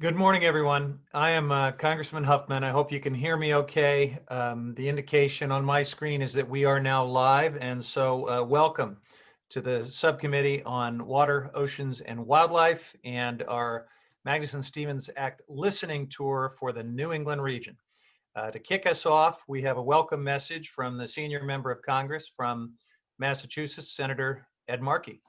Good morning, everyone. I am Congressman Huffman. I hope you can hear me okay. The indication on my screen is that we are now live, and so welcome to the Subcommittee on Water, Oceans, and Wildlife and our Magnuson-Stevens Act listening tour for the New England region. To kick us off, we have a welcome message from the Senior Member of Congress from Massachusetts, Senator Ed Markey.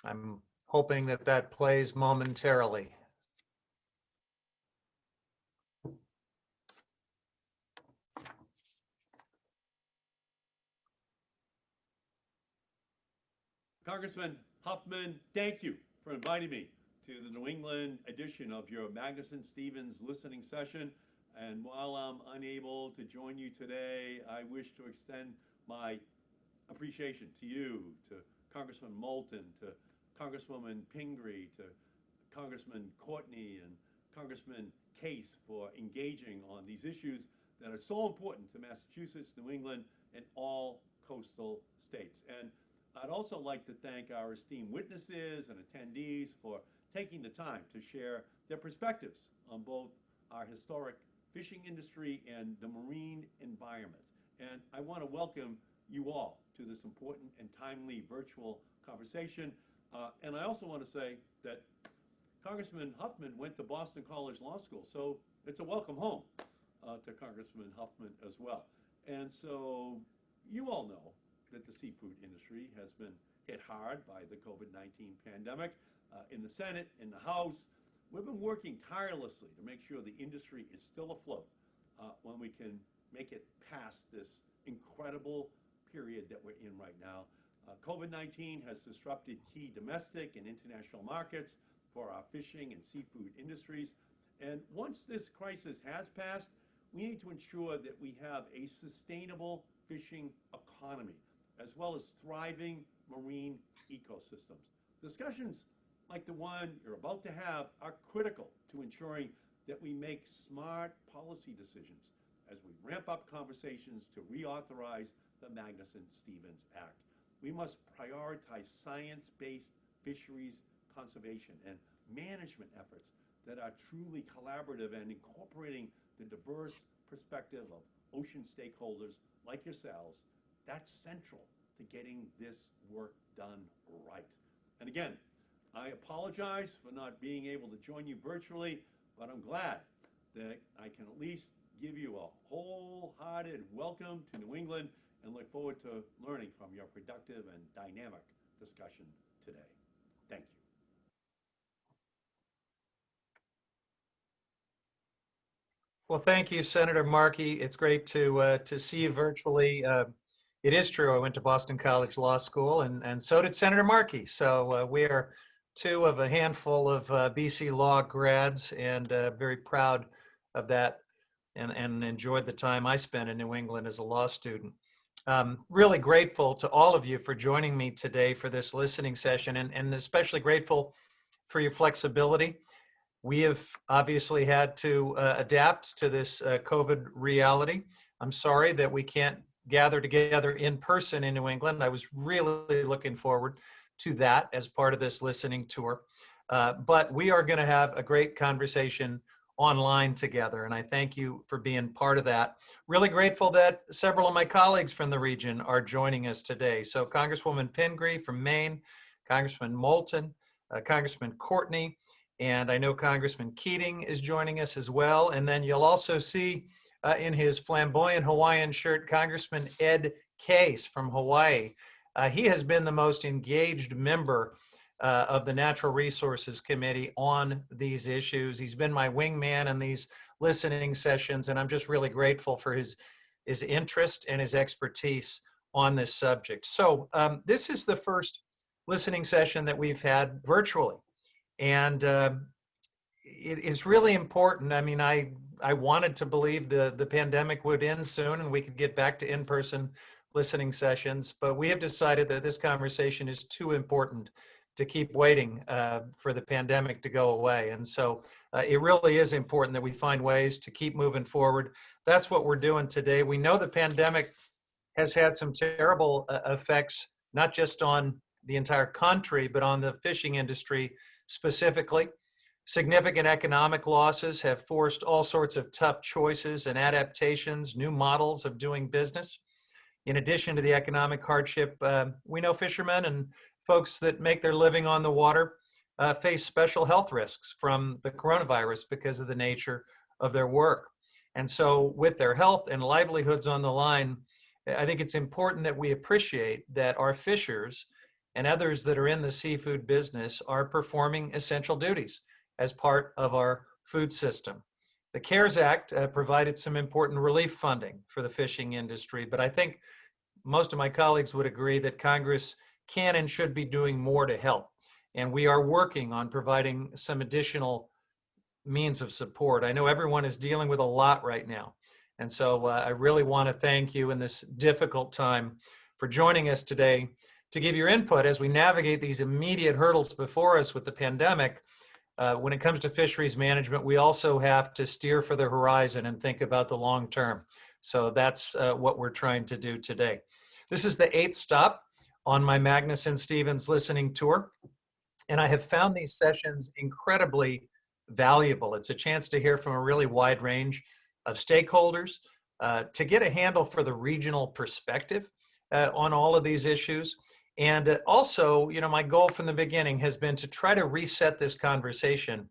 I'm hoping that that plays momentarily. Congressman Huffman, thank you for inviting me to the New England edition of your Magnuson-Stevens listening session. And while I'm unable to join you today, I wish to extend my appreciation to you, to Congressman Moulton, to Congresswoman Pingree, to Congressman Courtney, and Congressman Case for engaging on these issues that are so important to Massachusetts, New England, and all coastal states. And I'd also like to thank our esteemed witnesses and attendees for taking the time to share their perspectives on both our historic fishing industry and the marine environment. And I want to welcome you all to this important and timely virtual conversation. And I also want to say that Congressman Huffman went to Boston College Law School, so it's a welcome home to Congressman Huffman as well. And so you all know that the seafood industry has been hit hard by the COVID-19 pandemic. In the Senate, in the House, we've been working tirelessly to make sure the industry is still afloat when we can make it past this incredible period that we're in right now. COVID-19 has disrupted key domestic and international markets for our fishing and seafood industries. And once this crisis has passed, we need to ensure that we have a sustainable fishing economy, as well as thriving marine ecosystems. Discussions like the one you're about to have are critical to ensuring that we make smart policy decisions as we ramp up conversations to reauthorize the Magnuson-Stevens Act. We must prioritize science-based fisheries conservation and management efforts that are truly collaborative and incorporating the diverse perspective of ocean stakeholders like yourselves. That's central to getting this work done right. And again, I apologize for not being able to join you virtually, but I'm glad that I can at least give you a wholehearted welcome to New England and look forward to learning from your productive and dynamic discussion today. Thank you. Well, thank you, Senator Markey. It's great to see you virtually. It is true, I went to Boston College Law School, and so did Senator Markey. So we are two of a handful of BC law grads, and very proud of that, and enjoyed the time I spent in New England as a law student. Really grateful to all of you for joining me today for this listening session, and especially grateful for your flexibility. We have obviously had to adapt to this COVID reality. I'm sorry that we can't gather together in person in New England. I was really looking forward to that as part of this listening tour. But we are going to have a great conversation online together, and I thank you for being part of that. Really grateful that several of my colleagues from the region are joining us today. So Congresswoman Pingree from Maine, Congressman Moulton, Congressman Courtney, and I know Congressman Keating is joining us as well. And then you'll also see in his flamboyant Hawaiian shirt, Congressman Ed Case from Hawaii. He has been the most engaged member of the Natural Resources Committee on these issues. He's been my wingman in these listening sessions, and I'm just really grateful for his interest and his expertise on this subject. So this is the first listening session that we've had virtually. And it is really important. I mean, I wanted to believe the pandemic would end soon and we could get back to in-person listening sessions, but we have decided that this conversation is too important to keep waiting for the pandemic to go away. And so it really is important that we find ways to keep moving forward. That's what we're doing today. We know the pandemic has had some terrible effects not just on the entire country, but on the fishing industry specifically. Significant economic losses have forced all sorts of tough choices and adaptations, new models of doing business. In addition to the economic hardship, we know fishermen and folks that make their living on the water face special health risks from the coronavirus because of the nature of their work. And so with their health and livelihoods on the line, I think it's important that we appreciate that our fishers and others that are in the seafood business are performing essential duties as part of our food system. The CARES Act provided some important relief funding for the fishing industry, but I think most of my colleagues would agree that Congress can and should be doing more to help. And we are working on providing some additional means of support. I know everyone is dealing with a lot right now. And so I really want to thank you in this difficult time for joining us today to give your input as we navigate these immediate hurdles before us with the pandemic. When it comes to fisheries management, we also have to steer for the horizon and think about the long term. So that's what we're trying to do today. This is the 8th stop on my Magnuson-Stevens listening tour, and I have found these sessions incredibly valuable. It's a chance to hear from a really wide range of stakeholders, to get a handle for the regional perspective on all of these issues. And also, my goal from the beginning has been to try to reset this conversation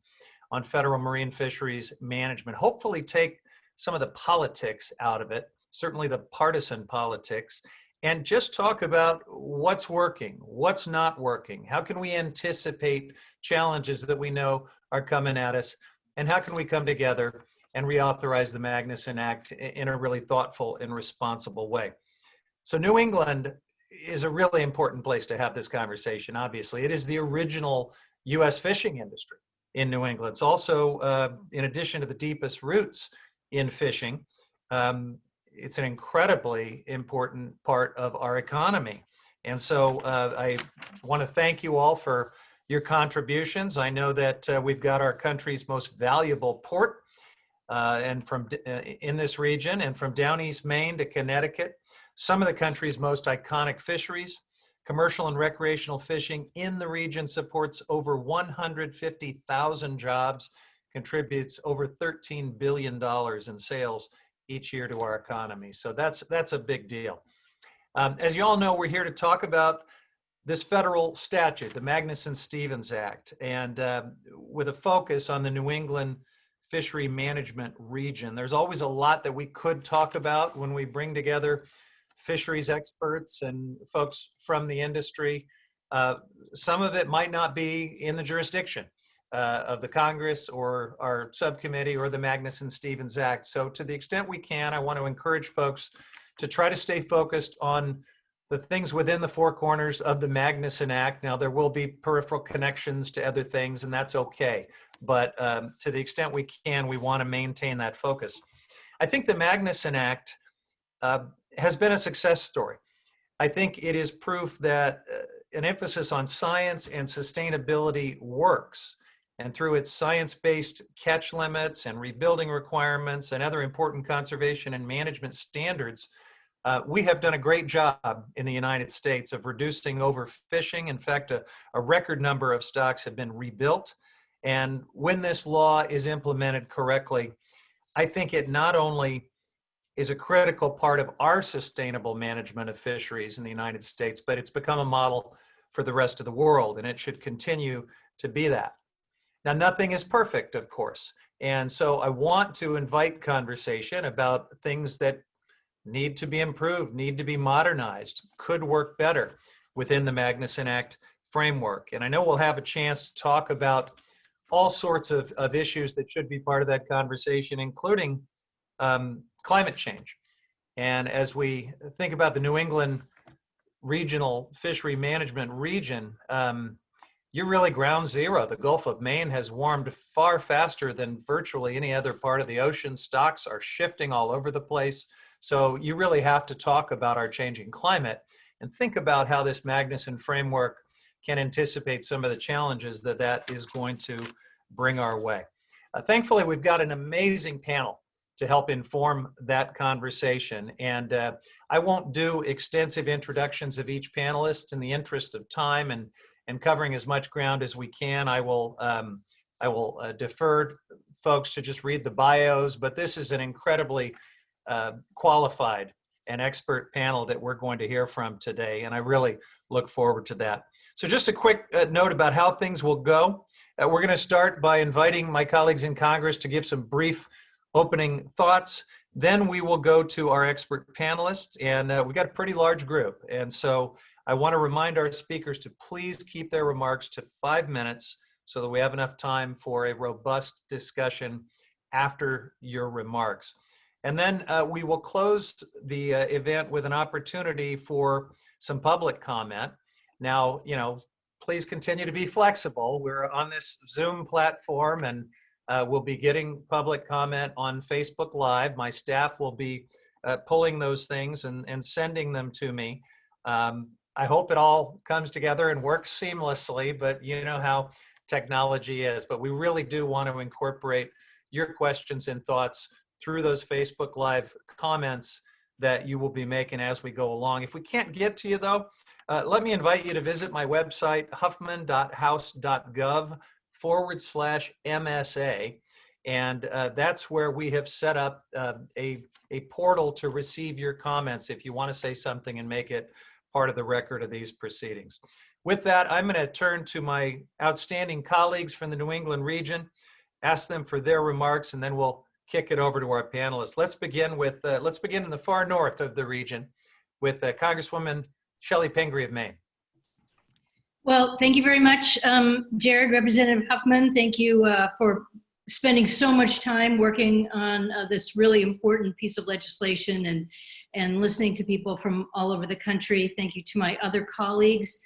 on federal marine fisheries management, hopefully take some of the politics out of it, certainly the partisan politics, and just talk about what's working, what's not working, how can we anticipate challenges that we know are coming at us, and how can we come together and reauthorize the Magnuson Act in a really thoughtful and responsible way. So New England is a really important place to have this conversation, obviously. It is the original U.S. fishing industry in New England. It's also, in addition to the deepest roots in fishing, it's an incredibly important part of our economy. And so I want to thank you all for your contributions. I know that we've got our country's most valuable port and from in this region, and from down East Maine to Connecticut, some of the country's most iconic fisheries. Commercial and recreational fishing in the region supports over 150,000 jobs, contributes over $13 billion in sales each year to our economy. So that's a big deal. As you all know, we're here to talk about this federal statute, the Magnuson-Stevens Act, and with a focus on the New England fishery management region. There's always a lot that we could talk about when we bring together fisheries experts and folks from the industry. Some of it might not be in the jurisdiction of the Congress or our subcommittee or the Magnuson-Stevens Act. So to the extent we can, I want to encourage folks to try to stay focused on the things within the four corners of the Magnuson Act. Now, there will be peripheral connections to other things, and that's okay. But to the extent we can, we want to maintain that focus. I think the Magnuson Act has been a success story. I think it is proof that an emphasis on science and sustainability works. And through its science-based catch limits and rebuilding requirements and other important conservation and management standards, we have done a great job in the United States of reducing overfishing. In fact, a record number of stocks have been rebuilt. And when this law is implemented correctly, I think it not only is a critical part of our sustainable management of fisheries in the United States, but it's become a model for the rest of the world, and it should continue to be that. Now, nothing is perfect, of course. And so I want to invite conversation about things that need to be improved, need to be modernized, could work better within the Magnuson Act framework. And I know we'll have a chance to talk about all sorts of issues that should be part of that conversation, including climate change. And as we think about the New England regional fishery management region, you're really ground zero. The Gulf of Maine has warmed far faster than virtually any other part of the ocean. Stocks are shifting all over the place. So you really have to talk about our changing climate and think about how this Magnuson framework can anticipate some of the challenges that is going to bring our way. Thankfully, we've got an amazing panel to help inform that conversation. And I won't do extensive introductions of each panelist in the interest of time and covering as much ground as we can. I will defer folks to just read the bios, but this is an incredibly qualified and expert panel that we're going to hear from today, and I really look forward to that. So just a quick note about how things will go. We're going to start by inviting my colleagues in Congress to give some brief opening thoughts. Then we will go to our expert panelists, and we got a pretty large group. And so I want to remind our speakers to please keep their remarks to 5 minutes so that we have enough time for a robust discussion after your remarks. And then we will close the event with an opportunity for some public comment. Now, please continue to be flexible. We're on this Zoom platform, and we'll be getting public comment on Facebook Live. My staff will be pulling those things and sending them to me. I hope it all comes together and works seamlessly, but you know how technology is. But we really do want to incorporate your questions and thoughts through those Facebook Live comments that you will be making as we go along. If we can't get to you though, let me invite you to visit my website, huffman.house.gov/MSA. And that's where we have set up a portal to receive your comments if you want to say something and make it part of the record of these proceedings. With that, I'm going to turn to my outstanding colleagues from the New England region, ask them for their remarks, and then we'll kick it over to our panelists. Let's begin in the far north of the region with Congresswoman Shelley Pingree of Maine. Well, thank you very much, Jared, Representative Huffman. Thank you for spending so much time working on this really important piece of legislation and listening to people from all over the country. Thank you to my other colleagues.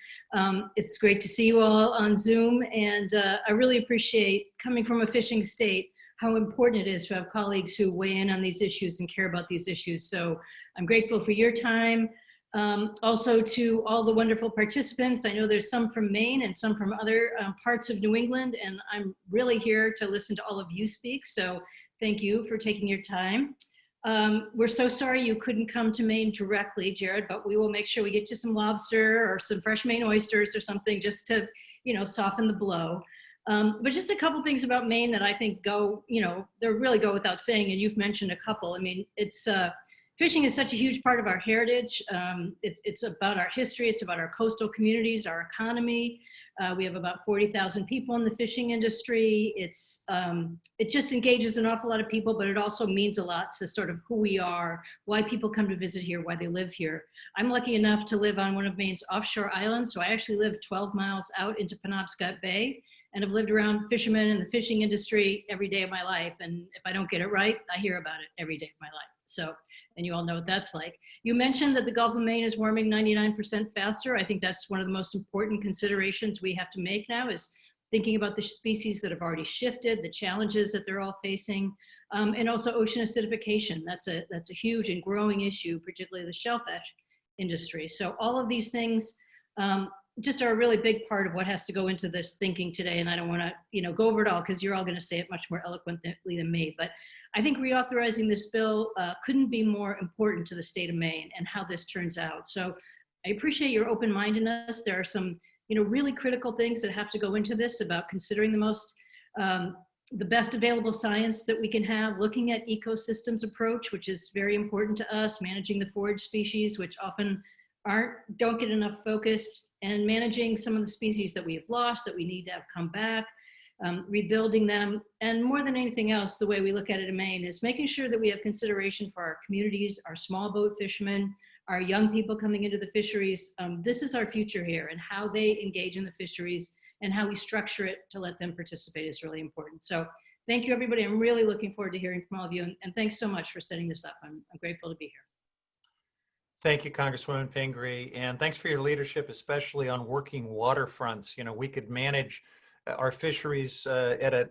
It's great to see you all on Zoom, and I really appreciate, coming from a fishing state, how important it is to have colleagues who weigh in on these issues and care about these issues. So I'm grateful for your time. Also to all the wonderful participants. I know there's some from Maine and some from other parts of New England, and I'm really here to listen to all of you speak. So thank you for taking your time. We're so sorry you couldn't come to Maine directly, Jared, but we will make sure we get you some lobster or some fresh Maine oysters or something just to, soften the blow. But just a couple things about Maine that I think they really go without saying, and you've mentioned a couple. I mean, fishing is such a huge part of our heritage. It's about our history. It's about our coastal communities, our economy. We have about 40,000 people in the fishing industry. It just engages an awful lot of people, but it also means a lot to sort of who we are, why people come to visit here, why they live here. I'm lucky enough to live on one of Maine's offshore islands. So I actually live 12 miles out into Penobscot Bay, and have lived around fishermen and the fishing industry every day of my life. And if I don't get it right, I hear about it every day of my life. So, and you all know what that's like. You mentioned that the Gulf of Maine is warming 99% faster. I think that's one of the most important considerations we have to make now, is thinking about the species that have already shifted, the challenges that they're all facing, and also ocean acidification. That's a huge and growing issue, particularly the shellfish industry. So all of these things just are a really big part of what has to go into this thinking today. And I don't want to, go over it all, because you're all going to say it much more eloquently than me. But I think reauthorizing this bill couldn't be more important to the state of Maine and how this turns out. So I appreciate your open-mindedness. There are some, really critical things that have to go into this about considering the best available science that we can have, looking at ecosystems approach, which is very important to us, managing the forage species, which often don't get enough focus, and managing some of the species that we have lost, that we need to have come back, rebuilding them. And more than anything else, the way we look at it in Maine is making sure that we have consideration for our communities, our small boat fishermen, our young people coming into the fisheries. This is our future here, and how they engage in the fisheries and how we structure it to let them participate is really important. So thank you, everybody. I'm really looking forward to hearing from all of you. And thanks so much for setting this up. I'm grateful to be here. Thank you, Congresswoman Pingree, and thanks for your leadership, especially on working waterfronts. We could manage our fisheries at a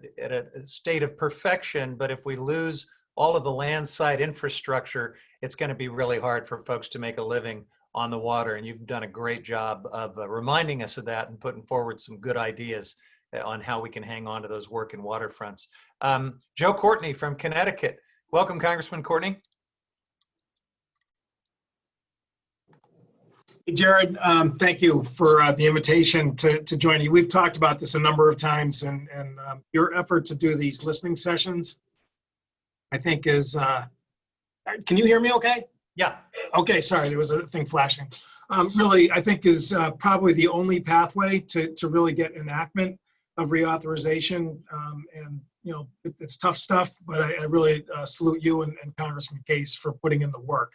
state of perfection, but if we lose all of the land side infrastructure, it's going to be really hard for folks to make a living on the water. And you've done a great job of reminding us of that and putting forward some good ideas on how we can hang on to those working waterfronts. Joe Courtney from Connecticut, Welcome, Congressman Courtney. Hey, Jared, thank you for the invitation to join you. We've talked about this a number of times, and your effort to do these listening sessions, I think is, can you hear me okay? Yeah. Okay, sorry, there was a thing flashing. Really, I think is probably the only pathway to really get enactment of reauthorization. And, you know, it's tough stuff, but I really salute you and Congressman Case for putting in the work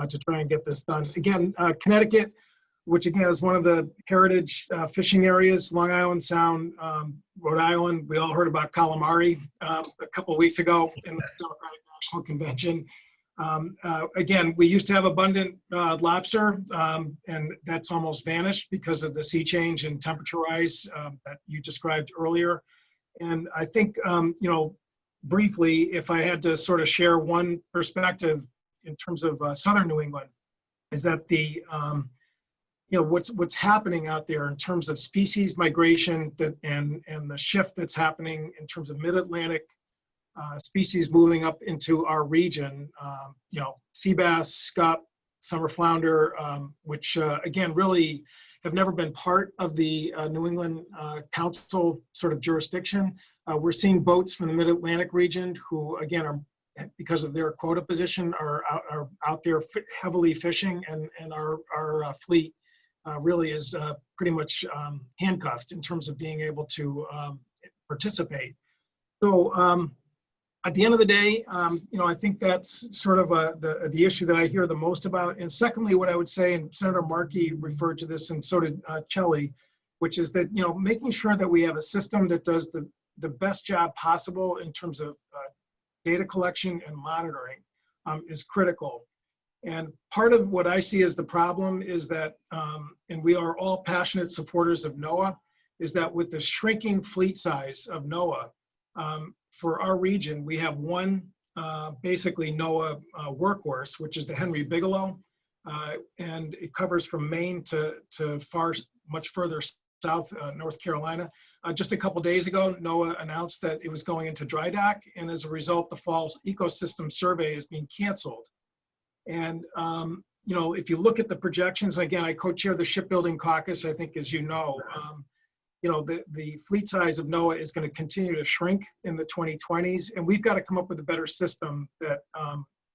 to try and get this done. Again, Connecticut, which again is one of the heritage fishing areas, Long Island Sound, Rhode Island. We all heard about calamari a couple of weeks ago in the Democratic National Convention. Again, we used to have abundant lobster, and that's almost vanished because of the sea change and temperature rise that you described earlier. And I think, you know, briefly, if I had to sort of share one perspective in terms of southern New England, is that the you know, what's happening out there in terms of species migration and the shift that's happening in terms of mid-Atlantic species moving up into our region, you know, sea bass, scup, summer flounder, which again really have never been part of the New England Council sort of jurisdiction. We're seeing boats from the mid-Atlantic region who again are, because of their quota position, are out there heavily fishing, and our fleet really is pretty much handcuffed in terms of being able to participate. So at the end of the day, you know, I think that's sort of the issue that I hear the most about. And secondly, what I would say, and Senator Markey referred to this, and so did Chelly, which is that, you know, making sure that we have a system that does the best job possible in terms of data collection and monitoring is critical. And part of what I see as the problem is that, and we are all passionate supporters of NOAA, is that with the shrinking fleet size of NOAA, for our region, we have one basically NOAA workhorse, which is the Henry Bigelow, and it covers from Maine to much further south, North Carolina. Just a couple days ago, NOAA announced that it was going into dry dock, and as a result, the fall ecosystem survey is being canceled. And you know, if you look at the projections, again, I co-chair the shipbuilding caucus, I think, as you know, you know, the fleet size of NOAA is going to continue to shrink in the 2020s, and we've got to come up with a better system that,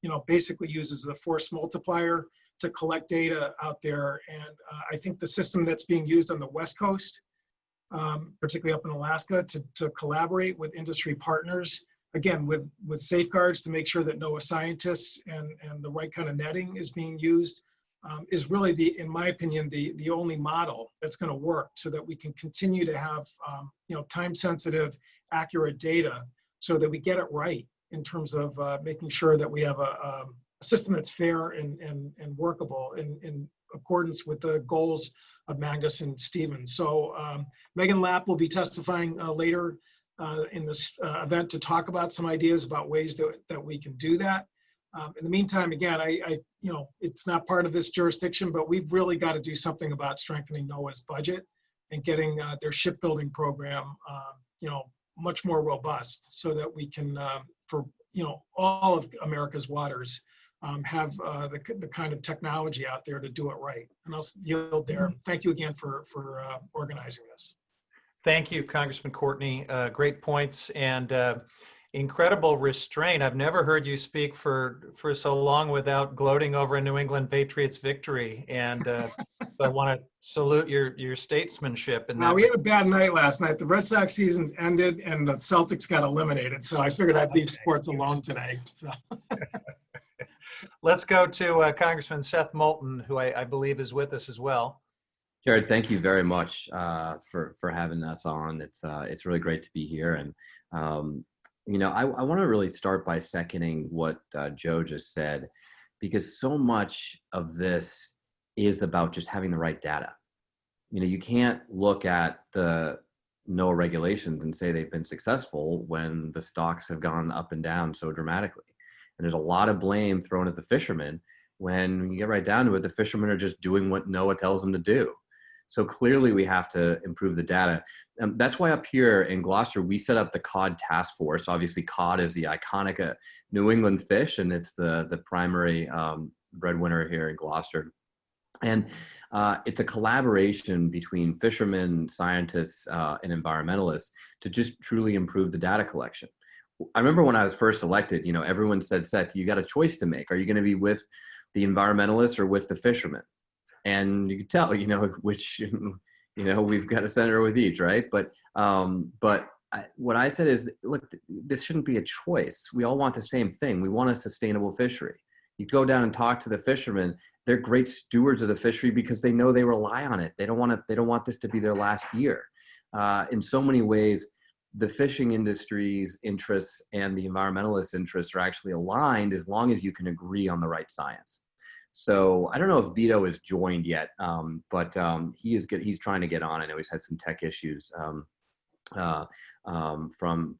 you know, basically uses the force multiplier to collect data out there. And I think the system that's being used on the West Coast, particularly up in Alaska, to collaborate with industry partners, again, with safeguards to make sure that NOAA scientists and the right kind of netting is being used, is really in my opinion, the only model that's going to work, so that we can continue to have, you know, time-sensitive, accurate data, so that we get it right in terms of making sure that we have a system that's fair and workable in accordance with the goals of Magnus and Stevens. So Megan Lapp will be testifying later in this event to talk about some ideas about ways that we can do that. In the meantime, again, I you know, it's not part of this jurisdiction, but we've really got to do something about strengthening NOAA's budget and getting their shipbuilding program, you know, much more robust, so that we can, for, you know, all of America's waters, have the kind of technology out there to do it right. And I'll yield there. Thank you again for organizing this. Thank you, Congressman Courtney. Great points and incredible restraint. I've never heard you speak for so long without gloating over a New England Patriots victory. And I want to salute your statesmanship. Now, we had a bad night last night. The Red Sox season ended and the Celtics got eliminated. So I figured I'd leave sports alone today. So. Let's go to Congressman Seth Moulton, who I believe is with us as well. Jared, thank you very much for having us on. It's really great to be here. And, you know, I want to really start by seconding what Joe just said, because so much of this is about just having the right data. You know, you can't look at the NOAA regulations and say they've been successful when the stocks have gone up and down so dramatically. And there's a lot of blame thrown at the fishermen when you get right down to it. The fishermen are just doing what NOAA tells them to do. So clearly we have to improve the data. That's why up here in Gloucester, we set up the cod task force. Obviously cod is the iconic New England fish, and it's the primary breadwinner here in Gloucester. And it's a collaboration between fishermen, scientists, and environmentalists to just truly improve the data collection. I remember when I was first elected, you know, everyone said, Seth, you got a choice to make. Are you going to be with the environmentalists or with the fishermen? And you can tell, you know, which, you know, we've got a senator with each, right? But what I said is, look, this shouldn't be a choice. We all want the same thing. We want a sustainable fishery. You go down and talk to the fishermen. They're great stewards of the fishery because they know they rely on it. They don't want this to be their last year. In so many ways, the fishing industry's interests and the environmentalist interests are actually aligned as long as you can agree on the right science. So I don't know if Vito has joined yet, but he is good. He's trying to get on. I know he's had some tech issues from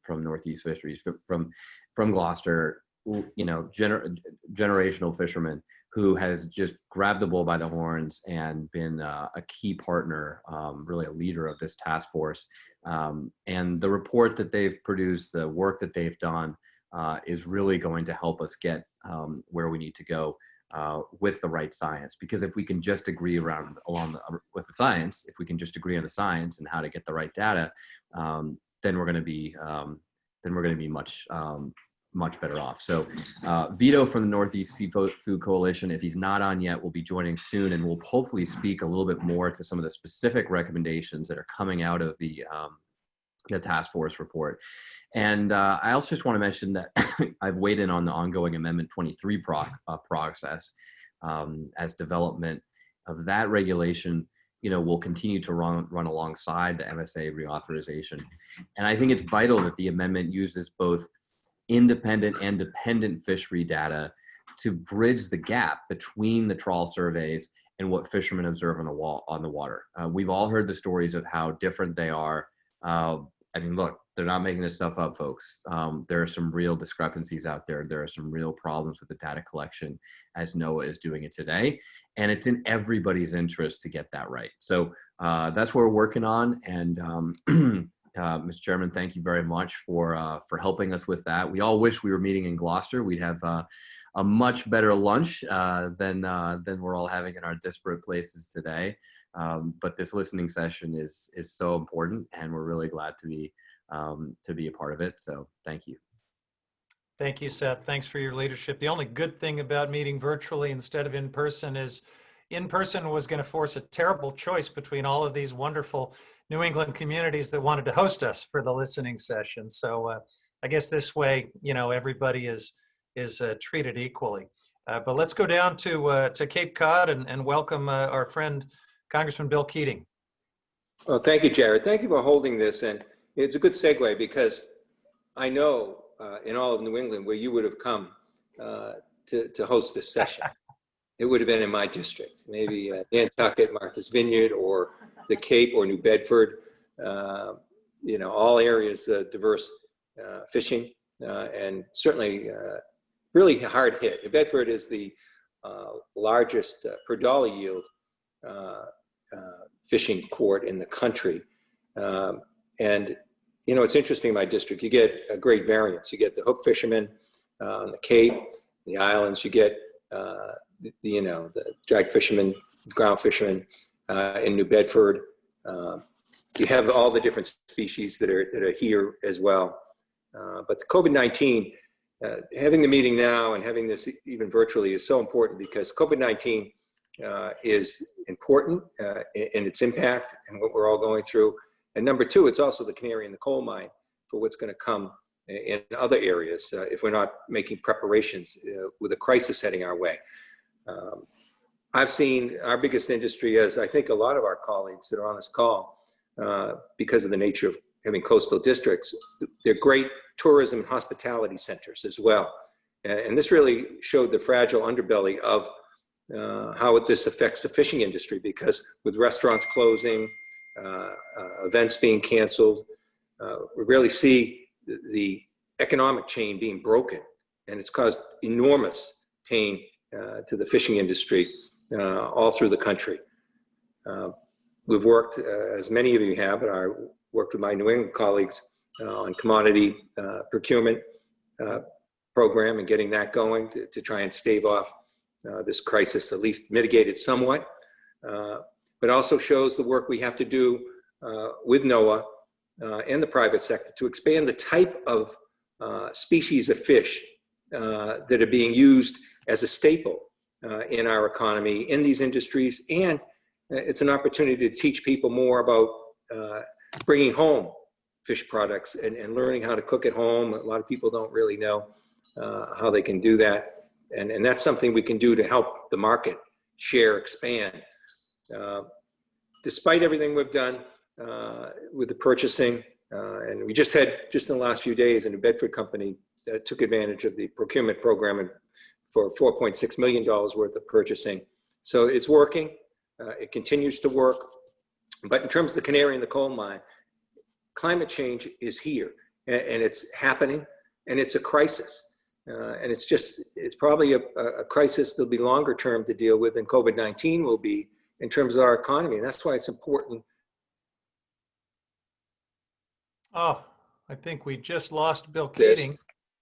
Northeast Fisheries, from Gloucester. You know, generational fisherman who has just grabbed the bull by the horns and been a key partner, really a leader of this task force. And the report that they've produced, the work that they've done, is really going to help us get where we need to go with the right science. Because if we can just agree with the science, if we can just agree on the science and how to get the right data, then we're going to be much better off. So Vito from the Northeast Seafood Coalition, if he's not on yet, will be joining soon, and we'll hopefully speak a little bit more to some of the specific recommendations that are coming out of the task force report. And I also just want to mention that I've weighed in on the ongoing Amendment 23 process as development of that regulation, you know, will continue to run alongside the MSA reauthorization. And I think it's vital that the amendment uses both independent and dependent fishery data to bridge the gap between the trawl surveys and what fishermen observe on the water. We've all heard the stories of how different they are. I mean, look, they're not making this stuff up, folks. There are some real discrepancies out there. There are some real problems with the data collection as NOAA is doing it today. And it's in everybody's interest to get that right. So that's what we're working on. And Mr. Chairman, thank you very much for helping us with that. We all wish we were meeting in Gloucester. We'd have a much better lunch than we're all having in our disparate places today. But this listening session is so important, and we're really glad to be a part of it. So thank you. Thank you, Seth. Thanks for your leadership. The only good thing about meeting virtually instead of in person is in person was going to force a terrible choice between all of these wonderful New England communities that wanted to host us for the listening session. So I guess this way, you know, everybody is treated equally. But let's go down to Cape Cod and welcome our friend, Congressman Bill Keating. Well, thank you, Jared. Thank you for holding this. And it's a good segue because I know in all of New England where you would have come to host this session. It would have been in my district, maybe Nantucket, Martha's Vineyard, or the Cape, or New Bedford. You know, all areas diverse fishing, and certainly really hard hit. New Bedford is the largest per dollar yield fishing port in the country. And, you know, it's interesting in my district, you get a great variance. You get the hook fishermen on the Cape, the islands, you get, the drag fishermen, ground fishermen in New Bedford. You have all the different species that are here as well. But the COVID-19, having the meeting now and having this even virtually is so important because COVID-19 is important in its impact and what we're all going through. And number two, it's also the canary in the coal mine for what's going to come in other areas if we're not making preparations with a crisis heading our way. I've seen our biggest industry, as I think a lot of our colleagues that are on this call, because of the nature of having coastal districts, they're great tourism and hospitality centers as well. And this really showed the fragile underbelly of how this affects the fishing industry, because with restaurants closing, events being canceled, we really see the economic chain being broken, and it's caused enormous pain to the fishing industry all through the country. we've worked, as many of you have, and I worked with my New England colleagues on commodity procurement program and getting that going to try and stave off this crisis, at least mitigate it somewhat. But also shows the work we have to do with NOAA and the private sector to expand the type of species of fish that are being used as a staple in our economy, in these industries. And it's an opportunity to teach people more about bringing home fish products and learning how to cook at home. A lot of people don't really know how they can do that. And that's something we can do to help the market share, expand. Despite everything we've done with the purchasing, and we just in the last few days, a New Bedford company took advantage of the procurement program for $4.6 million worth of purchasing. So it's working. It continues to work. But in terms of the canary in the coal mine, climate change is here, and it's happening, and it's a crisis. And it's probably a crisis that'll be longer term to deal with than COVID-19 will be in terms of our economy. And that's why it's important. Oh, I think we just lost Bill Keating.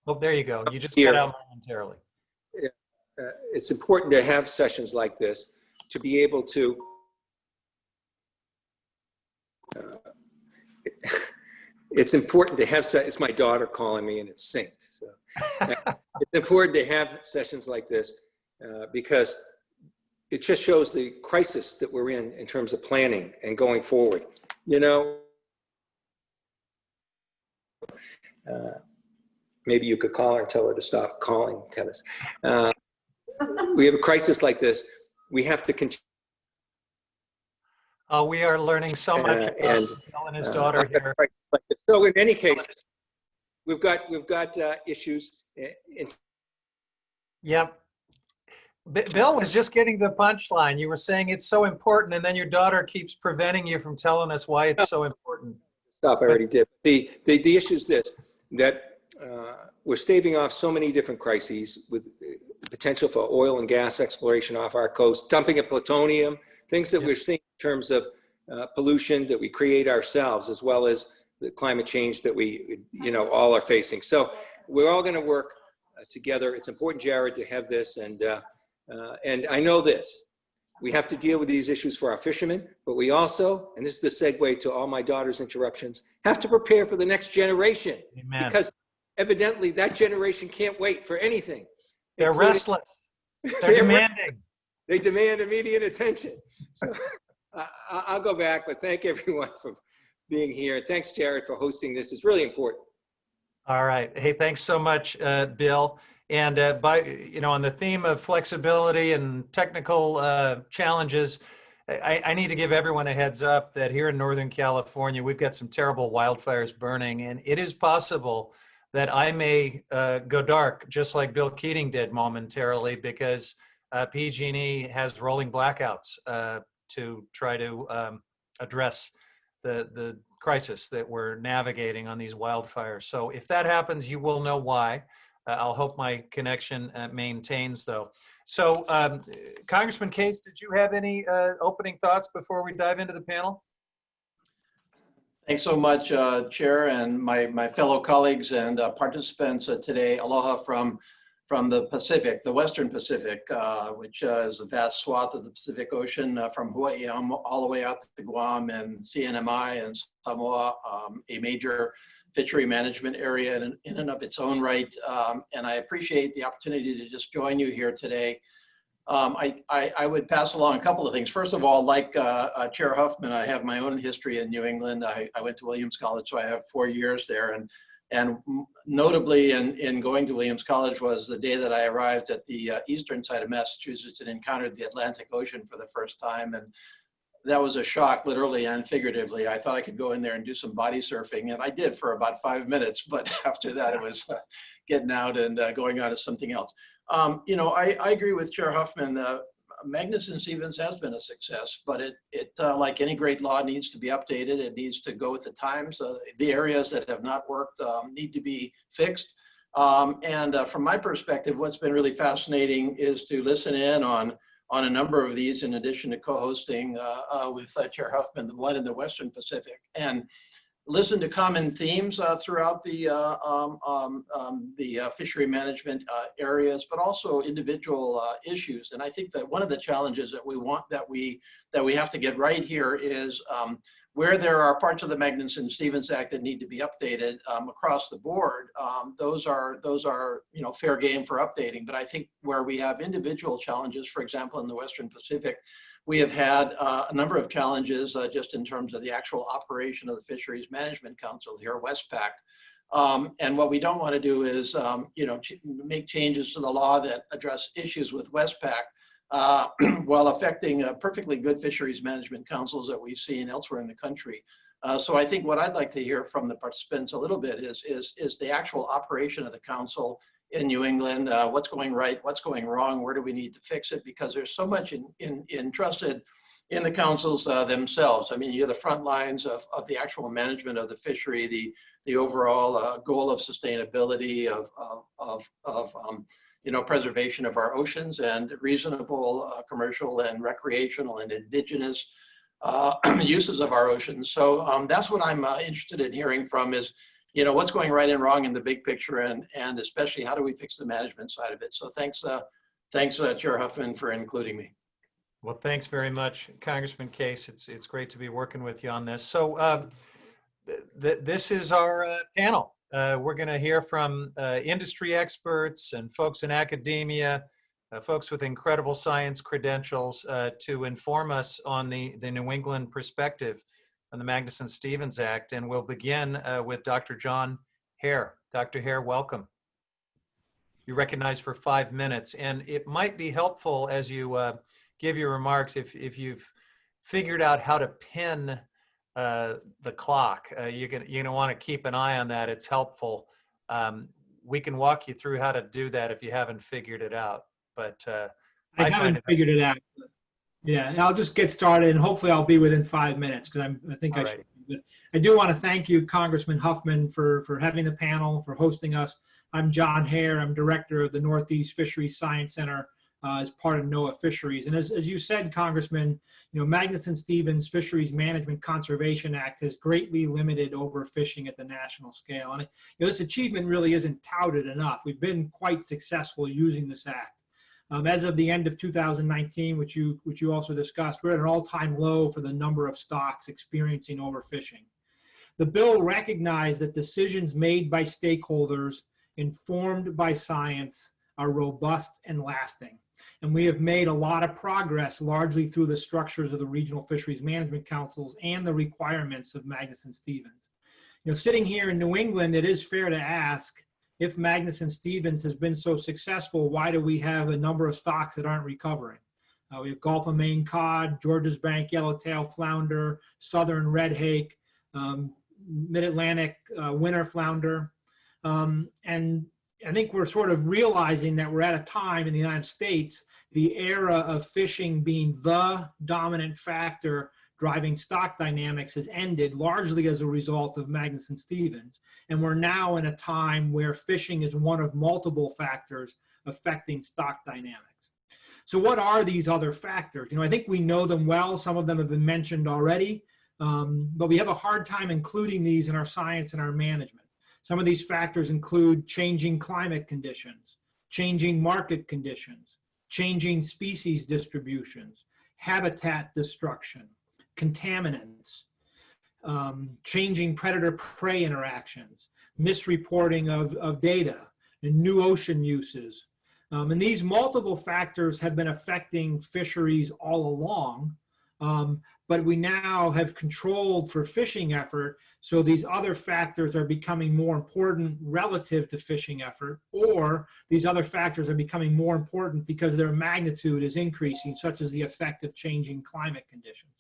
Oh, there you go. You just got out momentarily. It's important to have sessions like this to be able to it's important to have, it's my daughter calling me and it's synced. So it's important to have sessions like this because it just shows the crisis that we're in terms of planning and going forward. You know, maybe you could call her and tell her to stop calling tennis. We have a crisis like this. We have to continue. We are learning so much about Bill and his daughter here. So in any case, we've got issues. Yep. Bill was just getting the punchline. You were saying it's so important, and then your daughter keeps preventing you from telling us why it's so important. Stop, I already did. The issue is this, that we're staving off so many different crises with the potential for oil and gas exploration off our coast, dumping of plutonium, things that we're seeing in terms of pollution that we create ourselves, as well as the climate change that we, all are facing. So we're all going to work together. It's important, Jared, to have this. And I know this, we have to deal with these issues for our fishermen, but we also, and this is the segue to all my daughter's interruptions, have to prepare for the next generation. Amen. Because evidently that generation can't wait for anything. They're restless. They're demanding. They demand immediate attention. So I'll go back, but thank everyone for being here. Thanks, Jared, for hosting this. It's really important. All right. Hey, thanks so much, Bill. And on the theme of flexibility and technical challenges, I need to give everyone a heads up that here in Northern California, we've got some terrible wildfires burning, and it is possible that I may go dark, just like Bill Keating did momentarily, because PG&E has rolling blackouts to try to address the crisis that we're navigating on these wildfires. So if that happens, you will know why. I'll hope my connection maintains, though. So, Congressman Case, did you have any opening thoughts before we dive into the panel? Thanks so much, Chair, and my fellow colleagues and participants today. Aloha from the Pacific, the Western Pacific, which is a vast swath of the Pacific Ocean from Hawaii all the way out to Guam and CNMI and Samoa, a major fishery management area in and of its own right. And I appreciate the opportunity to just join you here today. I would pass along a couple of things. First of all, like Chair Huffman, I have my own history in New England. I went to Williams College, so I have 4 years there. And notably in going to Williams College was the day that I arrived at the eastern side of Massachusetts and encountered the Atlantic Ocean for the first time. And that was a shock, literally and figuratively. I thought I could go in there and do some body surfing, and I did for about 5 minutes, but after that it was getting out and going on to something else. I agree with Chair Huffman. Magnuson-Stevens has been a success, but it like any great law, needs to be updated. It needs to go with the times. The areas that have not worked need to be fixed. And from my perspective, what's been really fascinating is to listen in on on a number of these, in addition to co-hosting with Chair Huffman, the one in the Western Pacific, and listen to common themes throughout the fishery management areas, but also individual issues. And I think that one of the challenges that we have to get right here is where there are parts of the Magnuson-Stevens Act that need to be updated across the board. Those are fair game for updating. But I think where we have individual challenges, for example, in the Western Pacific, we have had a number of challenges just in terms of the actual operation of the Fisheries Management Council here, Westpac. And what we don't want to do is, make changes to the law that address issues with Westpac while affecting perfectly good fisheries management councils that we've seen elsewhere in the country. So I think what I'd like to hear from the participants a little bit is the actual operation of the council in New England, what's going right, what's going wrong, where do we need to fix it? Because there's so much entrusted in the councils themselves. I mean, you're the front lines of the actual management of the fishery, the overall goal of sustainability, of preservation of our oceans and reasonable commercial and recreational and indigenous uses of our oceans. So that's what I'm interested in hearing from is, what's going right and wrong in the big picture, and especially how do we fix the management side of it. So thanks, Chair Huffman, for including me. Well, thanks very much, Congressman Case. It's great to be working with you on this. So this is our panel. We're going to hear from industry experts and folks in academia, folks with incredible science credentials to inform us on the New England perspective on the Magnuson-Stevens Act. And we'll begin with Dr. John Hare. Dr. Hare, welcome. You're recognized for 5 minutes. And it might be helpful as you give your remarks if you've figured out how to pin the clock. You're gonna want to keep an eye on that. It's helpful. We can walk you through how to do that if you haven't figured it out. But I haven't figured it out. Yeah, and I'll just get started, and hopefully I'll be within 5 minutes because I think I should. But I do want to thank you, Congressman Huffman, for having the panel, for hosting us. I'm John Hare. I'm director of the Northeast Fisheries Science Center as part of NOAA Fisheries. And as you said, Congressman, Magnuson-Stevens Fisheries Management Conservation Act has greatly limited overfishing at the national scale. And this achievement really isn't touted enough. We've been quite successful using this act. As of the end of 2019, which you also discussed, we're at an all-time low for the number of stocks experiencing overfishing. The bill recognized that decisions made by stakeholders informed by science are robust and lasting. And we have made a lot of progress largely through the structures of the regional fisheries management councils and the requirements of Magnuson-Stevens. Sitting here in New England, it is fair to ask, if Magnuson-Stevens has been so successful, why do we have a number of stocks that aren't recovering? We have Gulf of Maine cod, Georges Bank yellowtail flounder, southern red hake, mid-Atlantic winter flounder. And I think we're sort of realizing that we're at a time in the United States, the era of fishing being the dominant factor driving stock dynamics has ended largely as a result of Magnuson-Stevens. And we're now in a time where fishing is one of multiple factors affecting stock dynamics. So what are these other factors? I think we know them well. Some of them have been mentioned already, but we have a hard time including these in our science and our management. Some of these factors include changing climate conditions, changing market conditions, changing species distributions, habitat destruction, contaminants, changing predator-prey interactions, misreporting of data, and new ocean uses. And these multiple factors have been affecting fisheries all along, but we now have controlled for fishing effort, so these other factors are becoming more important relative to fishing effort, or these other factors are becoming more important because their magnitude is increasing, such as the effect of changing climate conditions.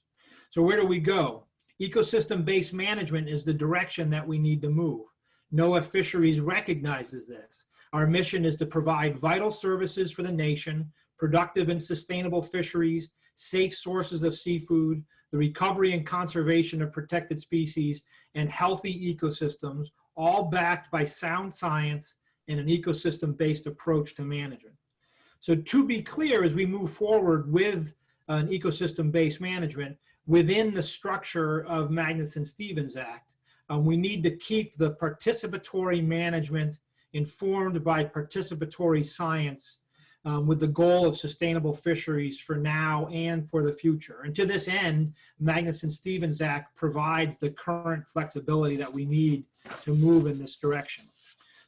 So where do we go? Ecosystem-based management is the direction that we need to move. NOAA Fisheries recognizes this. Our mission is to provide vital services for the nation, productive and sustainable fisheries, safe sources of seafood, the recovery and conservation of protected species, and healthy ecosystems, all backed by sound science and an ecosystem-based approach to management. So to be clear, as we move forward with an ecosystem-based management within the structure of Magnuson-Stevens Act, we need to keep the participatory management informed by participatory science with the goal of sustainable fisheries for now and for the future. And to this end, Magnuson-Stevens Act provides the current flexibility that we need to move in this direction.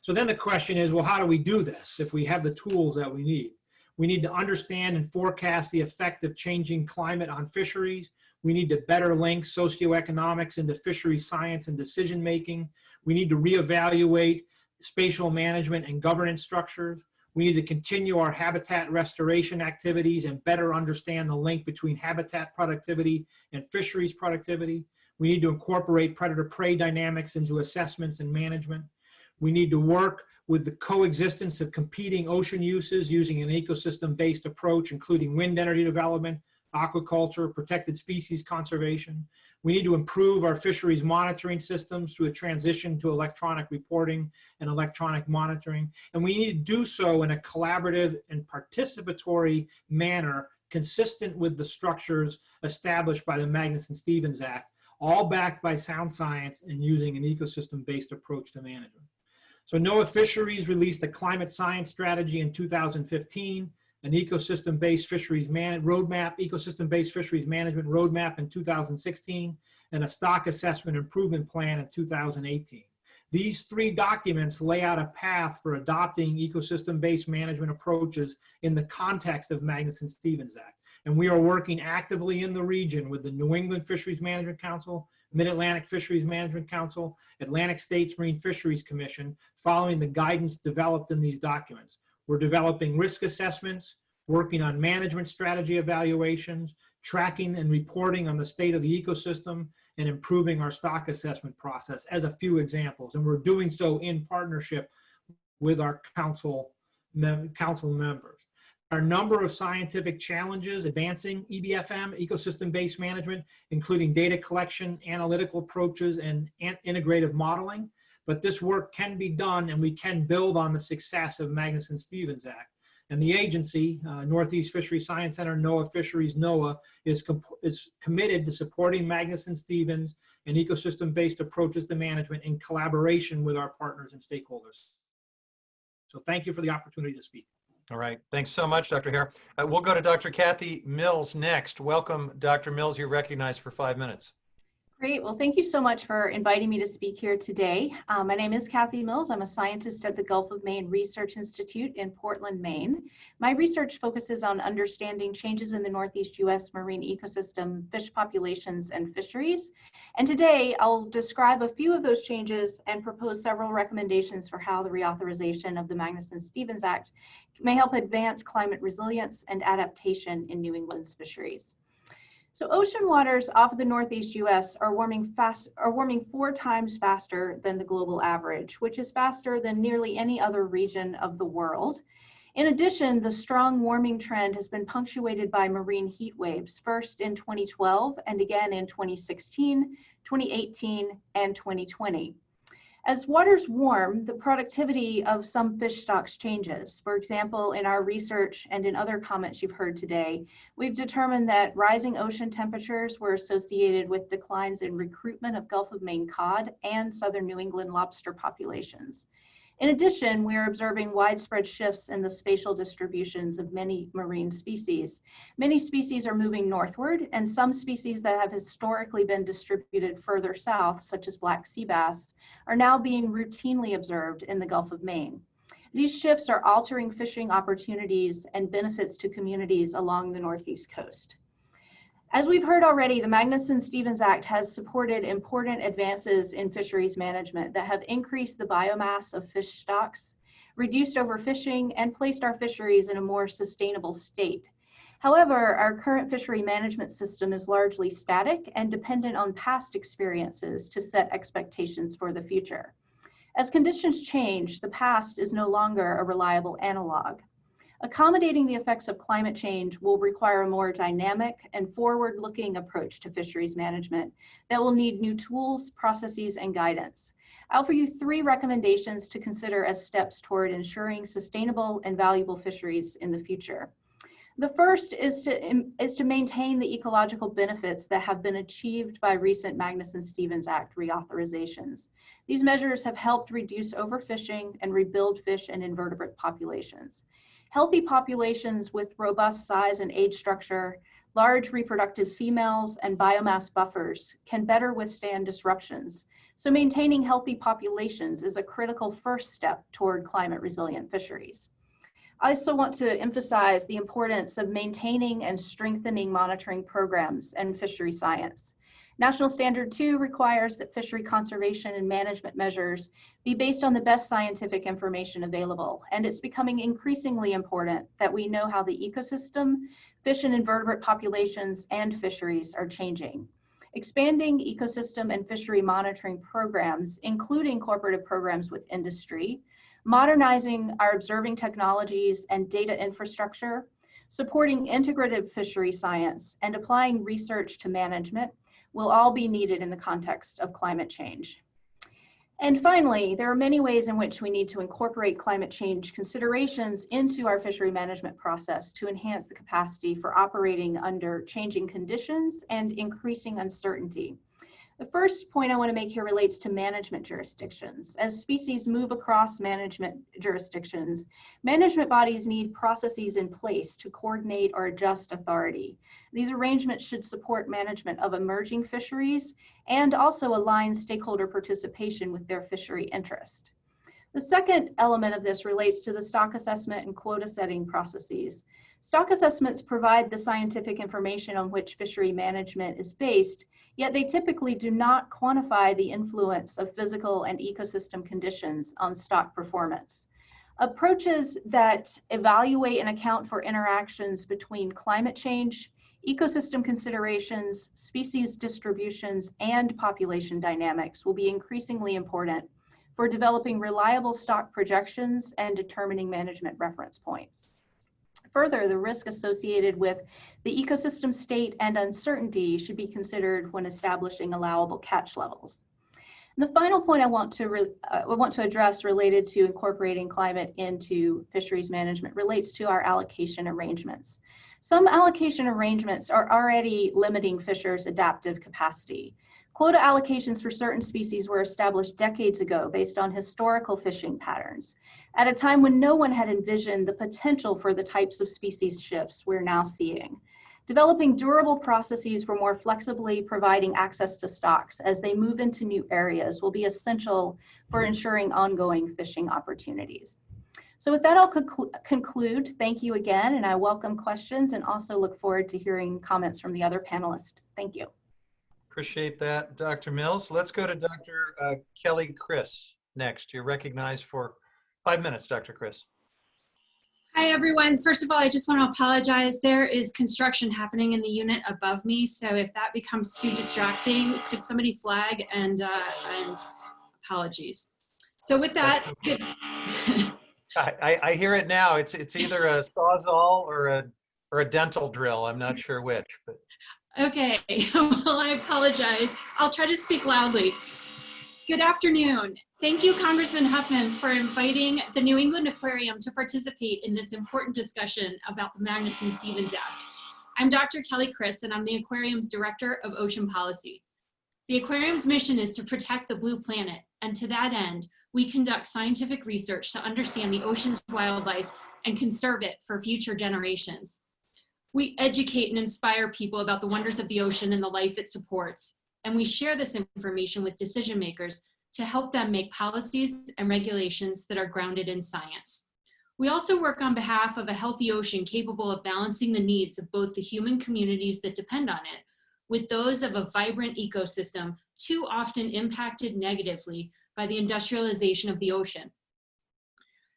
So then the question is, well, how do we do this if we have the tools that we need? We need to understand and forecast the effect of changing climate on fisheries. We need to better link socioeconomics into fisheries science and decision making. We need to reevaluate spatial management and governance structures. We need to continue our habitat restoration activities and better understand the link between habitat productivity and fisheries productivity. We need to incorporate predator-prey dynamics into assessments and management. We need to work with the coexistence of competing ocean uses using an ecosystem-based approach, including wind energy development, aquaculture, protected species conservation. We need to improve our fisheries monitoring systems through a transition to electronic reporting and electronic monitoring. And we need to do so in a collaborative and participatory manner consistent with the structures established by the Magnuson-Stevens Act, all backed by sound science and using an ecosystem-based approach to management. So NOAA Fisheries released a climate science strategy in 2015, an ecosystem-based fisheries roadmap, ecosystem-based fisheries management roadmap in 2016, and a stock assessment improvement plan in 2018. These three documents lay out a path for adopting ecosystem-based management approaches in the context of Magnuson-Stevens Act. And we are working actively in the region with the New England Fisheries Management Council, Mid-Atlantic Fisheries Management Council, Atlantic States Marine Fisheries Commission, following the guidance developed in these documents. We're developing risk assessments, working on management strategy evaluations, tracking and reporting on the state of the ecosystem, and improving our stock assessment process as a few examples. And we're doing so in partnership with our council members. There are a number of scientific challenges advancing EBFM, ecosystem-based management, including data collection, analytical approaches, and integrative modeling. But this work can be done, and we can build on the success of Magnuson-Stevens Act. And the agency, Northeast Fisheries Science Center, NOAA Fisheries, NOAA, is committed to supporting Magnuson-Stevens and ecosystem-based approaches to management in collaboration with our partners and stakeholders. So thank you for the opportunity to speak. All right. Thanks so much, Dr. Hare. We'll go to Dr. Kathy Mills next. Welcome, Dr. Mills. You're recognized for 5 minutes. Great. Well, thank you so much for inviting me to speak here today. My name is Kathy Mills. I'm a scientist at the Gulf of Maine Research Institute in Portland, Maine. My research focuses on understanding changes in the Northeast U.S. marine ecosystem, fish populations, and fisheries. And today, I'll describe a few of those changes and propose several recommendations for how the reauthorization of the Magnuson-Stevens Act may help advance climate resilience and adaptation in New England's fisheries. So ocean waters off the Northeast U.S. are warming 4 times faster than the global average, which is faster than nearly any other region of the world. In addition, the strong warming trend has been punctuated by marine heat waves, first in 2012 and again in 2016, 2018, and 2020. As waters warm, the productivity of some fish stocks changes. For example, in our research and in other comments you've heard today, we've determined that rising ocean temperatures were associated with declines in recruitment of Gulf of Maine cod and southern New England lobster populations. In addition, we are observing widespread shifts in the spatial distributions of many marine species. Many species are moving northward, and some species that have historically been distributed further south, such as black sea bass, are now being routinely observed in the Gulf of Maine. These shifts are altering fishing opportunities and benefits to communities along the Northeast coast. As we've heard already, the Magnuson-Stevens Act has supported important advances in fisheries management that have increased the biomass of fish stocks, reduced overfishing, and placed our fisheries in a more sustainable state. However, our current fishery management system is largely static and dependent on past experiences to set expectations for the future. As conditions change, the past is no longer a reliable analog. Accommodating the effects of climate change will require a more dynamic and forward-looking approach to fisheries management that will need new tools, processes, and guidance. I offer you 3 recommendations to consider as steps toward ensuring sustainable and valuable fisheries in the future. The first is to maintain the ecological benefits that have been achieved by recent Magnuson-Stevens Act reauthorizations. These measures have helped reduce overfishing and rebuild fish and invertebrate populations. Healthy populations with robust size and age structure, large reproductive females, and biomass buffers can better withstand disruptions. So maintaining healthy populations is a critical first step toward climate resilient fisheries. I also want to emphasize the importance of maintaining and strengthening monitoring programs and fishery science. National Standard 2 requires that fishery conservation and management measures be based on the best scientific information available, and it's becoming increasingly important that we know how the ecosystem, fish and invertebrate populations, and fisheries are changing. Expanding ecosystem and fishery monitoring programs, including cooperative programs with industry, modernizing our observing technologies and data infrastructure, supporting integrative fishery science, and applying research to management will all be needed in the context of climate change. And finally, there are many ways in which we need to incorporate climate change considerations into our fishery management process to enhance the capacity for operating under changing conditions and increasing uncertainty. The first point I want to make here relates to management jurisdictions. As species move across management jurisdictions, management bodies need processes in place to coordinate or adjust authority. These arrangements should support management of emerging fisheries and also align stakeholder participation with their fishery interest. The second element of this relates to the stock assessment and quota setting processes. Stock assessments provide the scientific information on which fishery management is based, yet they typically do not quantify the influence of physical and ecosystem conditions on stock performance. Approaches that evaluate and account for interactions between climate change, ecosystem considerations, species distributions, and population dynamics will be increasingly important for developing reliable stock projections and determining management reference points. Further, the risk associated with the ecosystem state and uncertainty should be considered when establishing allowable catch levels. And the final point I want to address related to incorporating climate into fisheries management relates to our allocation arrangements. Some allocation arrangements are already limiting fishers' adaptive capacity. Quota allocations for certain species were established decades ago based on historical fishing patterns, at a time when no one had envisioned the potential for the types of species shifts we're now seeing. Developing durable processes for more flexibly providing access to stocks as they move into new areas will be essential for ensuring ongoing fishing opportunities. So with that, I'll conclude. Thank you again, and I welcome questions and also look forward to hearing comments from the other panelists. Thank you. Appreciate that, Dr. Mills. Let's go to Dr. Kelly Chris next. You're recognized for 5 minutes, Dr. Chris. Hi, everyone. First of all, I just want to apologize. There is construction happening in the unit above me, so if that becomes too distracting, could somebody flag and apologies. So with that, good. I hear it now. It's either a sawzall or a dental drill. I'm not sure which. But. Okay, well, I apologize. I'll try to speak loudly. Good afternoon. Thank you, Congressman Huffman, for inviting the New England Aquarium to participate in this important discussion about the Magnuson-Stevens Act. I'm Dr. Kelly Chris, and I'm the Aquarium's Director of Ocean Policy. The Aquarium's mission is to protect the blue planet, and to that end, we conduct scientific research to understand the ocean's wildlife and conserve it for future generations. We educate and inspire people about the wonders of the ocean and the life it supports, and we share this information with decision makers to help them make policies and regulations that are grounded in science. We also work on behalf of a healthy ocean capable of balancing the needs of both the human communities that depend on it with those of a vibrant ecosystem too often impacted negatively by the industrialization of the ocean.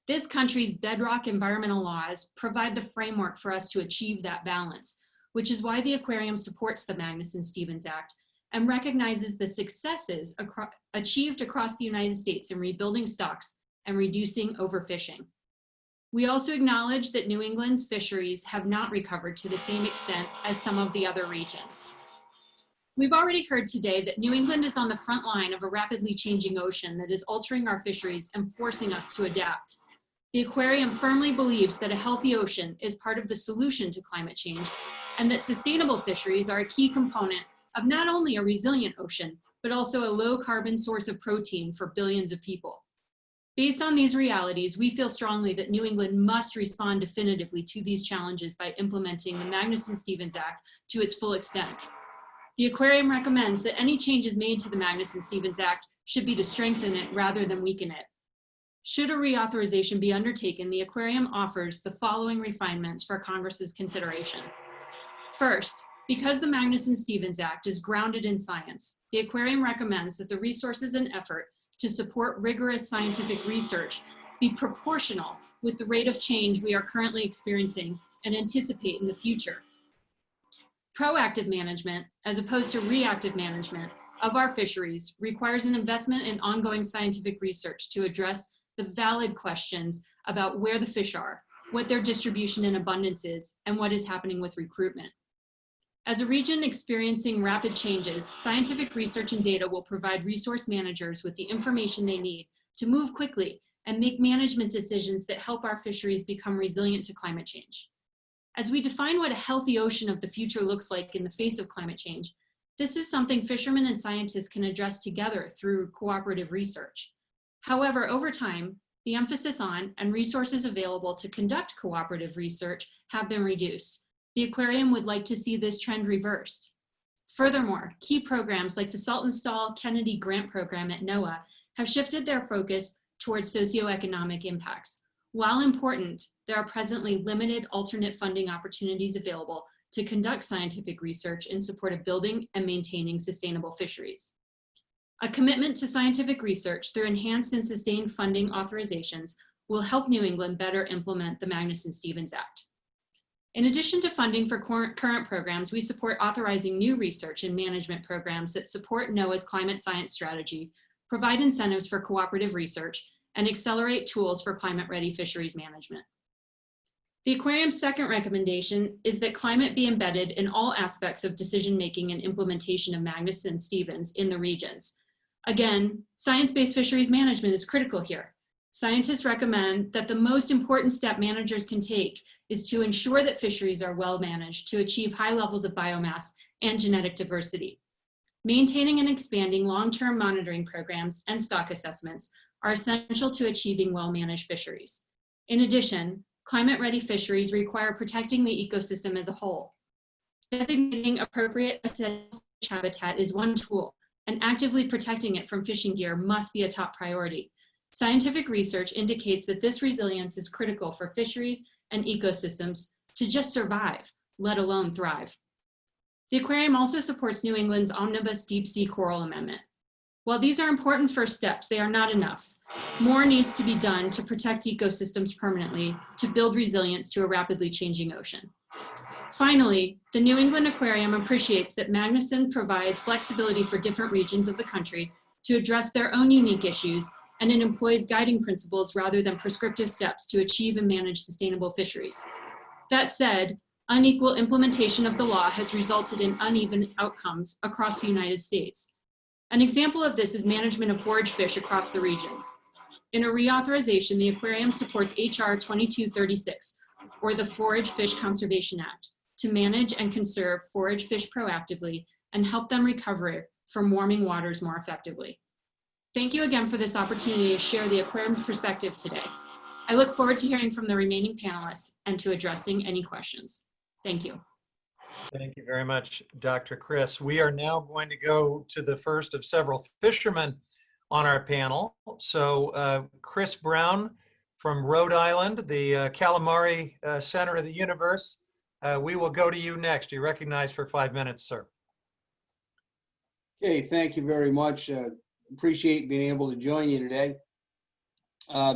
This country's bedrock environmental laws provide the framework for us to achieve that balance, which is why the Aquarium supports the Magnuson-Stevens Act and recognizes the successes achieved across the United States in rebuilding stocks and reducing overfishing. We also acknowledge that New England's fisheries have not recovered to the same extent as some of the other regions. We've already heard today that New England is on the front line of a rapidly changing ocean that is altering our fisheries and forcing us to adapt. The aquarium firmly believes that a healthy ocean is part of the solution to climate change, and that sustainable fisheries are a key component of not only a resilient ocean, but also a low carbon source of protein for billions of people. Based on these realities, we feel strongly that New England must respond definitively to these challenges by implementing the Magnuson-Stevens Act to its full extent. The aquarium recommends that any changes made to the Magnuson-Stevens Act should be to strengthen it rather than weaken it. Should a reauthorization be undertaken, the aquarium offers the following refinements for Congress's consideration. First, because the Magnuson-Stevens Act is grounded in science, the aquarium recommends that the resources and effort to support rigorous scientific research be proportional with the rate of change we are currently experiencing and anticipate in the future. Proactive management, as opposed to reactive management, of our fisheries requires an investment in ongoing scientific research to address the valid questions about where the fish are, what their distribution and abundance is, and what is happening with recruitment. As a region experiencing rapid changes, scientific research and data will provide resource managers with the information they need to move quickly and make management decisions that help our fisheries become resilient to climate change. As we define what a healthy ocean of the future looks like in the face of climate change, this is something fishermen and scientists can address together through cooperative research. However, over time, the emphasis on and resources available to conduct cooperative research have been reduced. The aquarium would like to see this trend reversed. Furthermore, key programs like the Saltonstall Kennedy Grant Program at NOAA have shifted their focus towards socioeconomic impacts. While important, there are presently limited alternate funding opportunities available to conduct scientific research in support of building and maintaining sustainable fisheries. A commitment to scientific research through enhanced and sustained funding authorizations will help New England better implement the Magnuson-Stevens Act. In addition to funding for current programs, we support authorizing new research and management programs that support NOAA's climate science strategy, provide incentives for cooperative research, and accelerate tools for climate-ready fisheries management. The aquarium's second recommendation is that climate be embedded in all aspects of decision-making and implementation of Magnuson-Stevens in the regions. Again, science-based fisheries management is critical here. Scientists recommend that the most important step managers can take is to ensure that fisheries are well managed to achieve high levels of biomass and genetic diversity. Maintaining and expanding long-term monitoring programs and stock assessments are essential to achieving well-managed fisheries. In addition, climate-ready fisheries require protecting the ecosystem as a whole. Designating appropriate essential fish habitat is one tool, and actively protecting it from fishing gear must be a top priority. Scientific research indicates that this resilience is critical for fisheries and ecosystems to just survive, let alone thrive. The aquarium also supports New England's Omnibus Deep Sea Coral Amendment. While these are important first steps, they are not enough. More needs to be done to protect ecosystems permanently, to build resilience to a rapidly changing ocean. Finally, the New England Aquarium appreciates that Magnuson provides flexibility for different regions of the country to address their own unique issues, and it employs guiding principles rather than prescriptive steps to achieve and manage sustainable fisheries. That said, unequal implementation of the law has resulted in uneven outcomes across the United States. An example of this is management of forage fish across the regions. In a reauthorization, the aquarium supports HR 2236, or the Forage Fish Conservation Act, to manage and conserve forage fish proactively and help them recover from warming waters more effectively. Thank you again for this opportunity to share the aquarium's perspective today. I look forward to hearing from the remaining panelists and to addressing any questions. Thank you. Thank you very much, Dr. Chris. We are now going to go to the first of several fishermen on our panel. So Chris Brown from Rhode Island, the calamari center of the universe. We will go to you next. You're recognized for 5 minutes, sir. Okay, thank you very much. Appreciate being able to join you today. I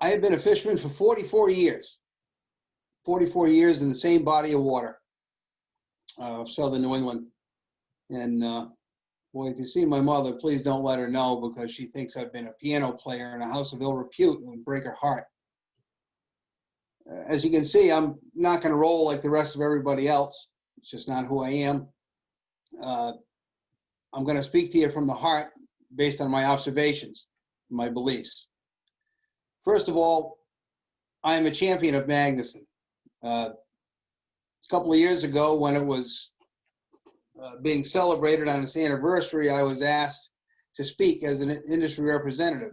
have been a fisherman for 44 years. 44 years in the same body of water of southern New England. And boy, if you see my mother, please don't let her know, because she thinks I've been a piano player in a house of ill repute and would break her heart. As you can see, I'm not going to roll like the rest of everybody else. It's just not who I am. I'm going to speak to you from the heart based on my observations, my beliefs. First of all, I am a champion of Magnuson. A couple of years ago, when it was being celebrated on its anniversary, I was asked to speak as an industry representative.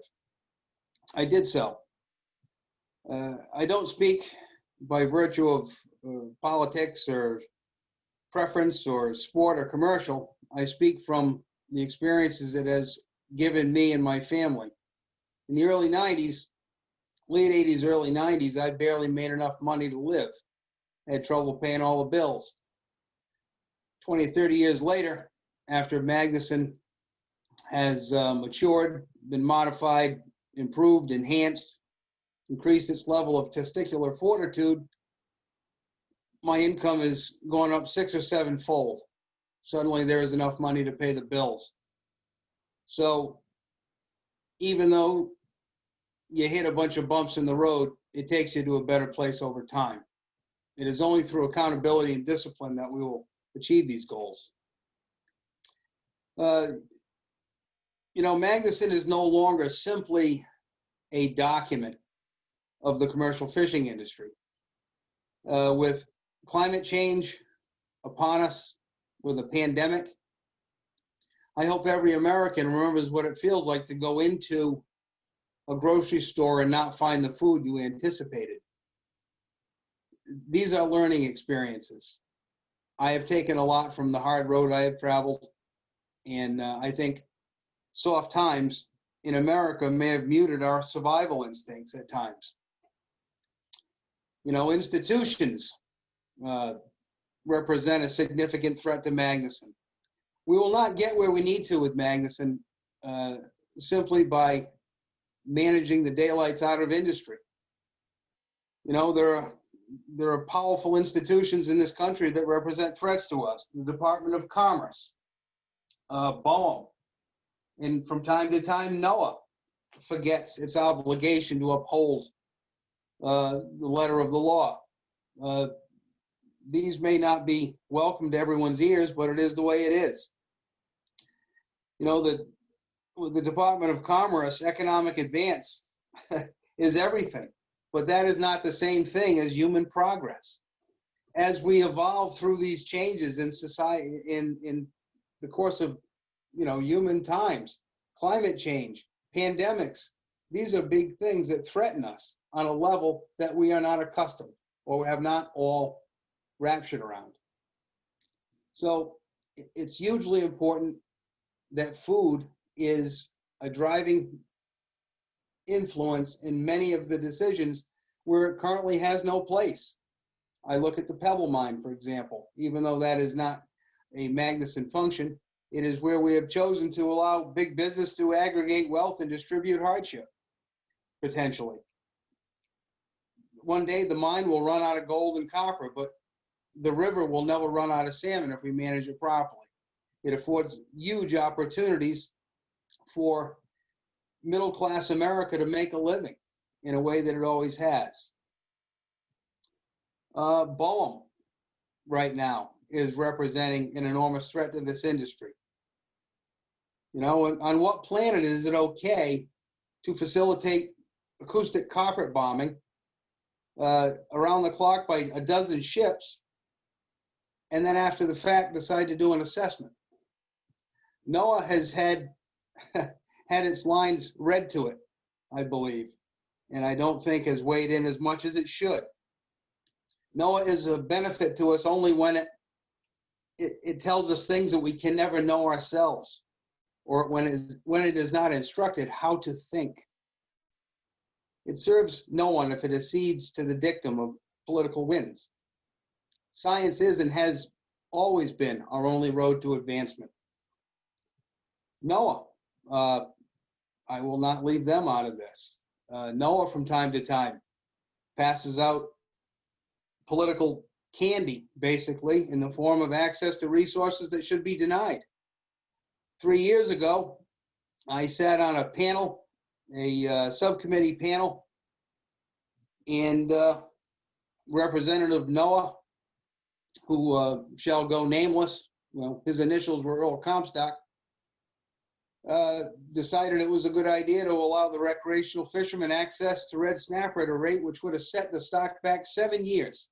I did so. I don't speak by virtue of politics or preference or sport or commercial. I speak from the experiences it has given me and my family. In the early 90s, late 80s, early 90s, I barely made enough money to live. I had trouble paying all the bills. 20, 30 years later, after Magnuson has matured, been modified, improved, enhanced, increased its level of testicular fortitude, my income has gone up 6 or 7-fold. Suddenly there is enough money to pay the bills. So even though you hit a bunch of bumps in the road, it takes you to a better place over time. It is only through accountability and discipline that we will achieve these goals. You know, Magnuson is no longer simply a document of the commercial fishing industry. With climate change upon us, with a pandemic, I hope every American remembers what it feels like to go into a grocery store and not find the food you anticipated. These are learning experiences. I have taken a lot from the hard road I have traveled, and I think soft times in America may have muted our survival instincts at times. You know, institutions represent a significant threat to Magnuson. We will not get where we need to with Magnuson simply by managing the daylights out of industry. You know, there are powerful institutions in this country that represent threats to us. The Department of Commerce, BOEM, and from time to time, NOAA forgets its obligation to uphold the letter of the law. These may not be welcome to everyone's ears, but it is the way it is. You know, with the Department of Commerce, economic advance is everything, but that is not the same thing as human progress. As we evolve through these changes in society, in the course of, you know, human times, climate change, pandemics, these are big things that threaten us on a level that we are not accustomed or have not all raptured around. So it's hugely important that food is a driving influence in many of the decisions where it currently has no place. I look at the Pebble Mine, for example. Even though that is not a Magnuson function, it is where we have chosen to allow big business to aggregate wealth and distribute hardship, potentially. One day the mine will run out of gold and copper, but the river will never run out of salmon if we manage it properly. It affords huge opportunities for middle-class America to make a living in a way that it always has. BOEM right now is representing an enormous threat to this industry. You know, on what planet is it okay to facilitate acoustic carpet bombing around the clock by a dozen ships, and then after the fact decide to do an assessment? NOAA has had its lines read to it, I believe, and I don't think has weighed in as much as it should. NOAA is a benefit to us only when it tells us things that we can never know ourselves, or when it is not instructed how to think. It serves no one if it accedes to the dictum of political winds. Science is and has always been our only road to advancement. NOAA, I will not leave them out of this. NOAA from time to time passes out political candy, basically, in the form of access to resources that should be denied. 3 years ago, I sat on a panel, a subcommittee panel, and Representative NOAA, who shall go nameless, well, his initials were Earl Comstock, decided it was a good idea to allow the recreational fishermen access to red snapper at a rate which would have set the stock back 7 years.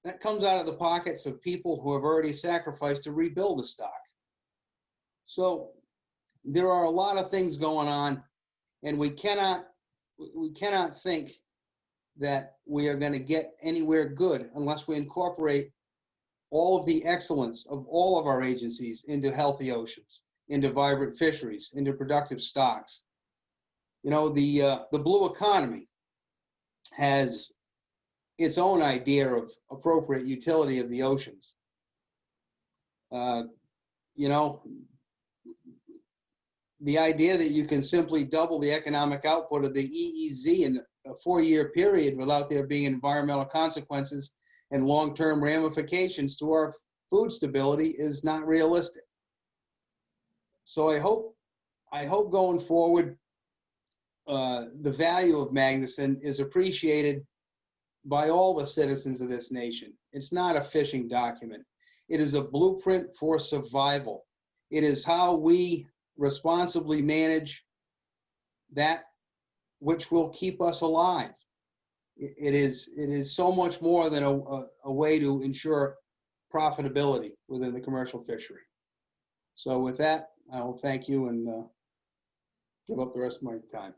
That comes out of the pockets of people who have already sacrificed to rebuild the stock. So there are a lot of things going on, and we cannot think that we are going to get anywhere good unless we incorporate all of the excellence of all of our agencies into healthy oceans, into vibrant fisheries, into productive stocks. You know, the blue economy has its own idea of appropriate utility of the oceans. You know, the idea that you can simply double the economic output of the EEZ in a 4-year period without there being environmental consequences and long-term ramifications to our food stability is not realistic. So I hope going forward, the value of Magnuson is appreciated by all the citizens of this nation. It's not a fishing document. It is a blueprint for survival. It is how we responsibly manage that which will keep us alive. It is so much more than a way to ensure profitability within the commercial fishery. So with that, I will thank you and give up the rest of my time.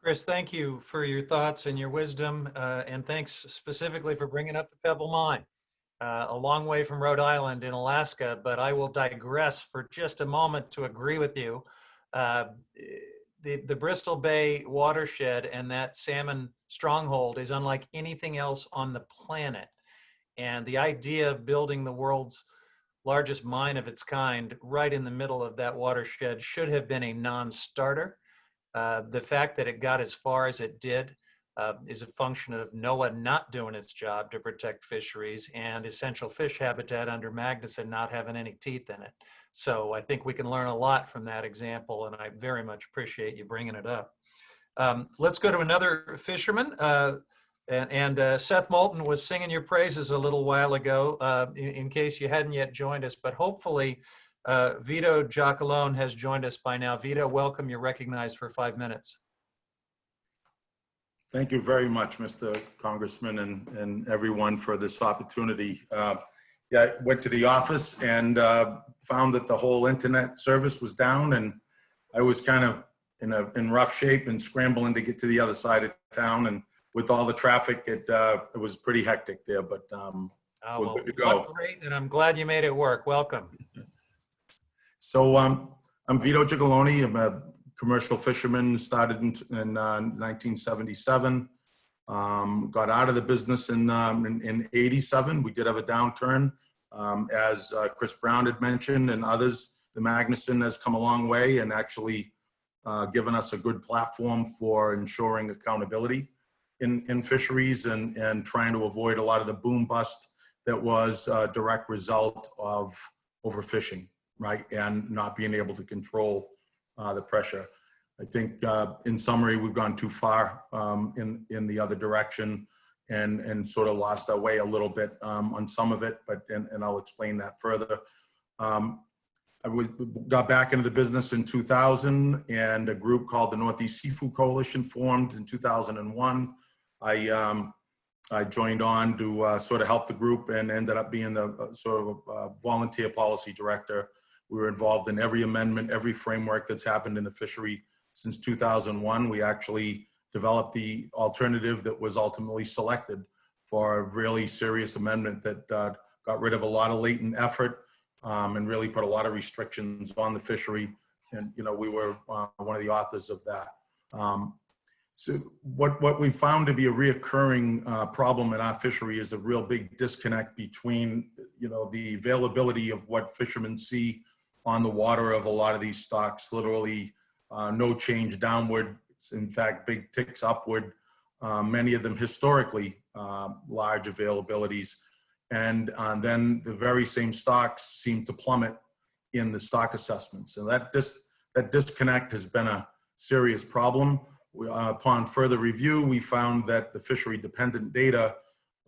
Chris, thank you for your thoughts and your wisdom, and thanks specifically for bringing up the Pebble Mine. A long way from Rhode Island in Alaska, but I will digress for just a moment to agree with you. The Bristol Bay watershed and that salmon stronghold is unlike anything else on the planet. And the idea of building the world's largest mine of its kind right in the middle of that watershed should have been a non-starter. The fact that it got as far as it did is a function of NOAA not doing its job to protect fisheries and essential fish habitat under Magnuson not having any teeth in it. So I think we can learn a lot from that example, and I very much appreciate you bringing it up. Let's go to another fisherman. Seth Moulton was singing your praises a little while ago, in case you hadn't yet joined us, but hopefully Vito Gigoloni has joined us by now. Vito, welcome. You're recognized for 5 minutes. Thank you very much, Mr. Congressman, and everyone for this opportunity. Yeah, I went to the office and found that the whole internet service was down, and I was kind of in rough shape and scrambling to get to the other side of town. And with all the traffic, it was pretty hectic there, but we're good to go. Great, and I'm glad you made it work. Welcome. So I'm Vito Gigoloni. I'm a commercial fisherman, started in 1977. Got out of the business in 87. We did have a downturn. As Chris Brown had mentioned and others, the Magnuson has come a long way and actually given us a good platform for ensuring accountability in fisheries and trying to avoid a lot of the boom bust that was a direct result of overfishing, right? And not being able to control the pressure. I think in summary, we've gone too far in the other direction and sort of lost our way a little bit on some of it, but and I'll explain that further. I got back into the business in 2000, and a group called the Northeast Seafood Coalition formed in 2001. I joined on to sort of help the group and ended up being the sort of volunteer policy director. We were involved in every amendment, every framework that's happened in the fishery since 2001. We actually developed the alternative that was ultimately selected for a really serious amendment that got rid of a lot of latent effort and really put a lot of restrictions on the fishery. And, you know, we were one of the authors of that. So what we found to be a reoccurring problem in our fishery is a real big disconnect between, you know, the availability of what fishermen see on the water of a lot of these stocks, literally no change downward. In fact, big ticks upward, many of them historically large availabilities. And then the very same stocks seem to plummet in the stock assessments. And that disconnect has been a serious problem. Upon further review, we found that the fishery dependent data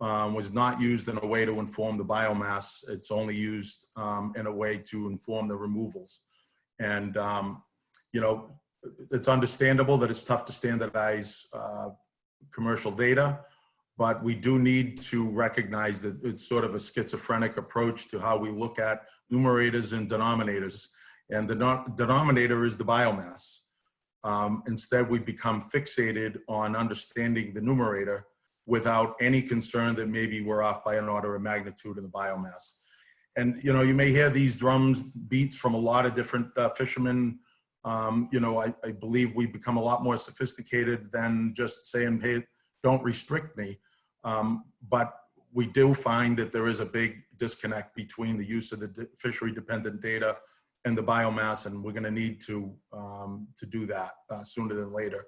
was not used in a way to inform the biomass. It's only used in a way to inform the removals. And, you know, it's understandable that it's tough to standardize commercial data, but we do need to recognize that it's sort of a schizophrenic approach to how we look at numerators and denominators. And the denominator is the biomass. Instead, we become fixated on understanding the numerator without any concern that maybe we're off by an order of magnitude in the biomass. And, you know, you may hear these drums beats from a lot of different fishermen. You know, I believe we've become a lot more sophisticated than just saying, hey, don't restrict me. But we do find that there is a big disconnect between the use of the fishery dependent data and the biomass, and we're gonna need to do that sooner than later.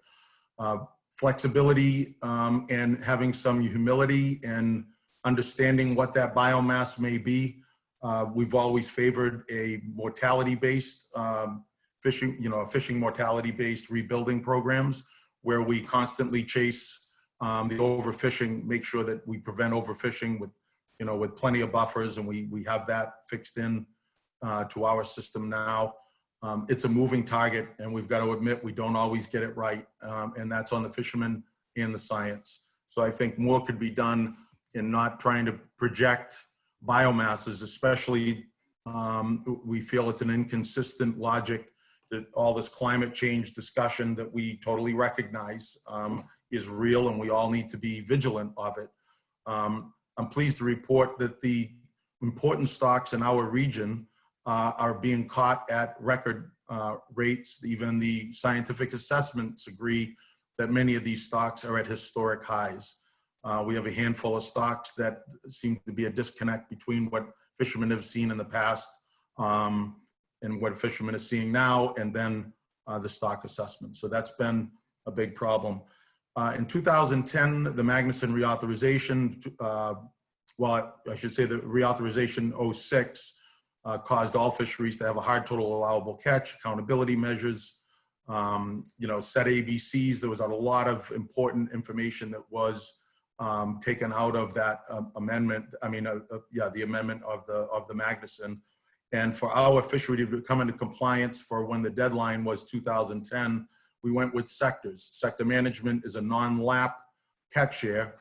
Flexibility and having some humility and understanding what that biomass may be. We've always favored a mortality-based fishing, you know, fishing mortality-based rebuilding programs where we constantly chase the overfishing, make sure that we prevent overfishing with, you know, with plenty of buffers, and we have that fixed in to our system now. It's a moving target, and we've got to admit we don't always get it right, and that's on the fishermen and the science. So I think more could be done in not trying to project biomasses, especially we feel it's an inconsistent logic that all this climate change discussion that we totally recognize is real, and we all need to be vigilant of it. I'm pleased to report that the important stocks in our region are being caught at record rates. Even the scientific assessments agree that many of these stocks are at historic highs. We have a handful of stocks that seem to be a disconnect between what fishermen have seen in the past and what fishermen are seeing now, and then the stock assessment. So that's been a big problem. In 2010, the Magnuson reauthorization, well, I should say the reauthorization 06 caused all fisheries to have a hard total allowable catch, accountability measures, you know, set ABCs. There was a lot of important information that was taken out of that amendment. I mean, the amendment of the Magnuson. And for our fishery to come into compliance for when the deadline was 2010, we went with sectors. Sector management is a non-Lapp catch share,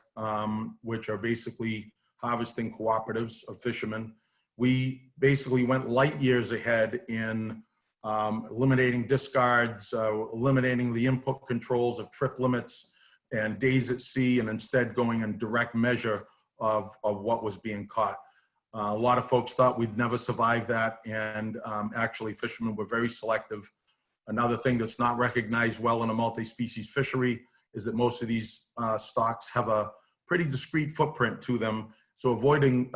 which are basically harvesting cooperatives of fishermen. We basically went light years ahead in eliminating discards, eliminating the input controls of trip limits and days at sea, and instead going in direct measure of what was being caught. A lot of folks thought we'd never survive that, and actually fishermen were very selective. Another thing that's not recognized well in a multi-species fishery is that most of these stocks have a pretty discrete footprint to them. So avoiding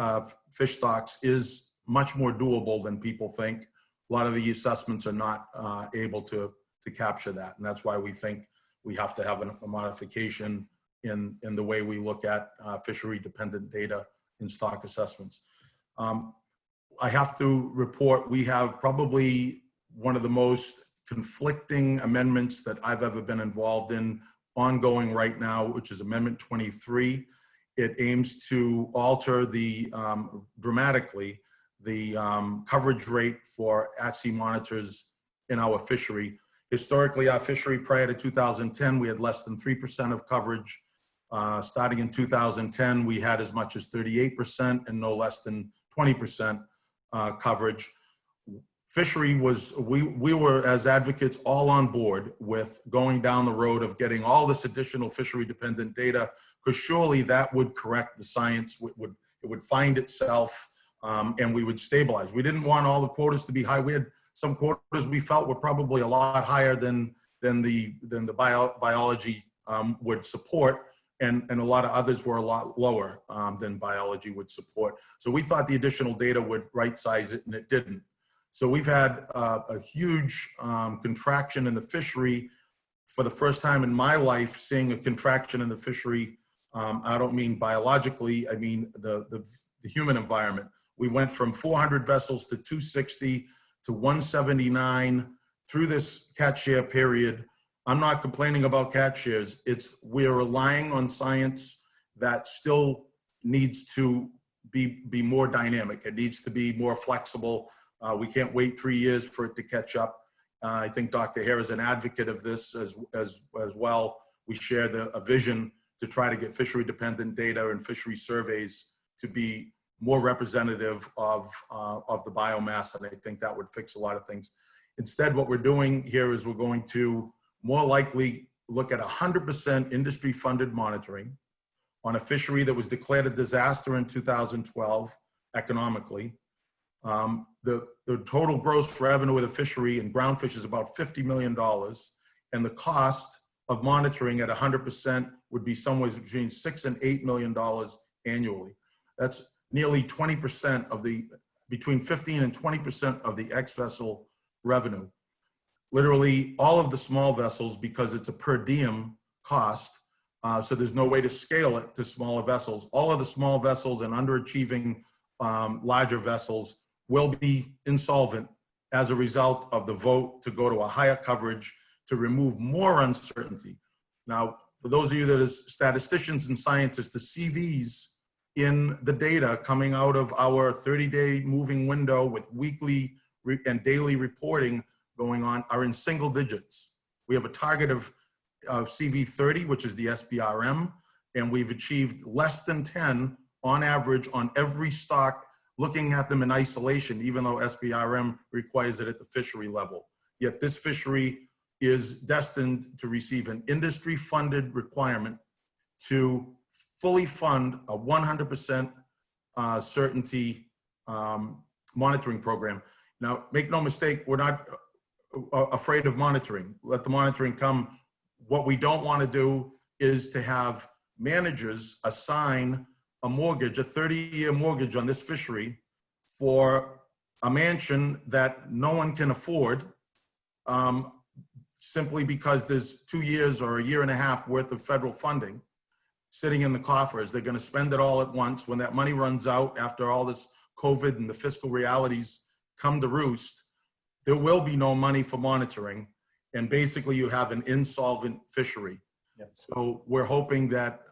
fish stocks is much more doable than people think. A lot of the assessments are not able to capture that. And that's why we think we have to have a modification in the way we look at fishery dependent data in stock assessments. I have to report we have probably one of the most conflicting amendments that I've ever been involved in ongoing right now, which is Amendment 23. It aims to alter dramatically the coverage rate for at-sea monitors in our fishery. Historically, our fishery prior to 2010, we had less than 3% of coverage. Starting in 2010, we had as much as 38% and no less than 20% coverage. Fishery was, we were as advocates all on board with going down the road of getting all this additional fishery dependent data, because surely that would correct the science, it would find itself, and we would stabilize. We didn't want all the quotas to be high. We had some quotas we felt were probably a lot higher than the biology would support, and a lot of others were a lot lower than biology would support. So we thought the additional data would right size it, and it didn't. So we've had a huge contraction in the fishery. For the first time in my life, seeing a contraction in the fishery. I don't mean biologically, I mean the human environment. We went from 400 vessels to 260 to 179 through this catch share period. I'm not complaining about catch shares. We're relying on science that still needs to be more dynamic. It needs to be more flexible. We can't wait 3 years for it to catch up. I think Dr. Hare is an advocate of this as well. We share a vision to try to get fishery dependent data and fishery surveys to be more representative of the biomass, and I think that would fix a lot of things. Instead, what we're doing here is we're going to more likely look at 100% industry funded monitoring on a fishery that was declared a disaster in 2012 economically. The total gross revenue of the fishery and groundfish is about $50 million, and the cost of monitoring at 100% would be somewhere between $6 and $8 million annually. That's nearly 20% of between 15 and 20% of the ex-vessel revenue. Literally all of the small vessels, because it's a per diem cost, so there's no way to scale it to smaller vessels. All of the small vessels and underachieving larger vessels will be insolvent as a result of the vote to go to a higher coverage to remove more uncertainty. Now, for those of you that are statisticians and scientists, the CVs in the data coming out of our 30-day moving window with weekly and daily reporting going on are in single digits. We have a target of CV 30, which is the SBRM, and we've achieved less than 10 on average on every stock, looking at them in isolation, even though SBRM requires it at the fishery level. Yet this fishery is destined to receive an industry-funded requirement to fully fund a 100% certainty monitoring program. Now, make no mistake, we're not afraid of monitoring. Let the monitoring come. What we don't want to do is to have managers assign a mortgage, a 30-year mortgage on this fishery for a mansion that no one can afford simply because there's 2 years or a year and a half worth of federal funding sitting in the coffers. They're going to spend it all at once. When that money runs out after all this COVID and the fiscal realities come to roost, there will be no money for monitoring. And basically you have an insolvent fishery. Yep. So we're hoping that,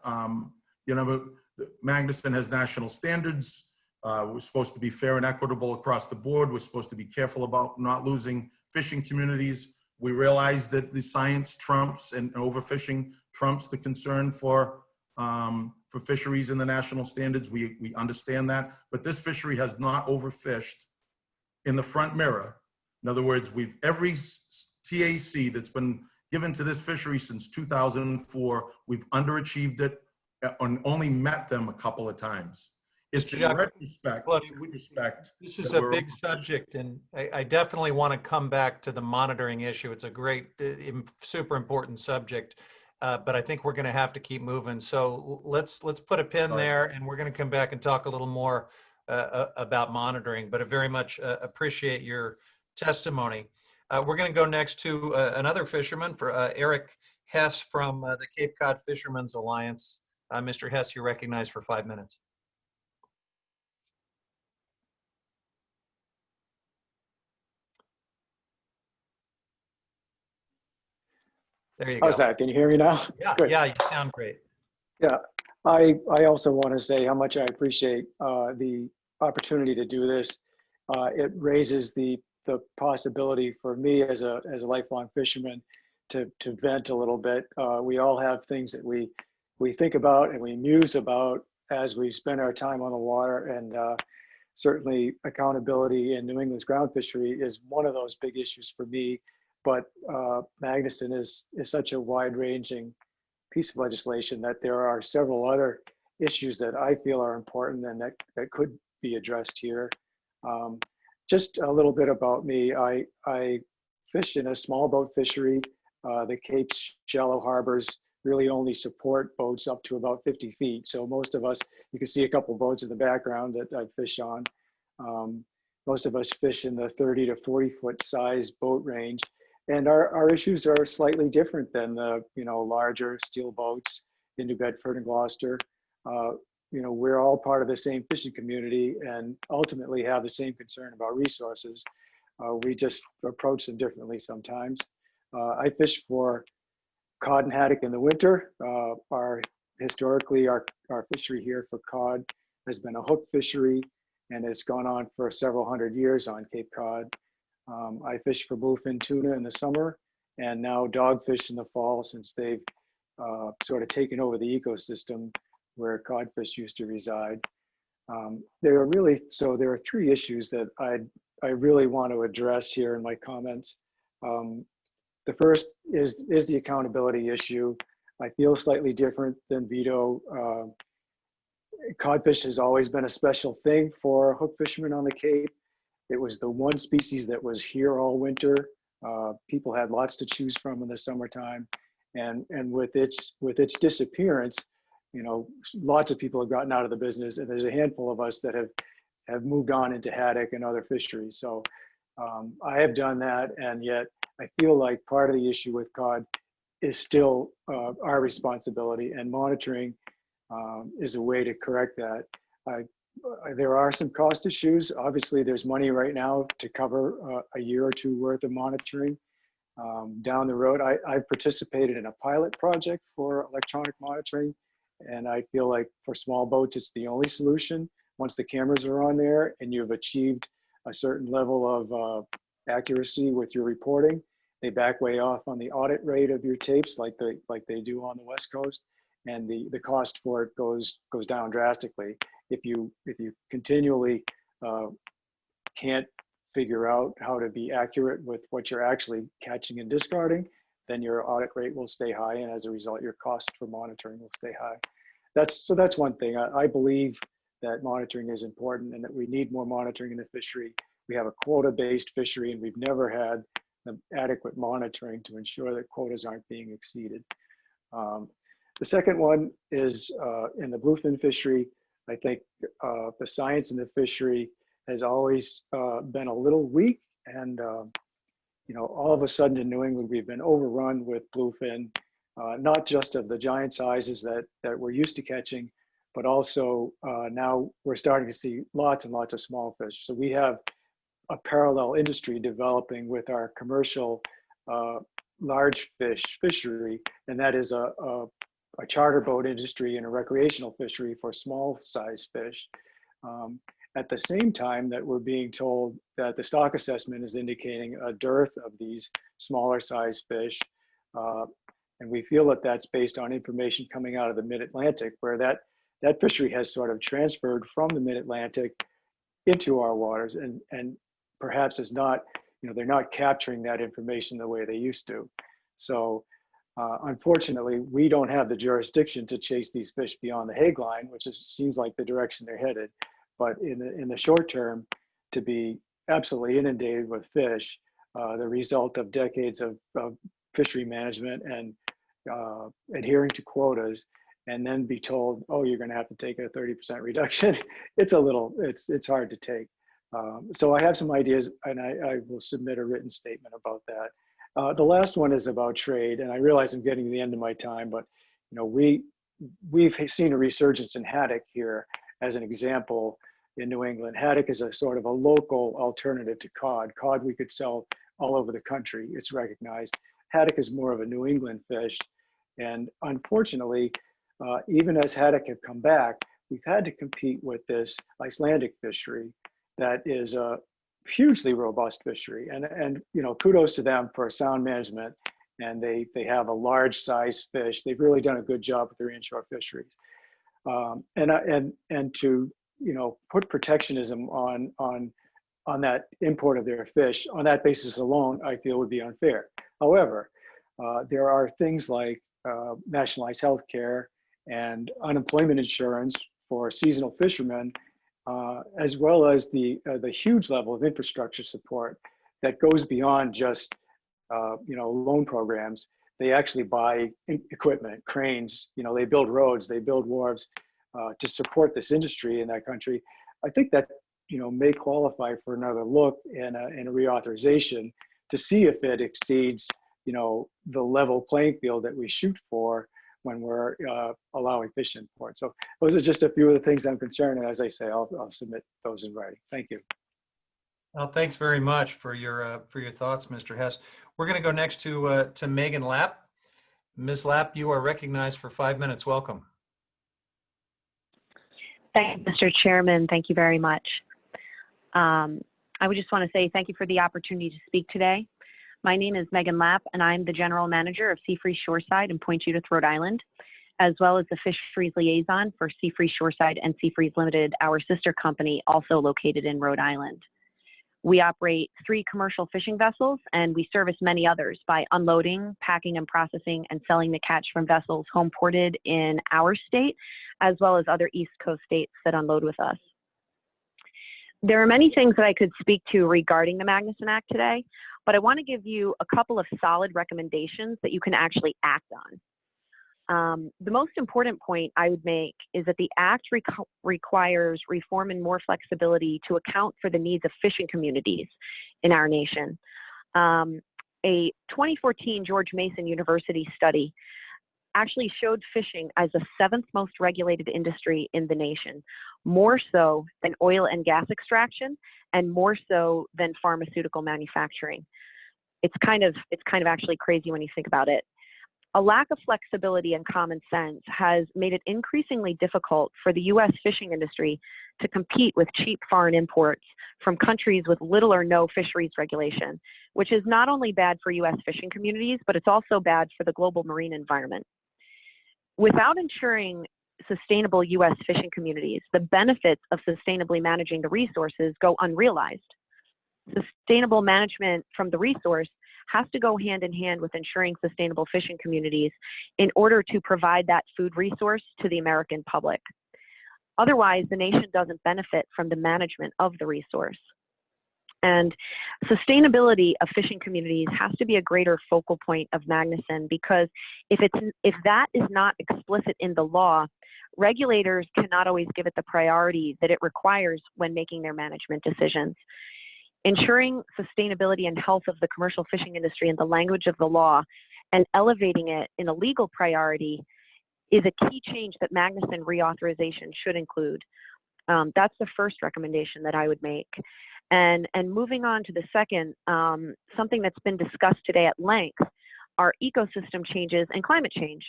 Magnuson has national standards. We're supposed to be fair and equitable across the board. We're supposed to be careful about not losing fishing communities. We realize that the science trumps and overfishing trumps the concern for fisheries and the national standards. We understand that, but this fishery has not overfished in the front mirror. In other words, every TAC that's been given to this fishery since 2004, we've underachieved it and only met them a couple of times. It's in retrospect. This is a big subject, and I definitely want to come back to the monitoring issue. It's a great, super important subject, but I think we're going to have to keep moving. So let's put a pin there, and we're going to come back and talk a little more about monitoring. But I very much appreciate your testimony. We're going to go next to another fisherman, for Eric Hess from the Cape Cod Fishermen's Alliance. Mr. Hess, you're recognized for 5 minutes. There you go. How's that? Can you hear me now? Yeah, Good. Yeah, you sound great. Yeah, I also want to say how much I appreciate the opportunity to do this. It raises the possibility for me as a lifelong fisherman to vent a little bit. We all have things that we think about and we muse about as we spend our time on the water, and certainly accountability in New England's ground fishery is one of those big issues for me. But Magnuson is such a wide-ranging piece of legislation that there are several other issues that I feel are important and that could be addressed here. Just a little bit about me. I fish in a small boat fishery. The Cape's shallow harbors really only support boats up to about 50 feet. So most of us, you can see a couple boats in the background that I fish on. Most of us fish in the 30 to 40 foot size boat range. And our issues are slightly different than the larger steel boats in New Bedford and Gloucester. We're all part of the same fishing community and ultimately have the same concern about resources. We just approach them differently sometimes. I fish for cod and haddock in the winter. Our historically, our fishery here for cod has been a hook fishery, and it's gone on for several hundred years on Cape Cod. I fish for bluefin tuna in the summer, and now dogfish in the fall, since they've sort of taken over the ecosystem where codfish used to reside. There are three issues that I really want to address here in my comments. The first is the accountability issue. I feel slightly different than Vito. Codfish has always been a special thing for hook fishermen on the Cape. It was the one species that was here all winter. People had lots to choose from in the summertime, and with its disappearance, you know, lots of people have gotten out of the business, and there's a handful of us that have moved on into haddock and other fisheries. So I have done that, and yet I feel like part of the issue with cod is still our responsibility, and monitoring is a way to correct that. There are some cost issues. Obviously, there's money right now to cover a year or two worth of monitoring. Down the road, I've participated in a pilot project for electronic monitoring, and I feel like for small boats, it's the only solution. Once the cameras are on there and you've achieved a certain level of accuracy with your reporting, they back way off on the audit rate of your tapes like they do on the West Coast, and the cost for it goes down drastically. If you continually can't figure out how to be accurate with what you're actually catching and discarding, then your audit rate will stay high, and as a result, your cost for monitoring will stay high. That's one thing. I believe that monitoring is important and that we need more monitoring in the fishery. We have a quota-based fishery, and we've never had the adequate monitoring to ensure that quotas aren't being exceeded. The second one is in the bluefin fishery. I think the science in the fishery has always been a little weak, and you know, all of a sudden in New England, we've been overrun with bluefin, not just of the giant sizes that we're used to catching, but also now we're starting to see lots and lots of small fish. So we have a parallel industry developing with our commercial large fish fishery, and that is a charter boat industry and a recreational fishery for small size fish. At the same time that we're being told that the stock assessment is indicating a dearth of these smaller size fish. And we feel that that's based on information coming out of the mid-Atlantic, where that fishery has sort of transferred from the mid-Atlantic into our waters, and perhaps is not, you know, they're not capturing that information the way they used to. So unfortunately, we don't have the jurisdiction to chase these fish beyond the Hague line, which seems like the direction they're headed. But in the short term, to be absolutely inundated with fish, the result of decades of fishery management and adhering to quotas, and then be told, oh, you're going to have to take a 30% reduction, it's hard to take. So I have some ideas, and I will submit a written statement about that. The last one is about trade, and I realize I'm getting to the end of my time, but you know, we've seen a resurgence in haddock here as an example in New England. Haddock is a sort of a local alternative to cod. Cod we could sell all over the country, it's recognized. Haddock is more of a New England fish, and unfortunately, even as haddock have come back, we've had to compete with this Icelandic fishery that is a hugely robust fishery, and you know, kudos to them for sound management, and they have a large size fish. They've really done a good job with their inshore fisheries, and to, you know, put protectionism on that import of their fish on that basis alone, I feel would be unfair. However, there are things like nationalized health care and unemployment insurance for seasonal fishermen, as well as the huge level of infrastructure support that goes beyond just you know, loan programs. They actually buy equipment, cranes, you know, they build roads, they build wharves to support this industry in that country. I think that, you know, may qualify for another look and a reauthorization to see if it exceeds, you know, the level playing field that we shoot for when we're allowing fish import. So those are just a few of the things I'm concerned, and as I say, I'll submit those in writing. Thank you. Well, thanks very much for your thoughts, Mr. Hess. We're going to go next to Megan Lapp. Ms. Lapp, you are recognized for 5 minutes. Welcome. Thank you, Mr. Chairman. Thank you very much. I would just want to say thank you for the opportunity to speak today. My name is Megan Lapp, and I'm the General Manager of Seafree Shoreside in Point Judith, Rhode Island, as well as the Fisheries Liaison for Seafree Shoreside and Seafreeze Limited, our sister company, also located in Rhode Island. We operate 3 commercial fishing vessels, and we service many others by unloading, packing and processing, and selling the catch from vessels home ported in our state, as well as other East Coast states that unload with us. There are many things that I could speak to regarding the Magnuson Act today, but I want to give you a couple of solid recommendations that you can actually act on. The most important point I would make is that the Act requires reform and more flexibility to account for the needs of fishing communities in our nation. A 2014 George Mason University study actually showed fishing as the 7th most regulated industry in the nation, more so than oil and gas extraction and more so than pharmaceutical manufacturing. It's kind of actually crazy when you think about it. A lack of flexibility and common sense has made it increasingly difficult for the U.S. fishing industry to compete with cheap foreign imports from countries with little or no fisheries regulation, which is not only bad for U.S. fishing communities, but it's also bad for the global marine environment. Without ensuring sustainable U.S. fishing communities, the benefits of sustainably managing the resources go unrealized. Sustainable management from the resource has to go hand in hand with ensuring sustainable fishing communities in order to provide that food resource to the American public. Otherwise, the nation doesn't benefit from the management of the resource. And sustainability of fishing communities has to be a greater focal point of Magnuson, because if that is not explicit in the law, regulators cannot always give it the priority that it requires when making their management decisions. Ensuring sustainability and health of the commercial fishing industry in the language of the law and elevating it in a legal priority is a key change that Magnuson reauthorization should include. That's the first recommendation that I would make. And moving on to the second, something that's been discussed today at length are ecosystem changes and climate change.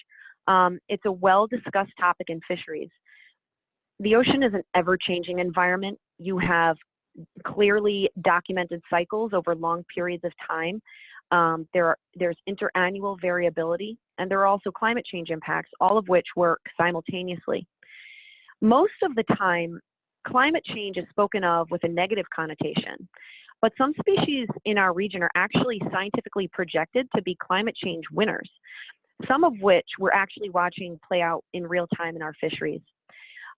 It's a well-discussed topic in fisheries. The ocean is an ever-changing environment. You have clearly documented cycles over long periods of time. There's interannual variability, and there are also climate change impacts, all of which work simultaneously. Most of the time, climate change is spoken of with a negative connotation, but some species in our region are actually scientifically projected to be climate change winners, some of which we're actually watching play out in real time in our fisheries.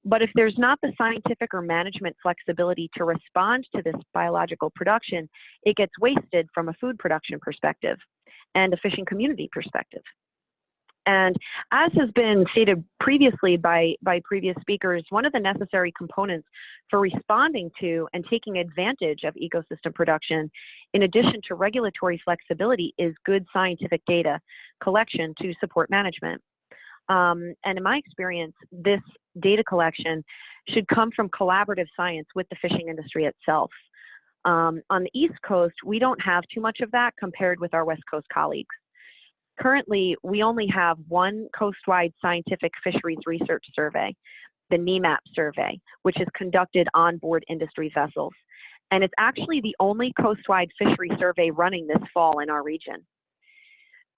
But if there's not the scientific or management flexibility to respond to this biological production, it gets wasted from a food production perspective and a fishing community perspective. And as has been stated previously by previous speakers, one of the necessary components for responding to and taking advantage of ecosystem production, in addition to regulatory flexibility, is good scientific data collection to support management. And in my experience, this data collection should come from collaborative science with the fishing industry itself. On the East Coast, we don't have too much of that compared with our West Coast colleagues. Currently, we only have one coastwide scientific fisheries research survey, the NEMAP survey, which is conducted on board industry vessels. And it's actually the only coastwide fishery survey running this fall in our region.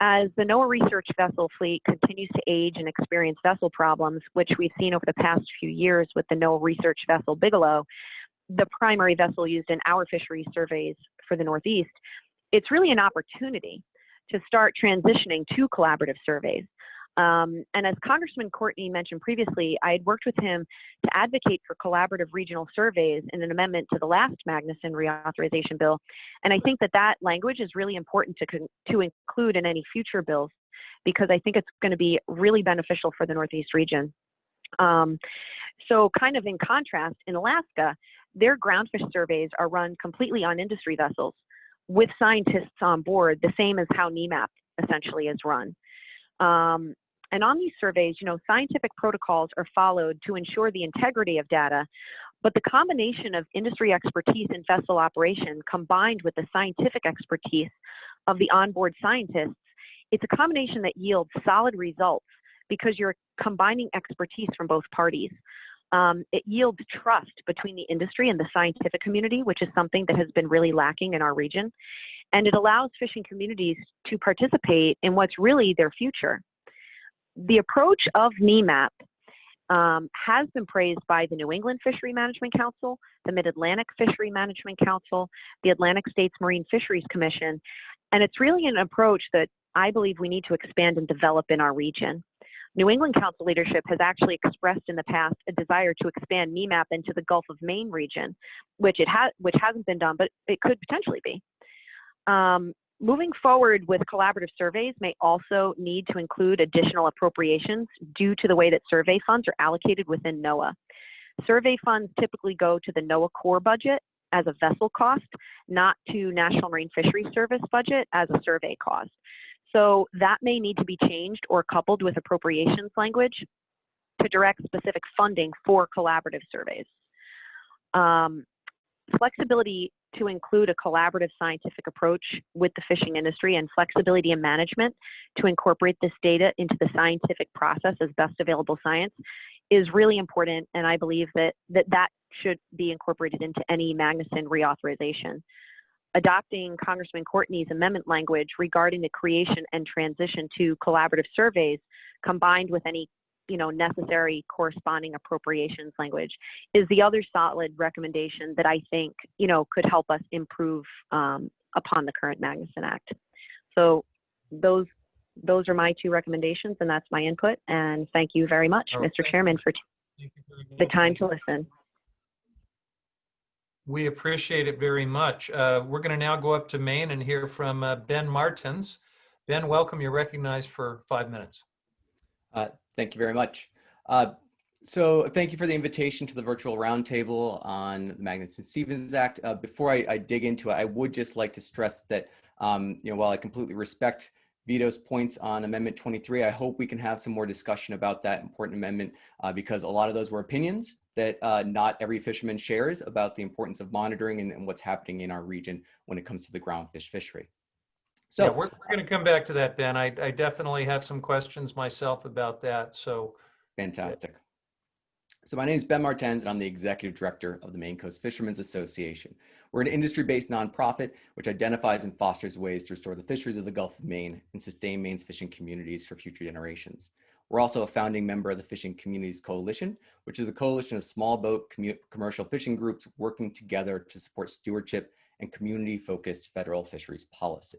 As the NOAA research vessel fleet continues to age and experience vessel problems, which we've seen over the past few years with the NOAA research vessel Bigelow, the primary vessel used in our fisheries surveys for the Northeast, it's really an opportunity to start transitioning to collaborative surveys. And as Congressman Courtney mentioned previously, I had worked with him to advocate for collaborative regional surveys in an amendment to the last Magnuson reauthorization bill. And I think that that language is really important to include in any future bills, because I think it's going to be really beneficial for the Northeast region. So kind of in contrast, in Alaska, their groundfish surveys are run completely on industry vessels with scientists on board, the same as how NEMAP essentially is run. And on these surveys, scientific protocols are followed to ensure the integrity of data, but the combination of industry expertise in vessel operation combined with the scientific expertise of the onboard scientists, it's a combination that yields solid results because you're combining expertise from both parties. It yields trust between the industry and the scientific community, which is something that has been really lacking in our region. And it allows fishing communities to participate in what's really their future. The approach of NEMAP has been praised by the New England Fishery Management Council, the Mid-Atlantic Fishery Management Council, the Atlantic States Marine Fisheries Commission, and it's really an approach that I believe we need to expand and develop in our region. New England Council leadership has actually expressed in the past a desire to expand NEMAP into the Gulf of Maine region, which hasn't been done, but it could potentially be. Moving forward with collaborative surveys may also need to include additional appropriations due to the way that survey funds are allocated within NOAA. Survey funds typically go to the NOAA core budget as a vessel cost, not to National Marine Fisheries Service budget as a survey cost. So that may need to be changed or coupled with appropriations language to direct specific funding for collaborative surveys. Flexibility to include a collaborative scientific approach with the fishing industry and flexibility in management to incorporate this data into the scientific process as best available science is really important, and I believe that should be incorporated into any Magnuson reauthorization. Adopting Congressman Courtney's amendment language regarding the creation and transition to collaborative surveys, combined with any necessary corresponding appropriations language, is the other solid recommendation that I think could help us improve upon the current Magnuson Act. So those are my two recommendations, and that's my input. And thank you very much, Mr. Chairman, for the time to listen. We appreciate it very much. We're going to now go up to Maine and hear from Ben Martens. Ben, welcome. You're recognized for 5 minutes. Thank you very much. So thank you for the invitation to the virtual roundtable on the Magnuson-Stevens Act. Before I dig into it, I would just like to stress that while I completely respect Vito's points on Amendment 23, I hope we can have some more discussion about that important amendment because a lot of those were opinions that not every fisherman shares about the importance of monitoring and what's happening in our region when it comes to the groundfish fishery. So yeah, we're going to come back to that, Ben. I definitely have some questions myself about that. So fantastic. So my name is Ben Martens, and I'm the Executive Director of the Maine Coast Fishermen's Association. We're an industry-based nonprofit which identifies and fosters ways to restore the fisheries of the Gulf of Maine and sustain Maine's fishing communities for future generations. We're also a founding member of the Fishing Communities Coalition, which is a coalition of small boat commercial fishing groups working together to support stewardship and community-focused federal fisheries policy.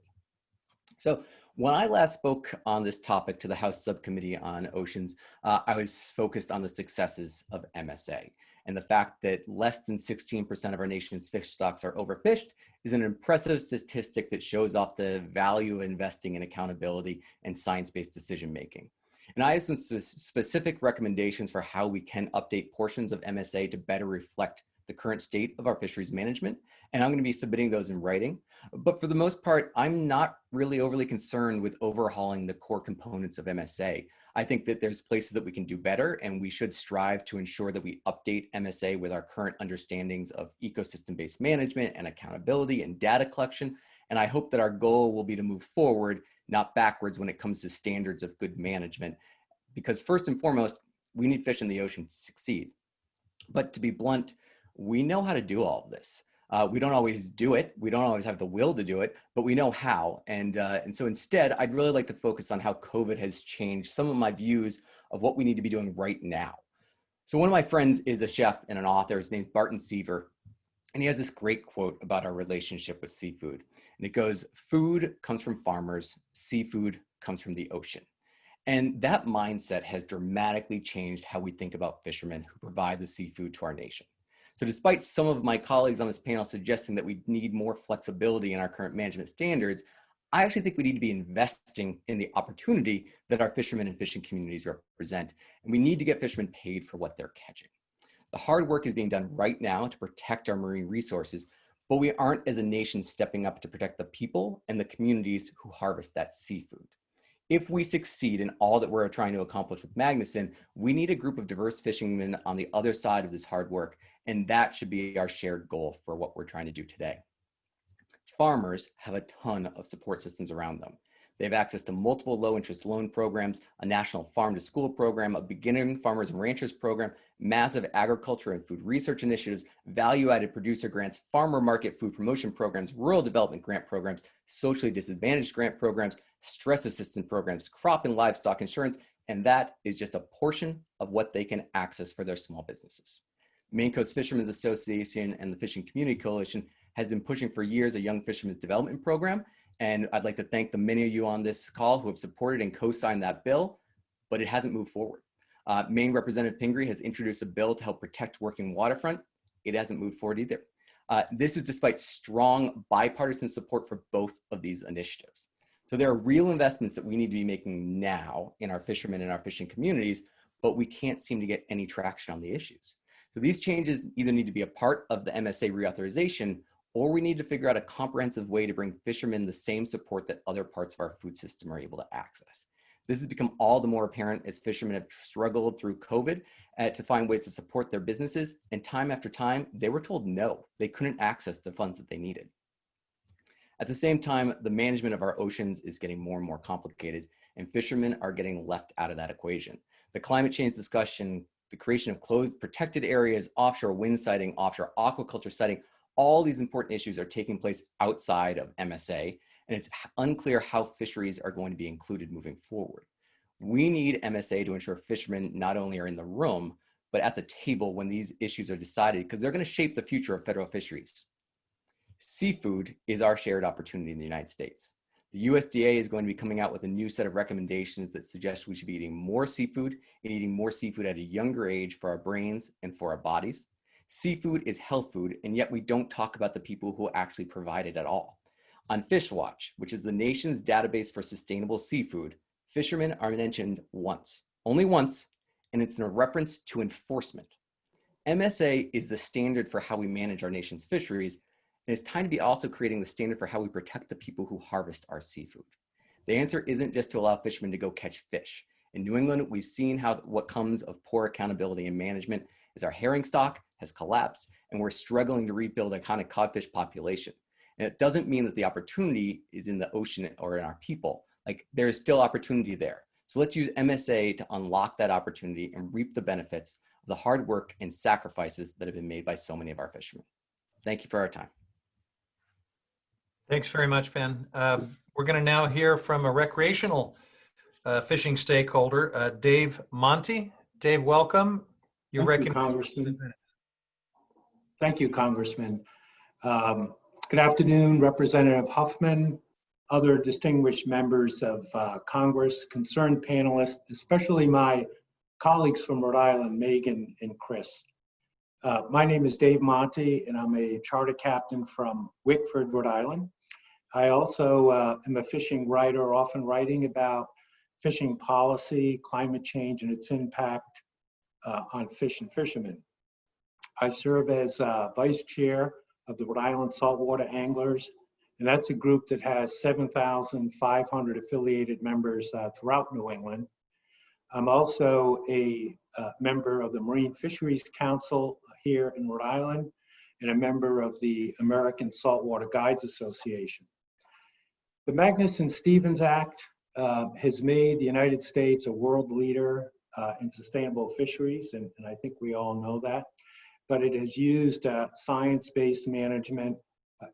So when I last spoke on this topic to the House Subcommittee on Oceans, I was focused on the successes of MSA. And the fact that less than 16% of our nation's fish stocks are overfished is an impressive statistic that shows off the value of investing in accountability and science-based decision-making. And I have some specific recommendations for how we can update portions of MSA to better reflect the current state of our fisheries management. And I'm going to be submitting those in writing. But for the most part, I'm not really overly concerned with overhauling the core components of MSA. I think that there's places that we can do better, and we should strive to ensure that we update MSA with our current understandings of ecosystem-based management and accountability and data collection. And I hope that our goal will be to move forward, not backwards when it comes to standards of good management. Because first and foremost, we need fish in the ocean to succeed. But to be blunt, we know how to do all of this. We don't always do it. We don't always have the will to do it, but we know how. And so instead, I'd really like to focus on how COVID has changed some of my views of what we need to be doing right now. So one of my friends is a chef and an author. His name's Barton Seaver. And he has this great quote about our relationship with seafood. And it goes, "Food comes from farmers, seafood comes from the ocean." And that mindset has dramatically changed how we think about fishermen who provide the seafood to our nation. So despite some of my colleagues on this panel suggesting that we need more flexibility in our current management standards, I actually think we need to be investing in the opportunity that our fishermen and fishing communities represent. And we need to get fishermen paid for what they're catching. The hard work is being done right now to protect our marine resources, but we aren't as a nation stepping up to protect the people and the communities who harvest that seafood. If we succeed in all that we're trying to accomplish with Magnuson, we need a group of diverse fishermen on the other side of this hard work, and that should be our shared goal for what we're trying to do today. Farmers have a ton of support systems around them. They have access to multiple low-interest loan programs, a national farm-to-school program, a beginning farmers and ranchers program, massive agriculture and food research initiatives, value-added producer grants, farmer market food promotion programs, rural development grant programs, socially disadvantaged grant programs, stress assistance programs, crop and livestock insurance, and that is just a portion of what they can access for their small businesses. Maine Coast Fishermen's Association and the Fishing Community Coalition has been pushing for years a young fishermen's development program. And I'd like to thank the many of you on this call who have supported and co-signed that bill, but it hasn't moved forward. Maine Representative Pingree has introduced a bill to help protect working waterfront. It hasn't moved forward either. This is despite strong bipartisan support for both of these initiatives. So there are real investments that we need to be making now in our fishermen and our fishing communities, but we can't seem to get any traction on the issues. So these changes either need to be a part of the MSA reauthorization, or we need to figure out a comprehensive way to bring fishermen the same support that other parts of our food system are able to access. This has become all the more apparent as fishermen have struggled through COVID to find ways to support their businesses, and time after time, they were told no, they couldn't access the funds that they needed. At the same time, the management of our oceans is getting more and more complicated, and fishermen are getting left out of that equation. The climate change discussion, the creation of closed protected areas, offshore wind siting, offshore aquaculture siting, all these important issues are taking place outside of MSA, and it's unclear how fisheries are going to be included moving forward. We need MSA to ensure fishermen not only are in the room, but at the table when these issues are decided, because they're going to shape the future of federal fisheries. Seafood is our shared opportunity in the United States. The USDA is going to be coming out with a new set of recommendations that suggest we should be eating more seafood and eating more seafood at a younger age for our brains and for our bodies. Seafood is health food, and yet we don't talk about the people who actually provide it at all. On FishWatch, which is the nation's database for sustainable seafood, fishermen are mentioned once, only once, and it's in a reference to enforcement. MSA is the standard for how we manage our nation's fisheries, and it's time to be also creating the standard for how we protect the people who harvest our seafood. The answer isn't just to allow fishermen to go catch fish. In New England, we've seen what comes of poor accountability and management as our herring stock has collapsed, and we're struggling to rebuild iconic codfish population. And it doesn't mean that the opportunity is in the ocean or in our people. Like, there is still opportunity there. So let's use MSA to unlock that opportunity and reap the benefits of the hard work and sacrifices that have been made by so many of our fishermen. Thank you for our time. Thanks very much, Ben. We're going to now hear from a recreational fishing stakeholder, Dave Monty. Dave, welcome. You're recognized. Thank you, Congressman. Good afternoon, Representative Huffman, other distinguished members of Congress, concerned panelists, especially my colleagues from Rhode Island, Megan and Chris. My name is Dave Monty, and I'm a charter captain from Wickford, Rhode Island. I also am a fishing writer, often writing about fishing policy, climate change, and its impact on fish and fishermen. I serve as vice chair of the Rhode Island Saltwater Anglers, and that's a group that has 7,500 affiliated members throughout New England. I'm also a member of the Marine Fisheries Council here in Rhode Island and a member of the American Saltwater Guides Association. The Magnuson-Stevens Act has made the United States a world leader in sustainable fisheries, and I think we all know that. But it has used science-based management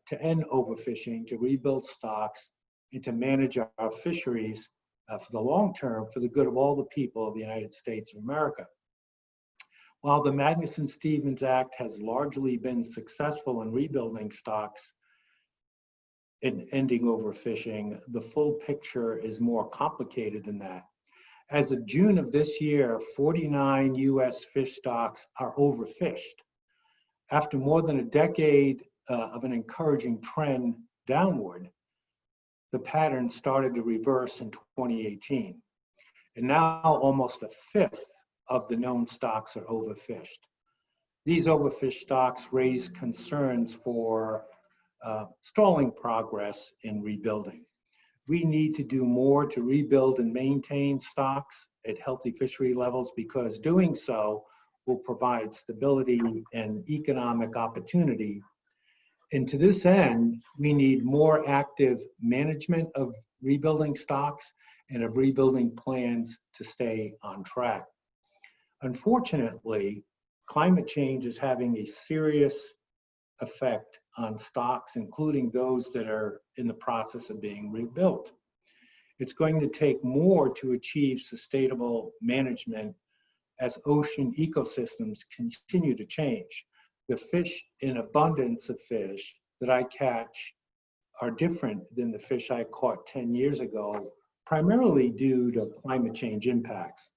to end overfishing, to rebuild stocks, and to manage our fisheries for the long term for the good of all the people of the United States of America. While the Magnuson-Stevens Act has largely been successful in rebuilding stocks and ending overfishing, the full picture is more complicated than that. As of June of this year, 49 U.S. fish stocks are overfished. After more than a decade of an encouraging trend downward, the pattern started to reverse in 2018. And now almost a fifth of the known stocks are overfished. These overfished stocks raise concerns for stalling progress in rebuilding. We need to do more to rebuild and maintain stocks at healthy fishery levels, because doing so will provide stability and economic opportunity And to this end, we need more active management of rebuilding stocks and of rebuilding plans to stay on track. Unfortunately, climate change is having a serious effect on stocks, including those that are in the process of being rebuilt. It's going to take more to achieve sustainable management as ocean ecosystems continue to change. The fish in abundance of fish that I catch are different than the fish I caught 10 years ago, primarily due to climate change impacts.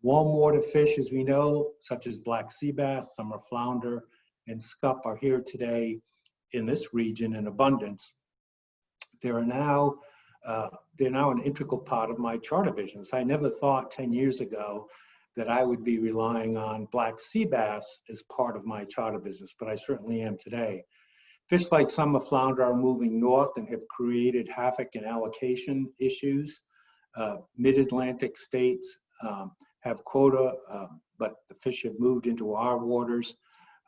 Warm water fish, as we know, such as black sea bass, summer flounder, and scup are here today in this region in abundance. They're now an integral part of my charter business. I never thought 10 years ago that I would be relying on black sea bass as part of my charter business, but I certainly am today. Fish like summer flounder are moving north and have created havoc and allocation issues. Mid-Atlantic states have quota, but the fish have moved into our waters.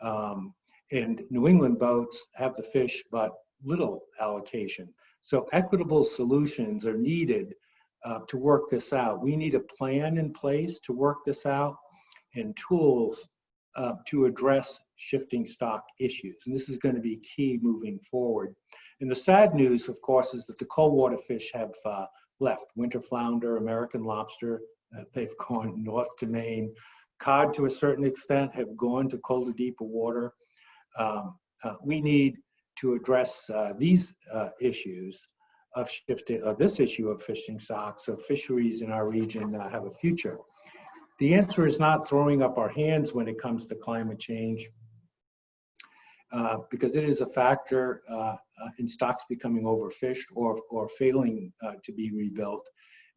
And New England boats have the fish, but little allocation. So equitable solutions are needed to work this out. We need a plan in place to work this out and tools to address shifting stock issues. And this is going to be key moving forward. And the sad news, of course, is that the cold water fish have left. Winter flounder, American lobster, they've gone north to Maine. Cod, to a certain extent, have gone to colder, deeper water. We need to address these issues of shifting, this issue of fishing stocks, so fisheries in our region have a future. The answer is not throwing up our hands when it comes to climate change, because it is a factor in stocks becoming overfished or failing to be rebuilt.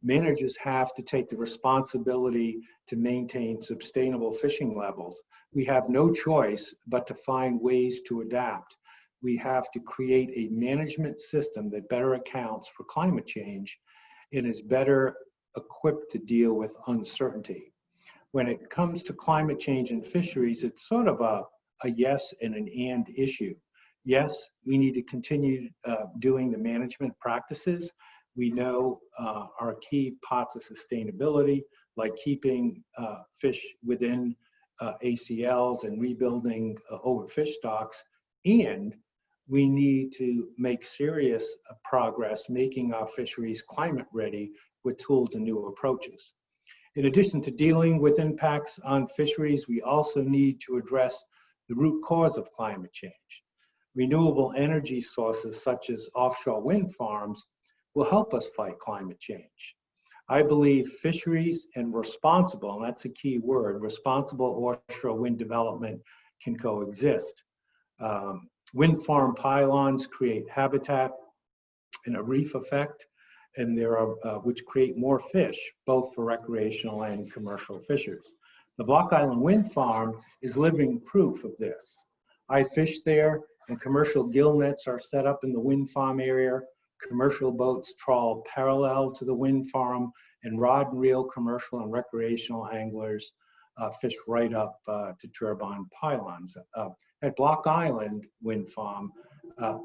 Managers have to take the responsibility to maintain sustainable fishing levels. We have no choice but to find ways to adapt. We have to create a management system that better accounts for climate change and is better equipped to deal with uncertainty. When it comes to climate change and fisheries, it's sort of a yes and an and issue. Yes, we need to continue doing the management practices. We know are key parts of sustainability, like keeping fish within ACLs and rebuilding overfished stocks. And we need to make serious progress making our fisheries climate ready with tools and new approaches. In addition to dealing with impacts on fisheries, we also need to address the root cause of climate change. Renewable energy sources such as offshore wind farms will help us fight climate change. I believe fisheries and responsible, and that's a key word, responsible offshore wind development can coexist. Wind farm pylons create habitat and a reef effect, and there are which create more fish, both for recreational and commercial fishers. The Block Island Wind Farm is living proof of this. I fish there, and commercial gill nets are set up in the wind farm area. Commercial boats trawl parallel to the wind farm, and rod and reel commercial and recreational anglers fish right up to turbine pylons. At Block Island Wind Farm,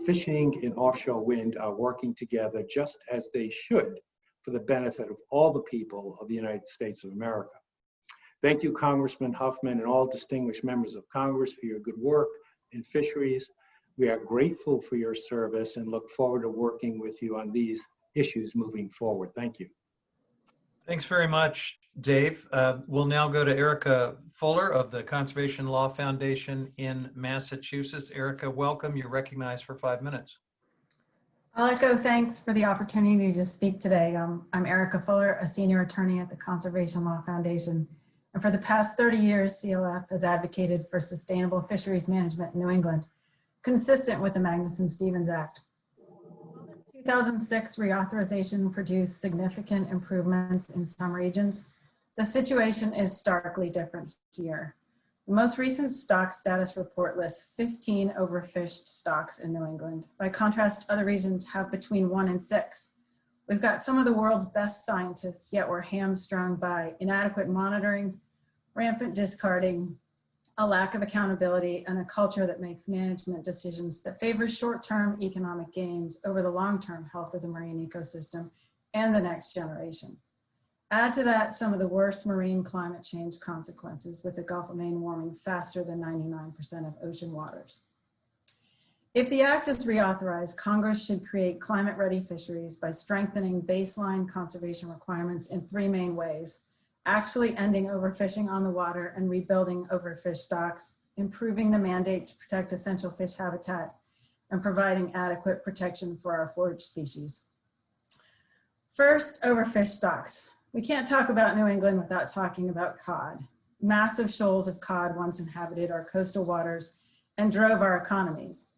fishing and offshore wind are working together just as they should for the benefit of all the people of the United States of America. Thank you, Congressman Huffman, and all distinguished members of Congress for your good work in fisheries. We are grateful for your service and look forward to working with you on these issues moving forward. Thank you. Thanks very much, Dave. We'll now go to Erica Fuller of the Conservation Law Foundation in Massachusetts. Erica, welcome. You're recognized for 5 minutes. I'll echo thanks for the opportunity to speak today. I'm Erica Fuller, a senior attorney at the Conservation Law Foundation. And for the past 30 years, CLF has advocated for sustainable fisheries management in New England, consistent with the Magnuson-Stevens Act. 2006 reauthorization produced significant improvements in some regions. The situation is starkly different here. The most recent stock status report lists 15 overfished stocks in New England. By contrast, other regions have between 1 and 6. We've got some of the world's best scientists, yet we're hamstrung by inadequate monitoring, rampant discarding, a lack of accountability, and a culture that makes management decisions that favor short-term economic gains over the long-term health of the marine ecosystem and the next generation. Add to that some of the worst marine climate change consequences, with the Gulf of Maine warming faster than 99% of ocean waters. If the act is reauthorized, Congress should create climate-ready fisheries by strengthening baseline conservation requirements in three main ways: actually ending overfishing on the water and rebuilding overfished stocks, improving the mandate to protect essential fish habitat, and providing adequate protection for our forage species. First, overfished stocks. We can't talk about New England without talking about cod. Massive shoals of cod once inhabited our coastal waters and drove our economies.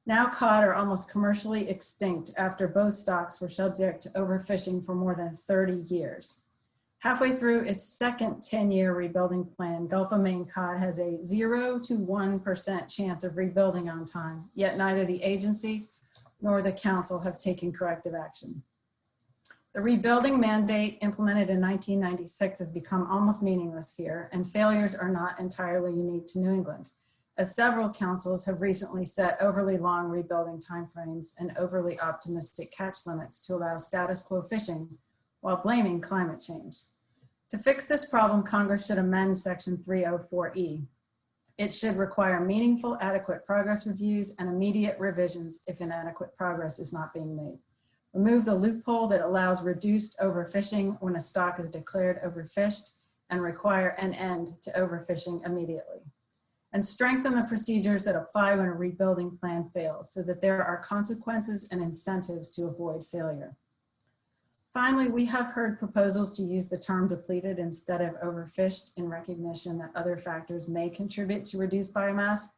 Now cod are almost commercially extinct after both stocks were subject to overfishing for more than 30 years. Halfway through its second 10-year rebuilding plan, Gulf of Maine cod has a 0 to 1% chance of rebuilding on time, yet neither the agency nor the council have taken corrective action. The rebuilding mandate implemented in 1996 has become almost meaningless here, and failures are not entirely unique to New England, as several councils have recently set overly long rebuilding timeframes and overly optimistic catch limits to allow status quo fishing while blaming climate change. To fix this problem, Congress should amend Section 304E. It should require meaningful, adequate progress reviews and immediate revisions if inadequate progress is not being made. Remove the loophole that allows reduced overfishing when a stock is declared overfished, and require an end to overfishing immediately. And strengthen the procedures that apply when a rebuilding plan fails so that there are consequences and incentives to avoid failure. Finally, we have heard proposals to use the term depleted instead of overfished in recognition that other factors may contribute to reduced biomass.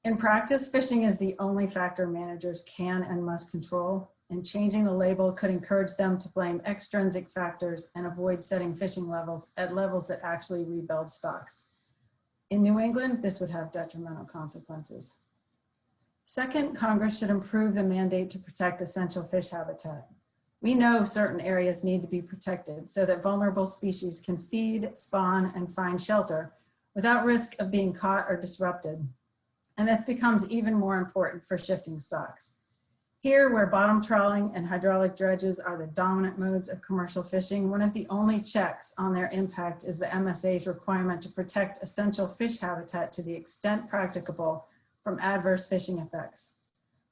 In practice, fishing is the only factor managers can and must control, and changing the label could encourage them to blame extrinsic factors and avoid setting fishing levels at levels that actually rebuild stocks. In New England, this would have detrimental consequences. Second, Congress should improve the mandate to protect essential fish habitat. We know certain areas need to be protected so that vulnerable species can feed, spawn, and find shelter without risk of being caught or disrupted. And this becomes even more important for shifting stocks. Here, where bottom trawling and hydraulic dredges are the dominant modes of commercial fishing, one of the only checks on their impact is the MSA's requirement to protect essential fish habitat to the extent practicable from adverse fishing effects.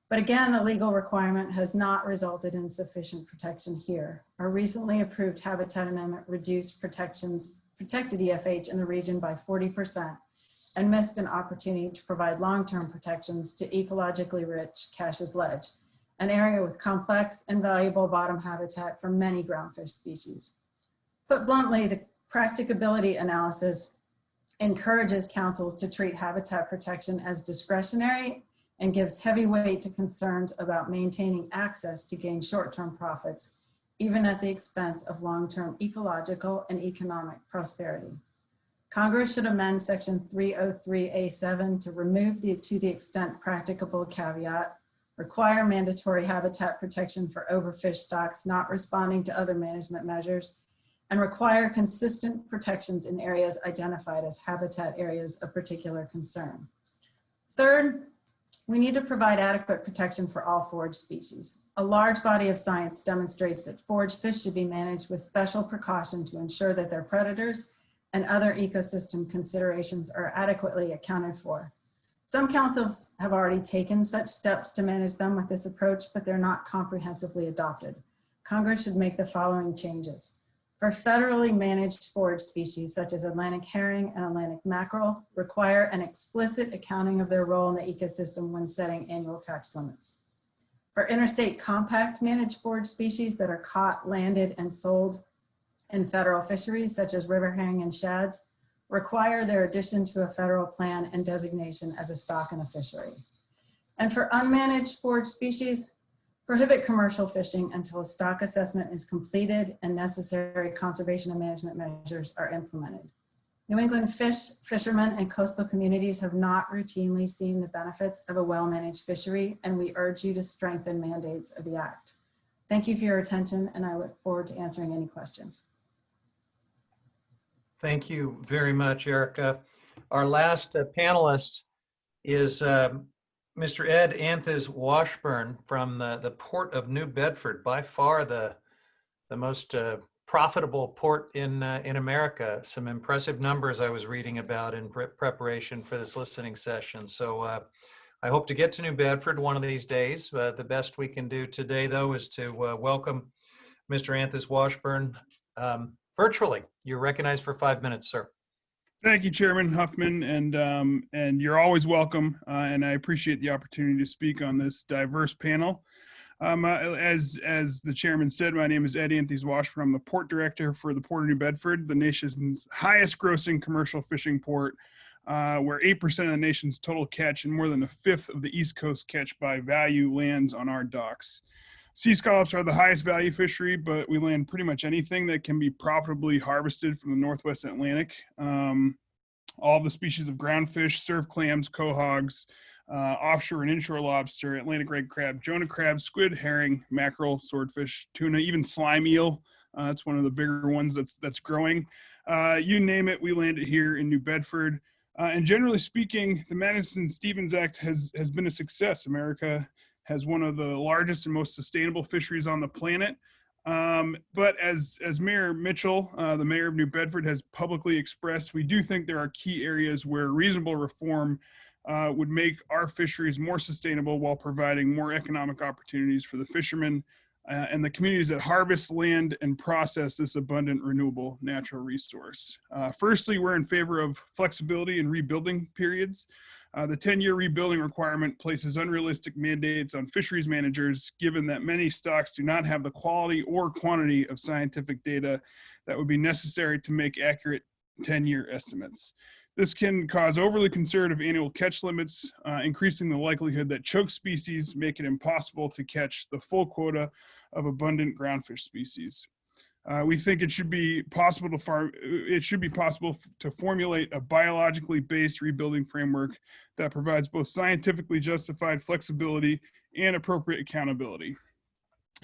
But again, the legal requirement has not resulted in sufficient protection here. Our recently approved habitat amendment reduced protected EFH in the region by 40% and missed an opportunity to provide long-term protections to ecologically rich Cash's Ledge, an area with complex and valuable bottom habitat for many groundfish species. Put bluntly, the practicability analysis encourages councils to treat habitat protection as discretionary and gives heavy weight to concerns about maintaining access to gain short-term profits, even at the expense of long-term ecological and economic prosperity. Congress should amend Section 303A7 to remove the "to the extent practicable" caveat, require mandatory habitat protection for overfished stocks not responding to other management measures, and require consistent protections in areas identified as habitat areas of particular concern. Third, we need to provide adequate protection for all forage species. A large body of science demonstrates that forage fish should be managed with special precaution to ensure that their predators and other ecosystem considerations are adequately accounted for. Some councils have already taken such steps to manage them with this approach, but they're not comprehensively adopted. Congress should make the following changes. For federally managed forage species, such as Atlantic herring and Atlantic mackerel, require an explicit accounting of their role in the ecosystem when setting annual catch limits. For interstate compact managed forage species that are caught, landed, and sold in federal fisheries, such as river herring and shads, require their addition to a federal plan and designation as a stock in a fishery. And for unmanaged forage species, prohibit commercial fishing until a stock assessment is completed and necessary conservation and management measures are implemented. New England fishermen and coastal communities have not routinely seen the benefits of a well-managed fishery, and we urge you to strengthen mandates of the Act. Thank you for your attention, and I look forward to answering any questions. Thank you very much, Erica. Our last panelist is Mr. Ed Anthony Washburn from the Port of New Bedford, by far the most profitable port in America. Some impressive numbers I was reading about in preparation for this listening session. So I hope to get to New Bedford one of these days. The best we can do today, though, is to welcome Mr. Anthony Washburn virtually. You're recognized for 5 minutes, sir. Thank you, Chairman Huffman, and you're always welcome. And I appreciate the opportunity to speak on this diverse panel. As the chairman said, my name is Ed Anthony Washburn. I'm the port director for the Port of New Bedford, the nation's highest grossing commercial fishing port, where 8% of the nation's total catch and more than a fifth of the East Coast catch by value lands on our docks. Sea scallops are the highest value fishery, but we land pretty much anything that can be profitably harvested from the Northwest Atlantic. All the species of groundfish, surf clams, quahogs, offshore and inshore lobster, Atlantic red crab, Jonah crab, squid, herring, mackerel, swordfish, tuna, even slime eel. It's one of the bigger ones that's growing. You name it, we land it here in New Bedford. And generally speaking, the Madison-Stevens Act has been a success. America has one of the largest and most sustainable fisheries on the planet. But as Mayor Mitchell, the mayor of New Bedford, has publicly expressed, we do think there are key areas where reasonable reform would make our fisheries more sustainable while providing more economic opportunities for the fishermen and the communities that harvest, land, and process this abundant renewable natural resource. Firstly, we're in favor of flexibility in rebuilding periods. The 10-year rebuilding requirement places unrealistic mandates on fisheries managers, given that many stocks do not have the quality or quantity of scientific data that would be necessary to make accurate 10-year estimates. This can cause overly conservative annual catch limits, increasing the likelihood that choke species make it impossible to catch the full quota of abundant groundfish species. We think it should be possible to formulate a biologically based rebuilding framework that provides both scientifically justified flexibility and appropriate accountability.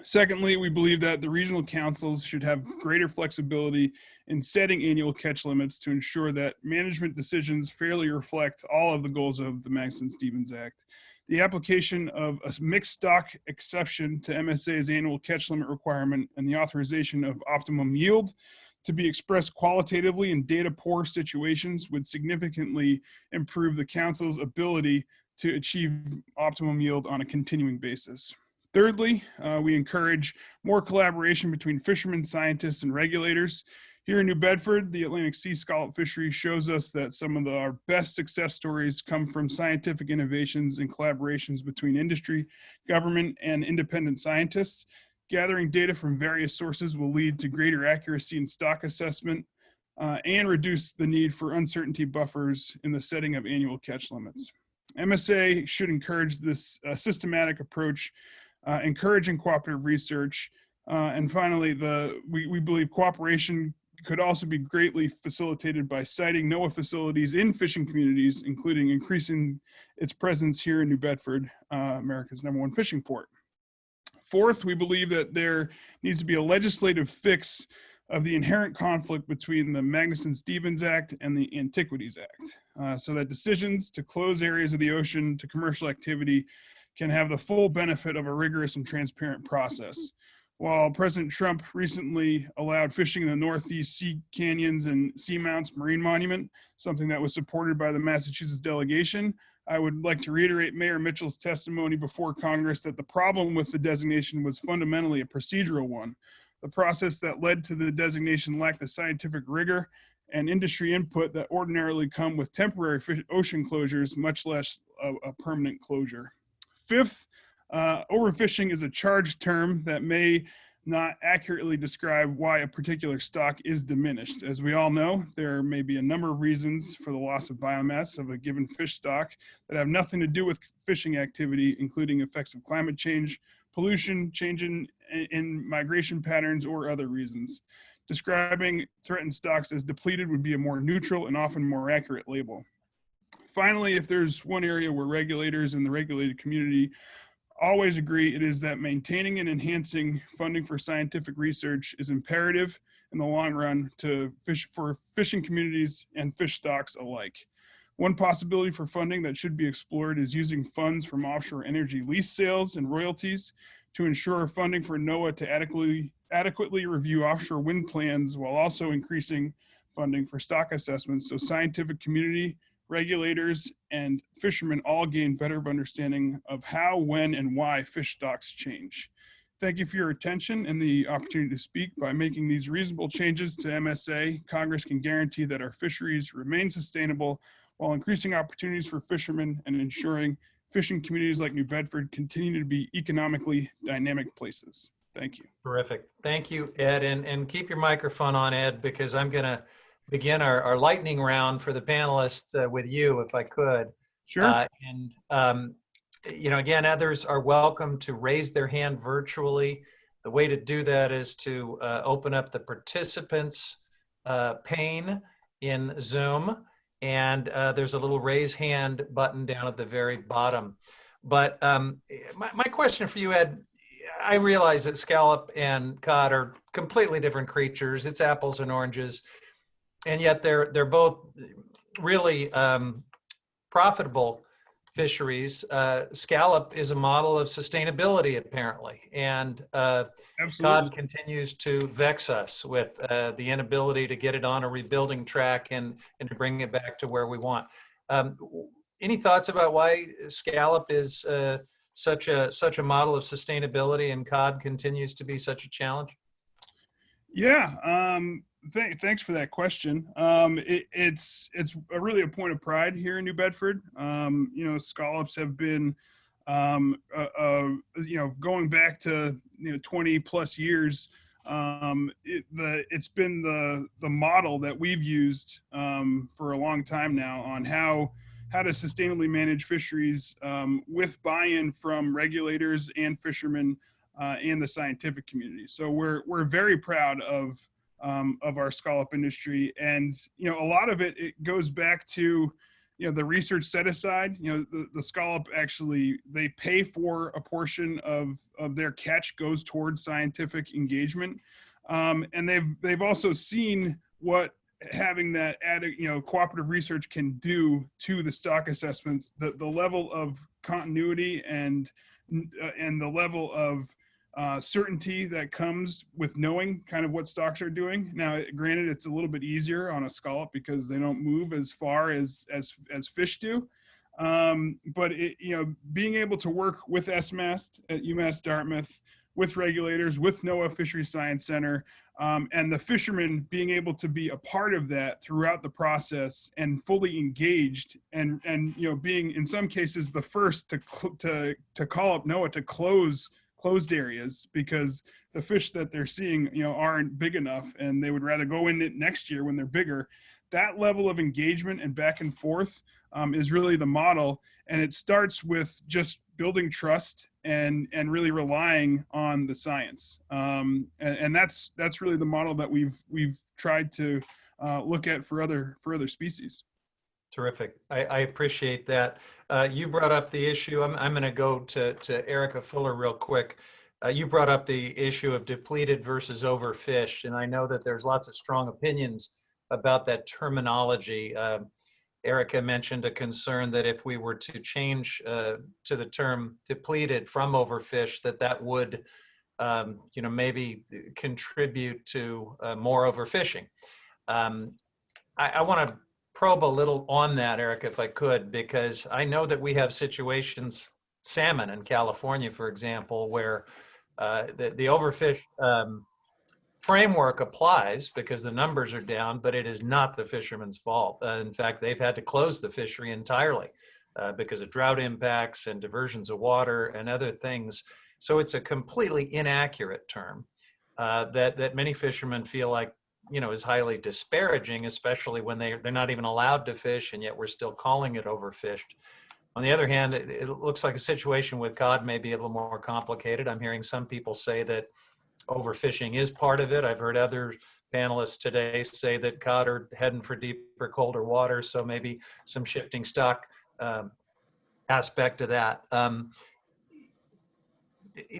Secondly, we believe that the regional councils should have greater flexibility in setting annual catch limits to ensure that management decisions fairly reflect all of the goals of the Madison-Stevens Act. The application of a mixed stock exception to MSA's annual catch limit requirement and the authorization of optimum yield to be expressed qualitatively in data poor situations would significantly improve the council's ability to achieve optimum yield on a continuing basis. Thirdly, we encourage more collaboration between fishermen, scientists, and regulators. Here in New Bedford, the Atlantic sea scallop fishery shows us that some of our best success stories come from scientific innovations and collaborations between industry, government, and independent scientists. Gathering data from various sources will lead to greater accuracy in stock assessment and reduce the need for uncertainty buffers in the setting of annual catch limits. MSA should encourage this systematic approach, encouraging cooperative research, and finally, we believe cooperation could also be greatly facilitated by siting NOAA facilities in fishing communities, including increasing its presence here in New Bedford, America's #1 fishing port. Fourth, we believe that there needs to be a legislative fix of the inherent conflict between the Magnuson-Stevens Act and the Antiquities Act, so that decisions to close areas of the ocean to commercial activity can have the full benefit of a rigorous and transparent process. While President Trump recently allowed fishing in the Northeast Sea Canyons and Seamounts Marine Monument, something that was supported by the Massachusetts delegation, I would like to reiterate Mayor Mitchell's testimony before Congress that the problem with the designation was fundamentally a procedural one. The process that led to the designation lacked the scientific rigor and industry input that ordinarily come with temporary ocean closures, much less a permanent closure. Fifth, overfishing is a charged term that may not accurately describe why a particular stock is diminished. As we all know, there may be a number of reasons for the loss of biomass of a given fish stock that have nothing to do with fishing activity, including effects of climate change, pollution, change in migration patterns, or other reasons. Describing threatened stocks as depleted would be a more neutral and often more accurate label. Finally, if there's one area where regulators and the regulated community always agree, it is that maintaining and enhancing funding for scientific research is imperative in the long run for fishing communities and fish stocks alike. One possibility for funding that should be explored is using funds from offshore energy lease sales and royalties to ensure funding for NOAA to adequately review offshore wind plans, while also increasing funding for stock assessments so scientific community, regulators, and fishermen all gain better understanding of how, when, and why fish stocks change. Thank you for your attention and the opportunity to speak. By making these reasonable changes to MSA, Congress can guarantee that our fisheries remain sustainable while increasing opportunities for fishermen and ensuring fishing communities like New Bedford continue to be economically dynamic places. Thank you. Terrific. Thank you, Ed. And keep your microphone on, Ed, because I'm going to begin our lightning round for the panelists with you, if I could. Sure. You know, again, others are welcome to raise their hand virtually. The way to do that is to open up the participants pane in Zoom, and there's a little raise hand button down at the very bottom. But my question for you, Ed, I realize that scallop and cod are completely different creatures. It's apples and oranges, and yet they're both really profitable fisheries. Scallop is a model of sustainability, apparently, and cod continues to vex us with the inability to get it on a rebuilding track and to bring it back to where we want. Any thoughts about why scallop is such a model of sustainability and cod continues to be such a challenge? Yeah, thanks for that question. It's really a point of pride here in New Bedford. You know, scallops have been, you know, going back to 20 plus years. It's been the model that we've used for a long time now on how to sustainably manage fisheries with buy-in from regulators and fishermen and the scientific community. So we're very proud of our scallop industry, and a lot of it goes back to the research set aside. The scallop actually, they pay for a portion of their catch goes towards scientific engagement, and they've also seen what having that added cooperative research can do to the stock assessments, the level of continuity and the level of certainty that comes with knowing kind of what stocks are doing. Now, granted, it's a little bit easier on a scallop because they don't move as far as fish do. But being able to work with SMAST at UMass Dartmouth, with regulators, with NOAA Fisheries Science Center, and the fishermen being able to be a part of that throughout the process and fully engaged, and being in some cases the first to call up NOAA to closed areas because the fish that they're seeing aren't big enough and they would rather go in it next year when they're bigger. That level of engagement and back and forth is really the model, and it starts with just building trust and really relying on the science, and that's really the model that we've tried to look at for other species. Terrific. I appreciate that. You brought up the issue. I'm going to go to Erica Fuller real quick. You brought up the issue of depleted versus overfished, and I know that there's lots of strong opinions about that terminology. Erica mentioned a concern that if we were to change to the term depleted from overfished, that would, maybe contribute to more overfishing. I want to probe a little on that, Erica, if I could, because I know that we have situations, salmon in California, for example, where the overfish framework applies because the numbers are down, but it is not the fisherman's fault. In fact, they've had to close the fishery entirely because of drought impacts and diversions of water and other things. So it's a completely inaccurate term that many fishermen feel like is highly disparaging, especially when they're not even allowed to fish, and yet we're still calling it overfished. On the other hand, it looks like a situation with cod may be a little more complicated. I'm hearing some people say that overfishing is part of it. I've heard other panelists today say that cod are heading for deeper, colder water, so maybe some shifting stock aspect to that.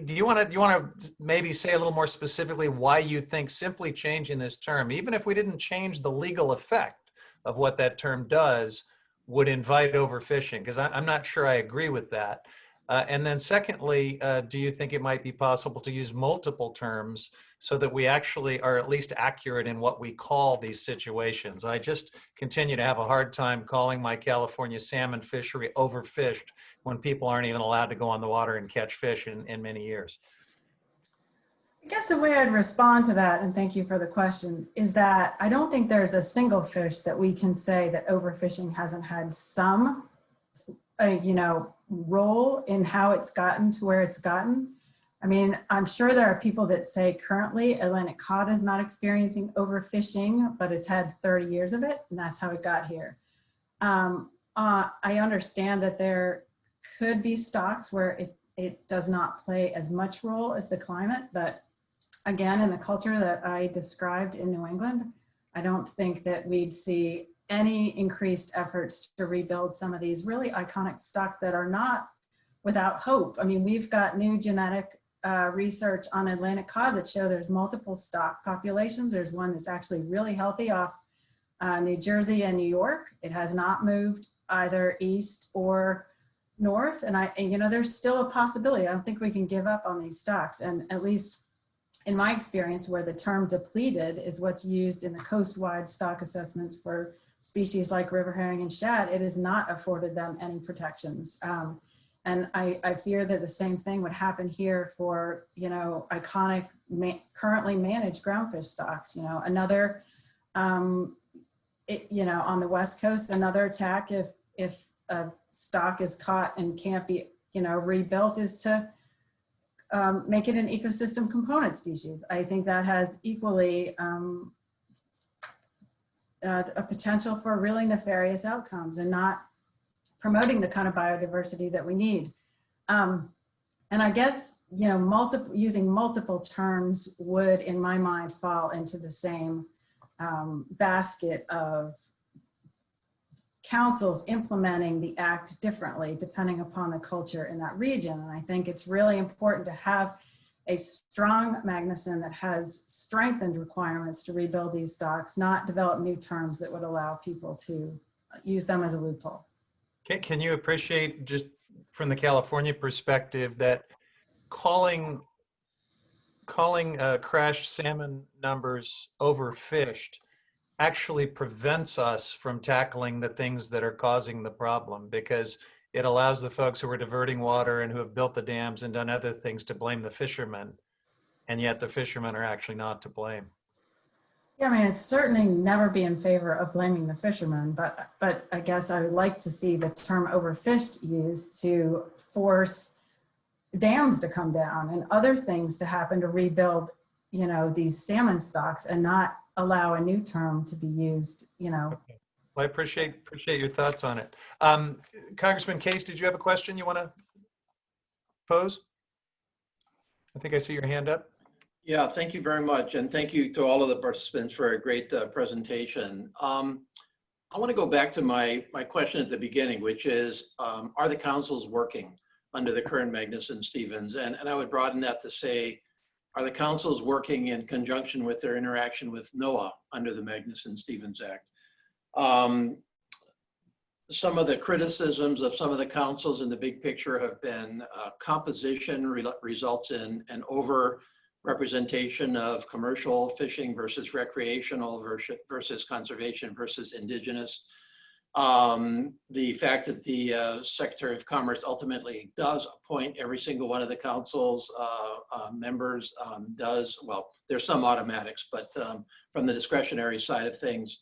Do you want to maybe say a little more specifically why you think simply changing this term, even if we didn't change the legal effect of what that term does, would invite overfishing? Because I'm not sure I agree with that. And then secondly, do you think it might be possible to use multiple terms so that we actually are at least accurate in what we call these situations? I just continue to have a hard time calling my California salmon fishery overfished when people aren't even allowed to go on the water and catch fish in many years. I guess the way I'd respond to that, and thank you for the question, is that I don't think there's a single fish that we can say that overfishing hasn't had some, role in how it's gotten to where it's gotten. I mean, I'm sure there are people that say currently Atlantic cod is not experiencing overfishing, but it's had 30 years of it, and that's how it got here. I understand that there could be stocks where it does not play as much role as the climate, but again, in the culture that I described in New England, I don't think that we'd see any increased efforts to rebuild some of these really iconic stocks that are not without hope. I mean, we've got new genetic research on Atlantic cod that show there's multiple stock populations. There's one that's actually really healthy off New Jersey and New York. It has not moved either east or north. And there's still a possibility. I don't think we can give up on these stocks. And at least in my experience, where the term depleted is what's used in the coast-wide stock assessments for species like river herring and shad, it has not afforded them any protections. And I fear that the same thing would happen here for, iconic, currently managed groundfish stocks. Another, on the West Coast, another attack if a stock is caught and can't be, rebuilt is to make it an ecosystem component species. I think that has equally a potential for really nefarious outcomes and not promoting the kind of biodiversity that we need. And I guess, using multiple terms would, in my mind, fall into the same basket of councils implementing the act differently depending upon the culture in that region. And I think it's really important to have a strong Magnuson that has strengthened requirements to rebuild these stocks, not develop new terms that would allow people to use them as a loophole. Can you appreciate, just from the California perspective, that calling crashed salmon numbers overfished actually prevents us from tackling the things that are causing the problem, because it allows the folks who are diverting water and who have built the dams and done other things to blame the fishermen, and yet the fishermen are actually not to blame. Yeah, I mean, it's certainly never be in favor of blaming the fishermen, but I guess I would like to see the term overfished used to force dams to come down and other things to happen to rebuild, these salmon stocks, and not allow a new term to be used, Okay. Well, I appreciate your thoughts on it. Congressman Case, did you have a question you want to pose? I think I see your hand up. Yeah, thank you very much. And thank you to all of the participants for a great presentation. I want to go back to my question at the beginning, which is, are the councils working under the current Magnuson-Stevens? And I would broaden that to say, are the councils working in conjunction with their interaction with NOAA under the Magnuson-Stevens Act? Some of the criticisms of some of the councils in the big picture have been composition results in an over representation of commercial fishing versus recreational versus conservation versus indigenous. The fact that the Secretary of Commerce ultimately does appoint every single one of the council's members well, there's some automatics, but from the discretionary side of things,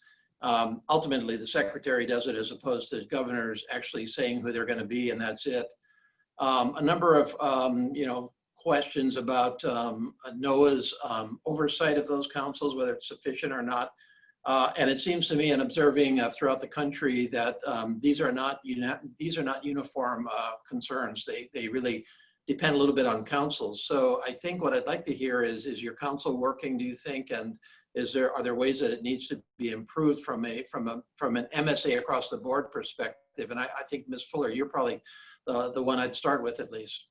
ultimately the Secretary does it as opposed to governors actually saying who they're going to be, and that's it. A number of, questions about NOAA's oversight of those councils, whether it's sufficient or not. And it seems to me, in observing throughout the country, that these are not uniform concerns. They really depend a little bit on councils. So I think what I'd like to hear is your council working, do you think, and are there ways that it needs to be improved from an MSA across the board perspective? And I think, Ms. Fuller, you're probably the one I'd start with, at least.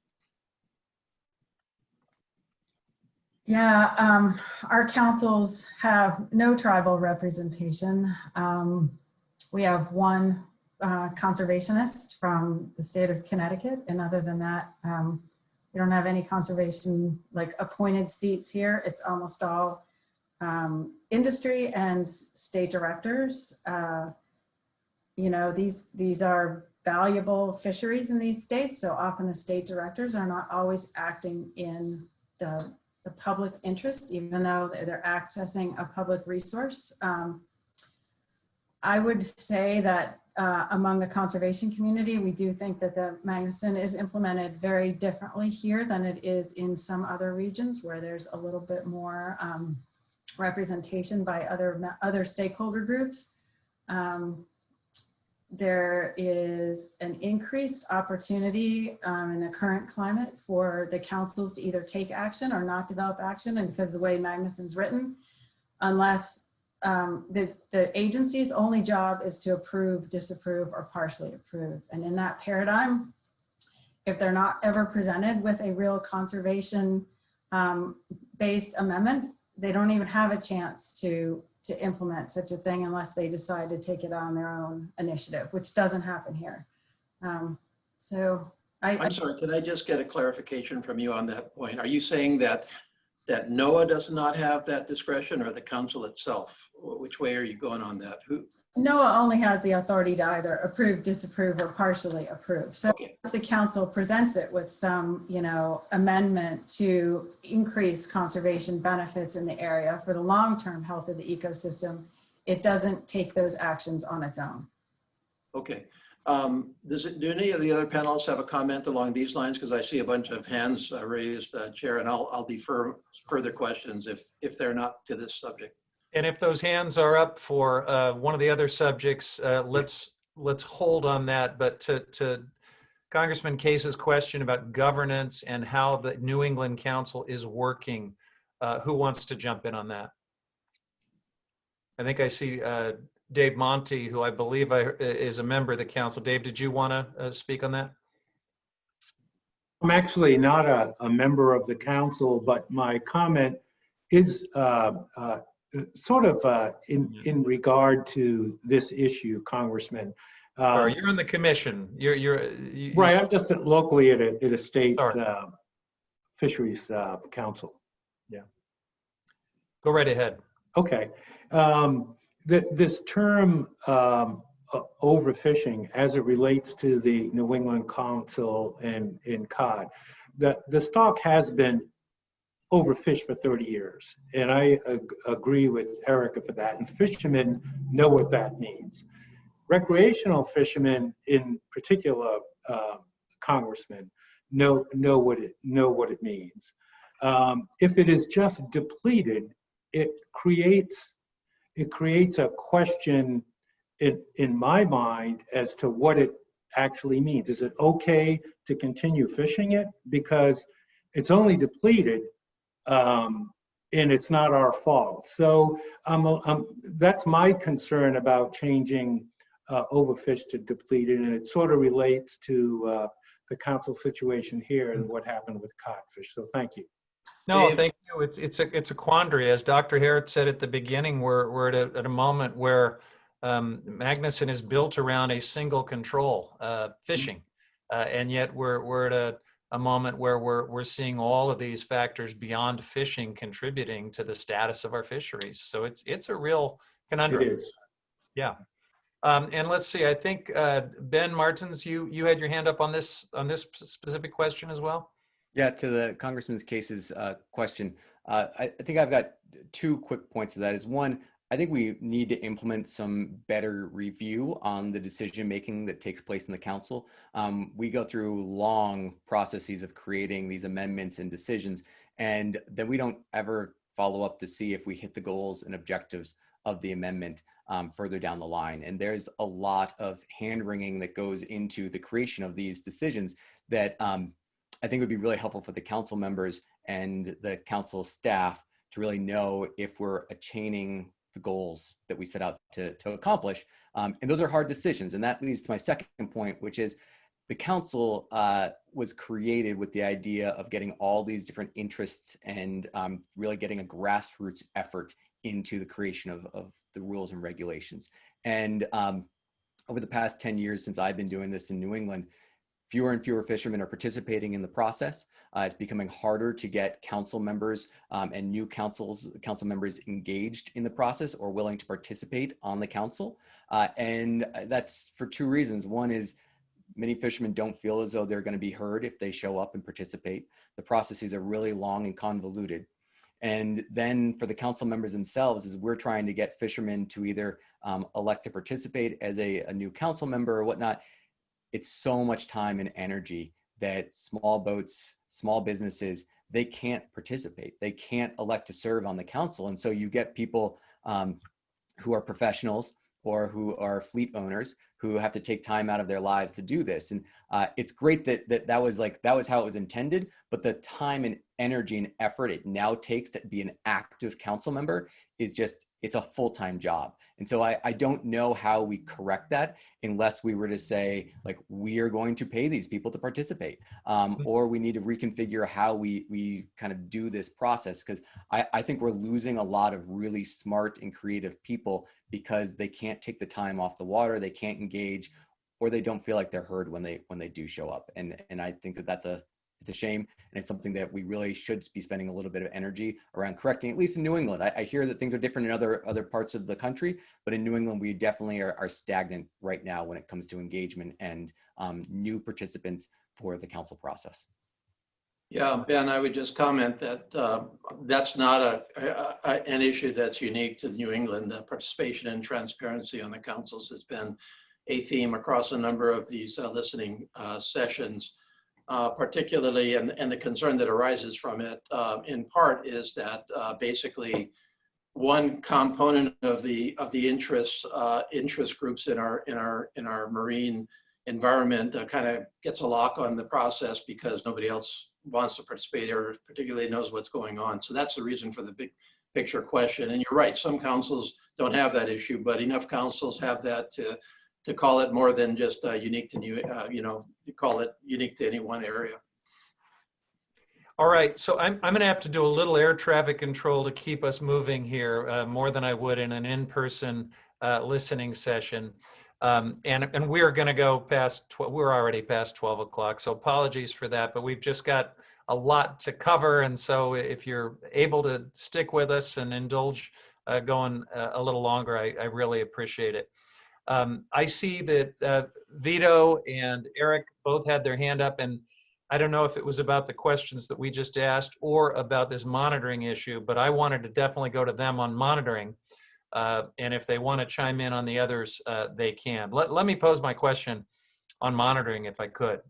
Yeah, our councils have no tribal representation. We have one conservationist from the state of Connecticut. And other than that, we don't have any conservation like appointed seats here. It's almost all industry and state directors. You know, these are valuable fisheries in these states. So often the state directors are not always acting in the public interest, even though they're accessing a public resource. I would say that among the conservation community, we do think that the Magnuson is implemented very differently here than it is in some other regions where there's a little bit more representation by other stakeholder groups. There is an increased opportunity in the current climate for the councils to either take action or not develop action. And because the way Magnuson's written, unless the agency's only job is to approve, disapprove, or partially approve. And in that paradigm, if they're not ever presented with a real conservation based amendment, they don't even have a chance to implement such a thing unless they decide to take it on their own initiative, which doesn't happen here. I'm sorry, can I just get a clarification from you on that point? Are you saying that NOAA does not have that discretion, or the council itself? Which way are you going on that? NOAA only has the authority to either approve, disapprove, or partially approve. So if the council presents it with some, you know, amendment to increase conservation benefits in the area for the long-term health of the ecosystem, it doesn't take those actions on its own. Okay. Do any of the other panelists have a comment along these lines? Because I see a bunch of hands raised, Chair, and I'll defer further questions if they're not to this subject. And if those hands are up for one of the other subjects, let's hold on that. But to Congressman Case's question about governance and how the New England Council is working, who wants to jump in on that? I think I see Dave Monty, who I believe is a member of the council. Dave, did you want to speak on that? I'm actually not a member of the council, but my comment is sort of in regard to this issue, Congressman. You're on the commission. Right. I'm just locally at a state fisheries council. Yeah. Go right ahead. Okay. This term overfishing, as it relates to the New England Council and in cod, the stock has been overfished for 30 years. And I agree with Erica for that. And fishermen know what that means. Recreational fishermen in particular, Congressman, know what it means. If it is just depleted, it creates a question in my mind as to what it actually means. Is it okay to continue fishing it? Because it's only depleted, and it's not our fault. So that's my concern about changing overfish to depleted, and it sort of relates to the council situation here and what happened with codfish. So thank you. No, thank you. It's a quandary. As Dr. Harrod said at the beginning, we're at a moment where Magnuson is built around a single control, fishing, and yet we're at a moment where we're seeing all of these factors beyond fishing contributing to the status of our fisheries. So it's a real conundrum. It is. Yeah. And let's see. I think Ben Martens, you had your hand up on this specific question as well. Yeah, to the Congressman's Case's question, I think I've got two quick points to that. Is one, I think we need to implement some better review on the decision making that takes place in the council. We go through long processes of creating these amendments and decisions, and then we don't ever follow up to see if we hit the goals and objectives of the amendment further down the line. And there's a lot of hand-wringing that goes into the creation of these decisions that I think would be really helpful for the council members and the council staff to really know if we're attaining the goals that we set out to accomplish. And those are hard decisions. And that leads to my second point, which is the council was created with the idea of getting all these different interests and really getting a grassroots effort into the creation of the rules and regulations. And over the past 10 years since I've been doing this in New England, fewer and fewer fishermen are participating in the process. It's becoming harder to get council members and new council members engaged in the process or willing to participate on the council. And that's for two reasons. One is many fishermen don't feel as though they're going to be heard if they show up and participate. The processes are really long and convoluted. And then for the council members themselves, is we're trying to get fishermen to either elect to participate as a new council member or whatnot. It's so much time and energy that small boats, small businesses, they can't participate. They can't elect to serve on the council. And so you get people who are professionals or who are fleet owners who have to take time out of their lives to do this. And it's great that was how it was intended, but the time and energy and effort it now takes to be an active council member is just, it's a full-time job. And so I don't know how we correct that unless we were to say, like, we are going to pay these people to participate, or we need to reconfigure how we kind of do this process. Because I think we're losing a lot of really smart and creative people because they can't take the time off the water, they can't engage, or they don't feel like they're heard when they do show up. And I think that it's a shame, and it's something that we really should be spending a little bit of energy around correcting, at least in New England. I hear that things are different in other parts of the country, but in New England, we definitely are stagnant right now when it comes to engagement and new participants for the council process. Yeah, Ben, I would just comment that that's not an issue that's unique to New England. Participation and transparency on the councils has been a theme across a number of these listening sessions. Particularly, and the concern that arises from it, in part, is that basically one component of the interest groups in our marine environment kind of gets a lock on the process because nobody else wants to participate or particularly knows what's going on. So that's the reason for the big picture question. And you're right, some councils don't have that issue, but enough councils have that to call it more than just unique to New, you call it unique to any one area. All right, so I'm going to have to do a little air traffic control to keep us moving here, more than I would in an in-person listening session. And we're going to go past, we're already past 12 o'clock, so apologies for that, but we've just got a lot to cover. And so if you're able to stick with us and indulge going a little longer, I really appreciate it. I see that Vito and Eric both had their hand up, and I don't know if it was about the questions that we just asked or about this monitoring issue, but I wanted to definitely go to them on monitoring. And if they want to chime in on the others, they can. Let me pose my question on monitoring if I could.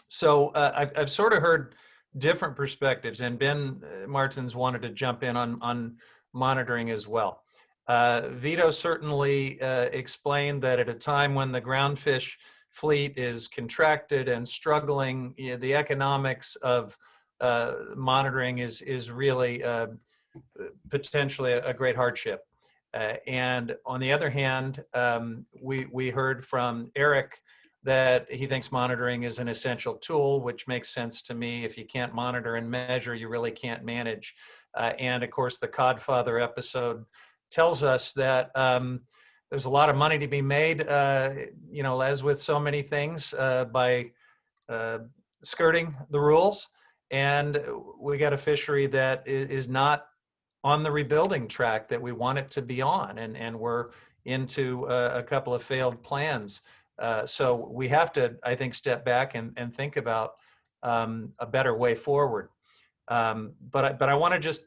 So I've sort of heard different perspectives, and Ben Martens wanted to jump in on monitoring as well. Vito certainly explained that at a time when the groundfish fleet is contracted and struggling, the economics of monitoring is really potentially a great hardship. And on the other hand, we heard from Eric that he thinks monitoring is an essential tool, which makes sense to me. If you can't monitor and measure, you really can't manage. And of course, the Codfather episode tells us that there's a lot of money to be made, as with so many things, by skirting the rules. And we got a fishery that is not on the rebuilding track that we want it to be on. And we're into a couple of failed plans. So we have to, I think, step back and think about a better way forward. But I want to just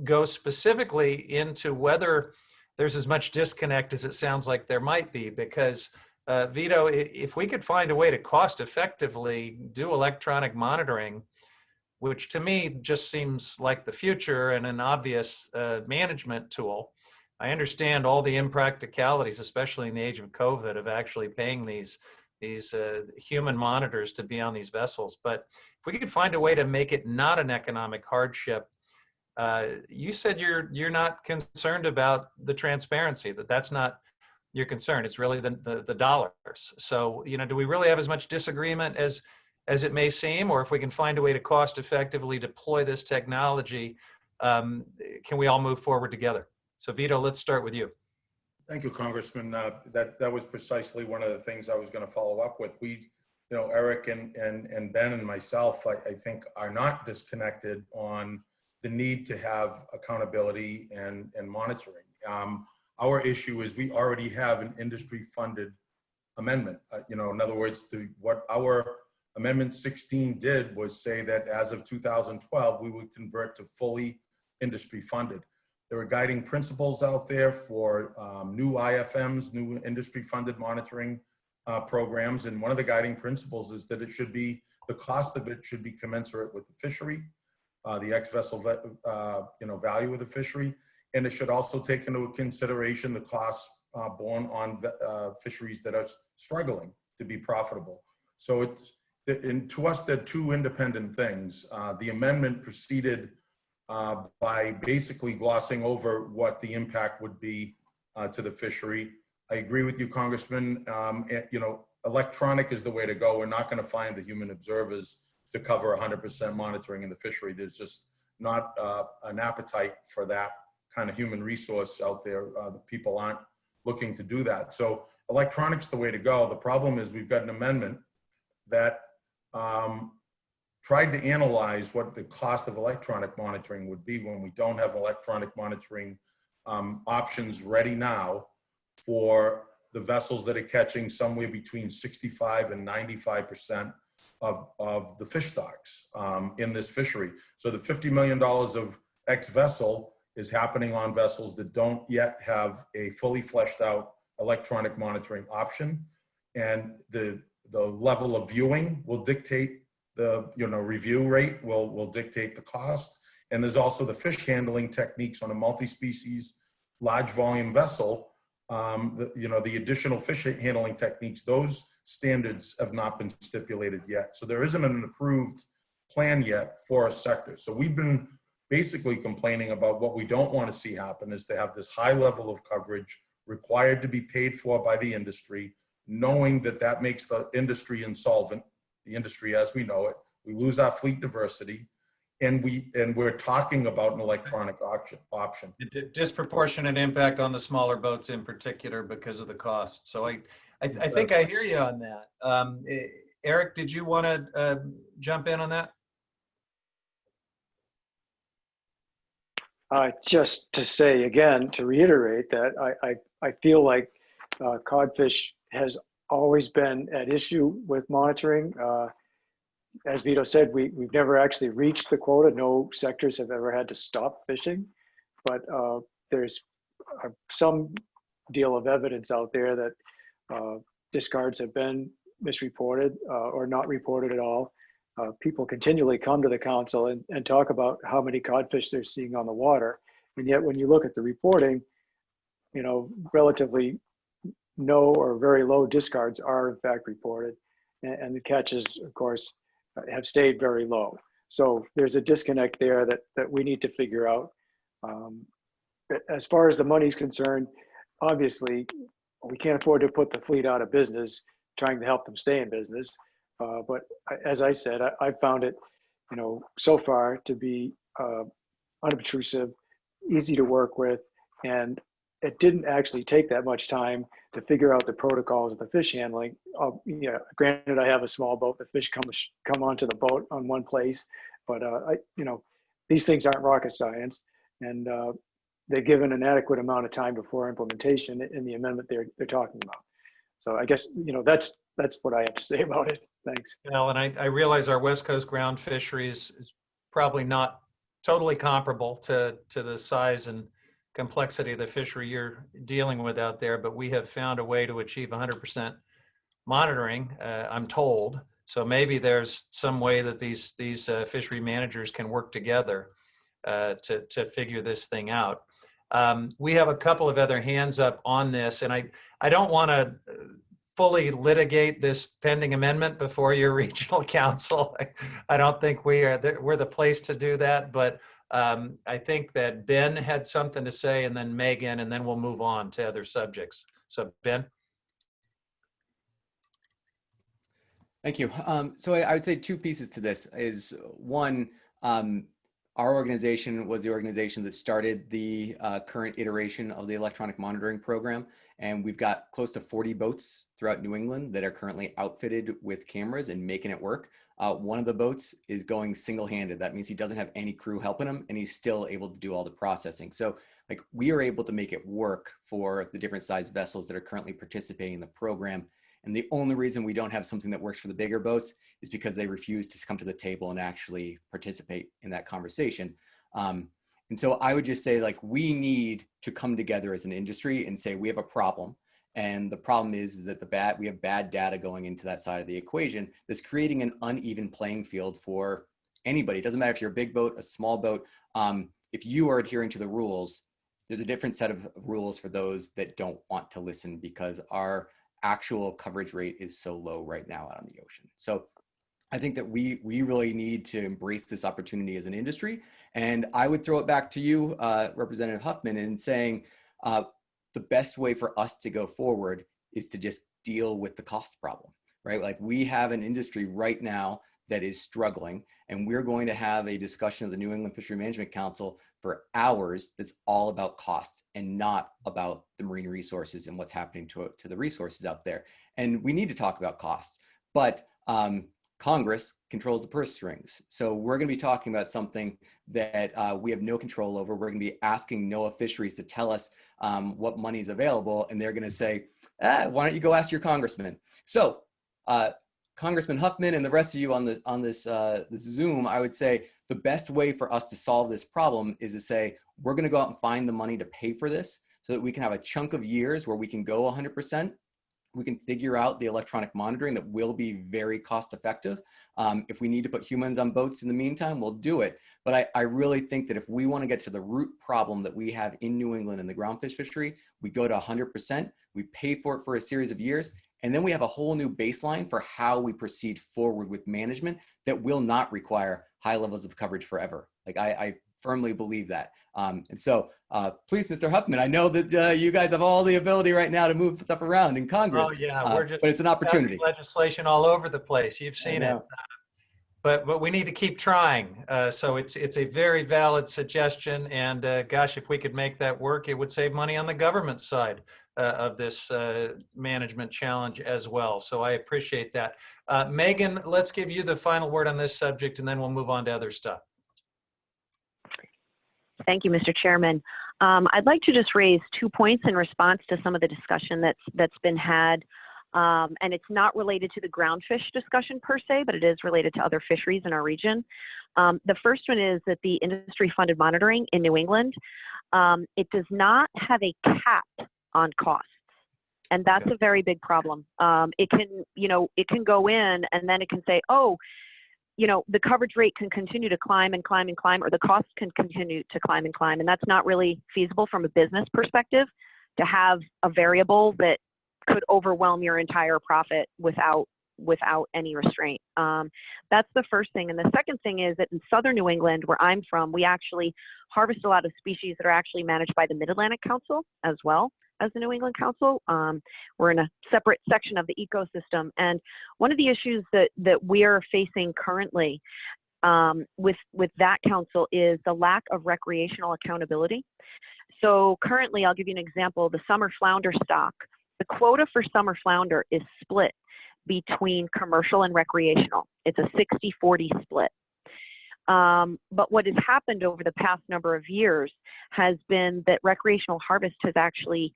go specifically into whether there's as much disconnect as it sounds like there might be, because Vito, if we could find a way to cost effectively do electronic monitoring, which to me just seems like the future and an obvious management tool. I understand all the impracticalities, especially in the age of COVID, of actually paying these human monitors to be on these vessels. But if we could find a way to make it not an economic hardship, you said you're not concerned about the transparency, that's not your concern. It's really the dollars. So, do we really have as much disagreement as it may seem, or if we can find a way to cost effectively deploy this technology, can we all move forward together? So Vito, let's start with you. Thank you, Congressman. That was precisely one of the things I was going to follow up with. Eric and Ben and myself, I think, are not disconnected on the need to have accountability and monitoring. Our issue is we already have an industry-funded amendment. In other words, what our Amendment 16 did was say that as of 2012, we would convert to fully industry-funded. There are guiding principles out there for new IFMs, new industry-funded monitoring programs, and one of the guiding principles is that the cost of it should be commensurate with the fishery, the ex-vessel value of the fishery, and it should also take into consideration the costs borne on fisheries that are struggling to be profitable. So to us, they're two independent things. The amendment proceeded by basically glossing over what the impact would be to the fishery. I agree with you, Congressman. Electronic is the way to go. We're not going to find the human observers to cover 100% monitoring in the fishery. There's just not an appetite for that kind of human resource out there. The people aren't looking to do that. So electronic's the way to go. The problem is we've got an amendment that tried to analyze what the cost of electronic monitoring would be when we don't have electronic monitoring options ready now for the vessels that are catching somewhere between 65 and 95% of the fish stocks in this fishery. So the $50 million of ex-vessel is happening on vessels that don't yet have a fully fleshed out electronic monitoring option. And the level of viewing will dictate the review rate, will dictate the cost. And there's also the fish handling techniques on a multi-species, large volume vessel. The additional fish handling techniques, those standards have not been stipulated yet. So there isn't an approved plan yet for a sector. So we've been basically complaining about what we don't want to see happen is to have this high level of coverage required to be paid for by the industry, knowing that that makes the industry insolvent, the industry as we know it. We lose our fleet diversity, and we're talking about an electronic option. Disproportionate impact on the smaller boats in particular because of the cost. So I think I hear you on that. Eric, did you want to jump in on that? Just to say again, to reiterate that I feel like codfish has always been at issue with monitoring. As Vito said, we've never actually reached the quota. No sectors have ever had to stop fishing, but there's some deal of evidence out there that discards have been misreported or not reported at all. People continually come to the council and talk about how many codfish they're seeing on the water. And yet when you look at the reporting, relatively no or very low discards are in fact reported. And the catches, of course, have stayed very low. So there's a disconnect there that we need to figure out. As far as the money is concerned, obviously, we can't afford to put the fleet out of business trying to help them stay in business. But as I said, I found it, so far to be unobtrusive, easy to work with, and it didn't actually take that much time to figure out the protocols of the fish handling. Granted, I have a small boat. The fish come onto the boat on one place, but these things aren't rocket science, and they're given an adequate amount of time before implementation in the amendment they're talking about. So I guess that's what I have to say about it. Thanks. Well, and I realize our West Coast ground fisheries is probably not totally comparable to the size and complexity of the fishery you're dealing with out there, but we have found a way to achieve 100% monitoring, I'm told. So maybe there's some way that these fishery managers can work together to figure this thing out. We have a couple of other hands up on this, and I don't want to fully litigate this pending amendment before your regional council. I don't think we're the place to do that, but I think that Ben had something to say, and then Megan, and then we'll move on to other subjects. So Ben. Thank you. So I would say two pieces to this is one, Our organization was the organization that started the current iteration of the electronic monitoring program. And we've got close to 40 boats throughout New England that are currently outfitted with cameras and making it work. One of the boats is going single-handed. That means he doesn't have any crew helping him, and he's still able to do all the processing. So like, we are able to make it work for the different size vessels that are currently participating in the program. And the only reason we don't have something that works for the bigger boats is because they refuse to come to the table and actually participate in that conversation. And so I would just say, like, we need to come together as an industry and say we have a problem. And the problem is that we have bad data going into that side of the equation that's creating an uneven playing field for anybody. It doesn't matter if you're a big boat, a small boat. If you are adhering to the rules, there's a different set of rules for those that don't want to listen, because our actual coverage rate is so low right now out on the ocean. So I think that we really need to embrace this opportunity as an industry. And I would throw it back to you, Representative Huffman, in saying the best way for us to go forward is to just deal with the cost problem, right? Like, we have an industry right now that is struggling, and we're going to have a discussion of the New England Fishery Management Council for hours that's all about costs and not about the marine resources and what's happening to the resources out there. And we need to talk about costs, but Congress controls the purse strings. So we're going to be talking about something that we have no control over. We're going to be asking NOAA Fisheries to tell us what money is available, and they're going to say, why don't you go ask your congressman? So Congressman Huffman and the rest of you on this Zoom, I would say the best way for us to solve this problem is to say, we're going to go out and find the money to pay for this so that we can have a chunk of years where we can go 100%. We can figure out the electronic monitoring that will be very cost effective. If we need to put humans on boats in the meantime, we'll do it. But I really think that if we want to get to the root problem that we have in New England in the groundfish fishery, we go to 100%, we pay for it for a series of years, and then we have a whole new baseline for how we proceed forward with management that will not require high levels of coverage forever. Like, I firmly believe that. And so please, Mr. Huffman, I know that you guys have all the ability right now to move stuff around in Congress. Oh yeah, we're just but it's an opportunity. passing legislation all over the place. You've seen it. But we need to keep trying. So it's a very valid suggestion. And gosh, if we could make that work, it would save money on the government side of this management challenge as well. So I appreciate that. Megan, let's give you the final word on this subject, and then we'll move on to other stuff. Thank you, Mr. Chairman. I'd like to just raise 2 points in response to some of the discussion that's been had. And it's not related to the groundfish discussion per se, but it is related to other fisheries in our region. The first one is that the industry-funded monitoring in New England, it does not have a cap on costs. And that's a very big problem. It can go in and then it can say, oh, the coverage rate can continue to climb and climb and climb, or the costs can continue to climb and climb. And that's not really feasible from a business perspective, to have a variable that could overwhelm your entire profit without any restraint. That's the first thing. And the second thing is that in southern New England, where I'm from, we actually harvest a lot of species that are actually managed by the Mid-Atlantic Council as well as the New England Council. We're in a separate section of the ecosystem. And one of the issues that we're facing currently with that council is the lack of recreational accountability. So currently, I'll give you an example, the summer flounder stock. The quota for summer flounder is split between commercial and recreational. It's a 60-40 split. But what has happened over the past number of years has been that recreational harvest has actually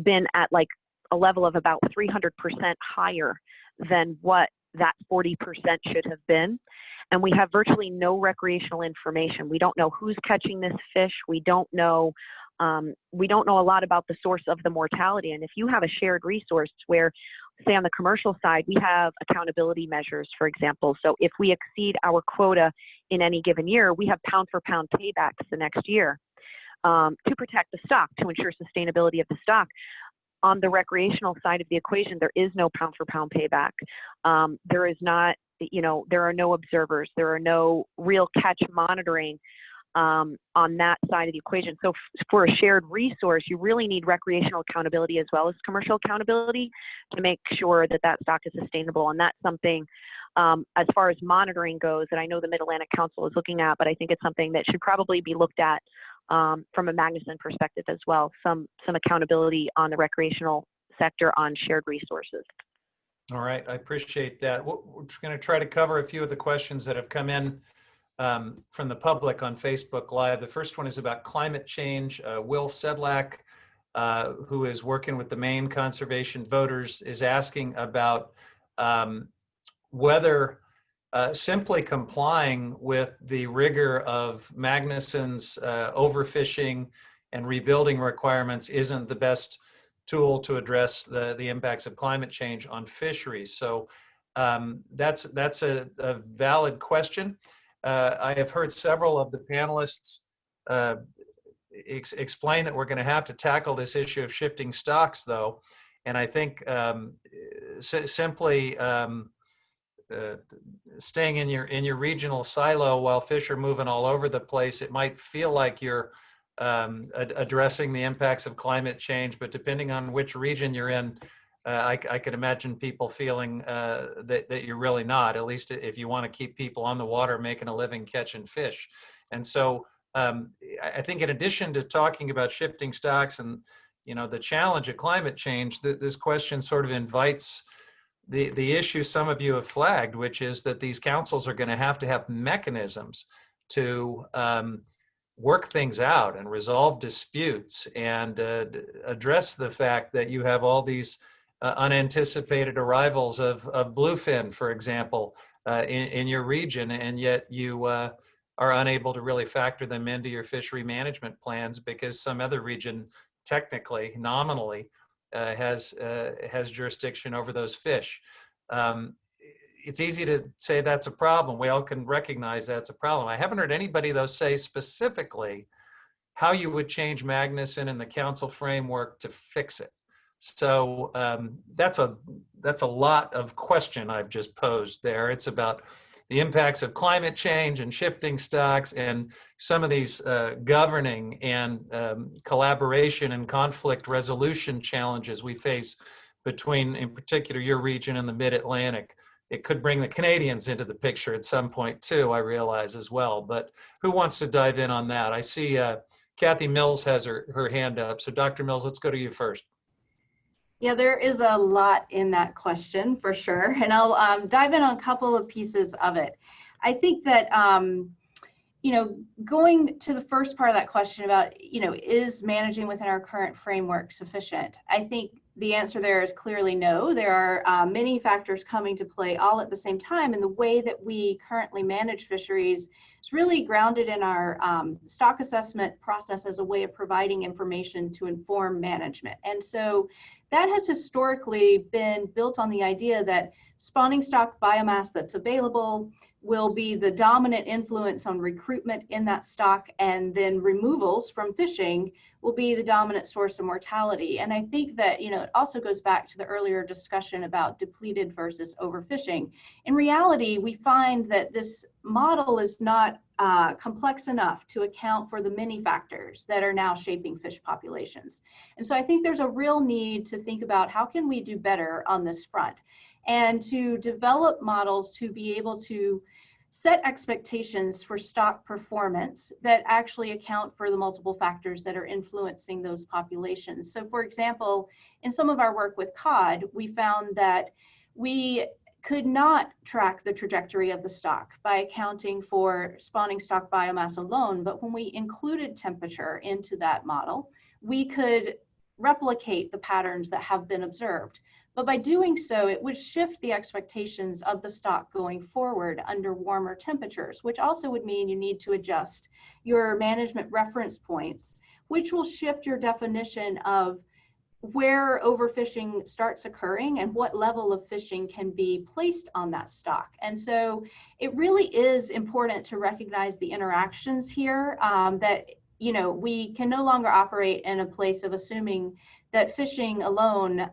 been at like a level of about 300% higher than what that 40% should have been. And we have virtually no recreational information. We don't know who's catching this fish. We don't know a lot about the source of the mortality. And if you have a shared resource where, say on the commercial side, we have accountability measures, for example. So if we exceed our quota in any given year, we have pound for pound paybacks the next year to protect the stock, to ensure sustainability of the stock. On the recreational side of the equation, there is no pound for pound payback. There is not, there are no observers. There are no real catch monitoring on that side of the equation. So for a shared resource, you really need recreational accountability as well as commercial accountability to make sure that that stock is sustainable. And that's something As far as monitoring goes, and I know the Mid-Atlantic Council is looking at, but I think it's something that should probably be looked at from a Magnuson perspective as well, some accountability on the recreational sector on shared resources. All right, I appreciate that. We're going to try to cover a few of the questions that have come in from the public on Facebook Live. The first one is about climate change. Will Sedlak, who is working with the Maine Conservation Voters, is asking about whether simply complying with the rigor of Magnuson's overfishing and rebuilding requirements isn't the best tool to address the impacts of climate change on fisheries. So that's a valid question. I have heard several of the panelists explain that we're going to have to tackle this issue of shifting stocks, though. And I think simply staying in your regional silo while fish are moving all over the place, it might feel like you're addressing the impacts of climate change, but depending on which region you're in, I could imagine people feeling that you're really not, at least if you want to keep people on the water making a living catching fish. And so I think in addition to talking about shifting stocks and the challenge of climate change, this question sort of invites the issue some of you have flagged, which is that these councils are going to have mechanisms to work things out and resolve disputes and address the fact that you have all these unanticipated arrivals of bluefin, for example, in your region, and yet you are unable to really factor them into your fishery management plans because some other region technically, nominally, has jurisdiction over those fish. It's easy to say that's a problem. We all can recognize that's a problem. I haven't heard anybody, though, say specifically how you would change Magnuson and the council framework to fix it. So that's a lot of question I've just posed there. It's about the impacts of climate change and shifting stocks and some of these governing and collaboration and conflict resolution challenges we face between, in particular, your region and the Mid-Atlantic. It could bring the Canadians into the picture at some point too, I realize as well. But who wants to dive in on that? I see Kathy Mills has her hand up. So Dr. Mills, let's go to you first. Yeah, there is a lot in that question for sure. And I'll dive in on a couple of pieces of it. I think that, going to the first part of that question about, is managing within our current framework sufficient? I think the answer there is clearly no. There are many factors coming to play all at the same time, and the way that we currently manage fisheries is really grounded in our stock assessment process as a way of providing information to inform management. And so that has historically been built on the idea that spawning stock biomass that's available will be the dominant influence on recruitment in that stock, and then removals from fishing will be the dominant source of mortality. And I think that, it also goes back to the earlier discussion about depleted versus overfishing. In reality, we find that this model is not complex enough to account for the many factors that are now shaping fish populations. And so I think there's a real need to think about how can we do better on this front, and to develop models to be able to set expectations for stock performance that actually account for the multiple factors that are influencing those populations. So for example, in some of our work with cod, we found that we could not track the trajectory of the stock by accounting for spawning stock biomass alone, but when we included temperature into that model, we could replicate the patterns that have been observed. But by doing so, it would shift the expectations of the stock going forward under warmer temperatures, which also would mean you need to adjust your management reference points, which will shift your definition of where overfishing starts occurring and what level of fishing can be placed on that stock. And so it really is important to recognize the interactions here, that we can no longer operate in a place of assuming that fishing alone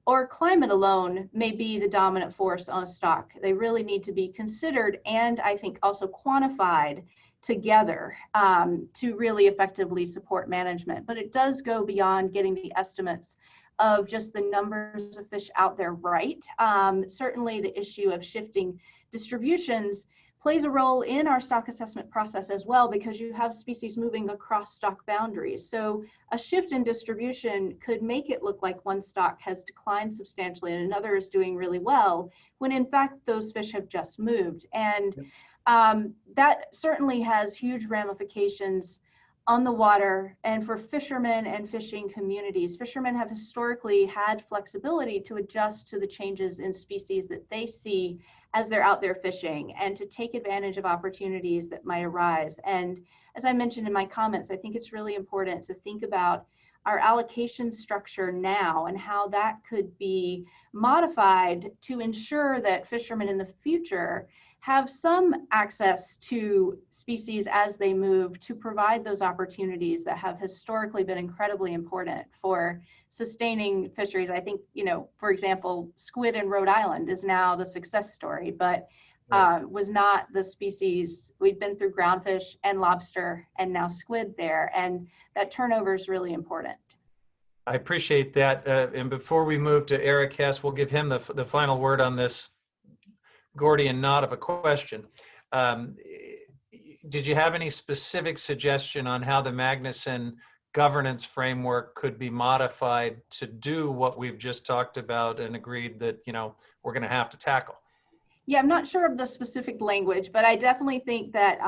or climate alone may be the dominant force on a stock. They really need to be considered, and I think also quantified together to really effectively support management. But it does go beyond getting the estimates of just the numbers of fish out there right. Certainly the issue of shifting distributions plays a role in our stock assessment process as well, because you have species moving across stock boundaries. So a shift in distribution could make it look like one stock has declined substantially and another is doing really well, when in fact those fish have just moved. And that certainly has huge ramifications on the water and for fishermen and fishing communities. Fishermen have historically had flexibility to adjust to the changes in species that they see as they're out there fishing, and to take advantage of opportunities that might arise. And as I mentioned in my comments, I think it's really important to think about our allocation structure now and how that could be modified to ensure that fishermen in the future have some access to species as they move, to provide those opportunities that have historically been incredibly important for sustaining fisheries. I think, you know, for example, squid in Rhode Island is now the success story, but was not the species. We've been through groundfish and lobster and now squid there, and that turnover is really important. I appreciate that. And before we move to Eric Hess, we'll give him the final word on this Gordian knot of a question. Did you have any specific suggestion on how the Magnuson governance framework could be modified to do what we've just talked about and agreed that, you know, we're going to have to tackle? Yeah, I'm not sure of the specific language, but I definitely think that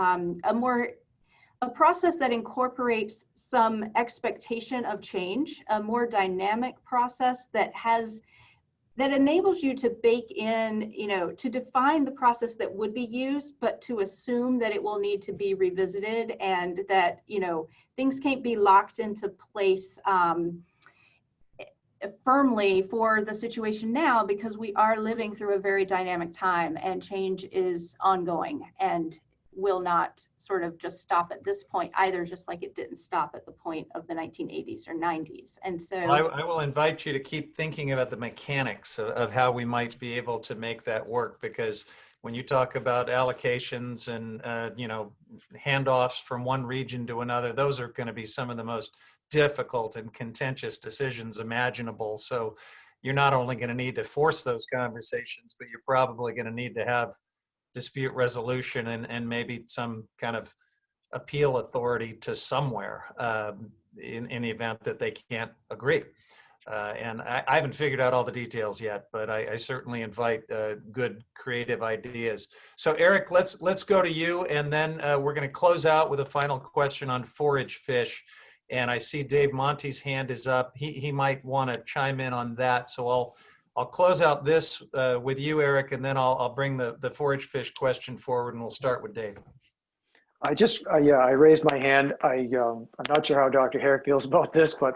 a process that incorporates some expectation of change, a more dynamic process that enables you to bake in, you know, to define the process that would be used, but to assume that it will need to be revisited, and that, you know, things can't be locked into place firmly for the situation now, because we are living through a very dynamic time and change is ongoing and will not sort of just stop at this point either, just like it didn't stop at the point of the 1980s or 90s. And so I will invite you to keep thinking about the mechanics of how we might be able to make that work, because when you talk about allocations and you know, handoffs from one region to another, those are going to be some of the most difficult and contentious decisions imaginable. So you're not only going to need to force those conversations, but you're probably going to need to have dispute resolution and maybe some kind of appeal authority to somewhere in the event that they can't agree. And I haven't figured out all the details yet, but I certainly invite good creative ideas. So Eric, let's go to you, and then we're going to close out with a final question on forage fish. And I see Dave Monte's hand is up. He might want to chime in on that. So I'll close out this with you, Eric, and then I'll bring the forage fish question forward, and we'll start with Dave. I raised my hand. I'm not sure how Dr. Herrick feels about this, but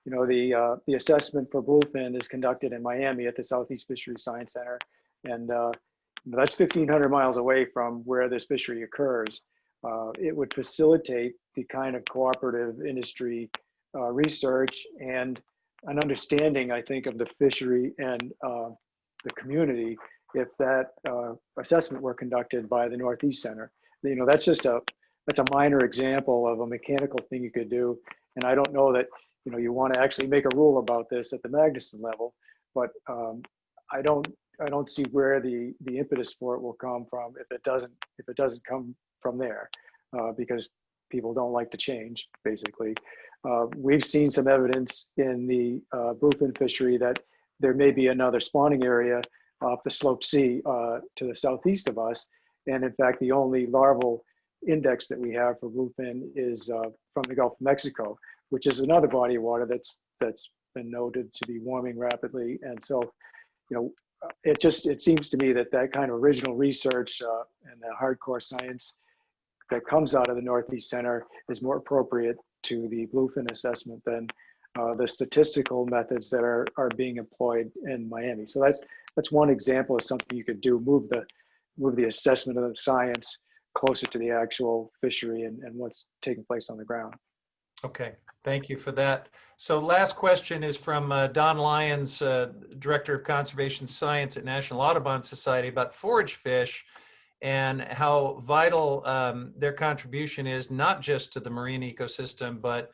you know, the assessment for bluefin is conducted in Miami at the Southeast Fisheries Science Center, and that's 1,500 miles away from where this fishery occurs. It would facilitate the kind of cooperative industry research and an understanding, I think, of the fishery and the community if that assessment were conducted by the Northeast Center. You know, that's a minor example of a mechanical thing you could do, and I don't know that, you know, you want to actually make a rule about this at the Magnuson level, but I don't see where the impetus for it will come from if it doesn't come from there, because people don't like to change, basically. We've seen some evidence in the bluefin fishery that there may be another spawning area off the Slope C to the southeast of us. And in fact, the only larval index that we have for bluefin is from the Gulf of Mexico, which is another body of water that's been noted to be warming rapidly. And so, you know, it seems to me that kind of original research and the hardcore science that comes out of the Northeast Center is more appropriate to the bluefin assessment than the statistical methods that are being employed in Miami. So that's one example of something you could do, move the assessment of the science closer to the actual fishery and what's taking place on the ground. Okay, thank you for that. So last question is from Don Lyons, Director of Conservation Science at National Audubon Society, about forage fish and how vital their contribution is, not just to the marine ecosystem, but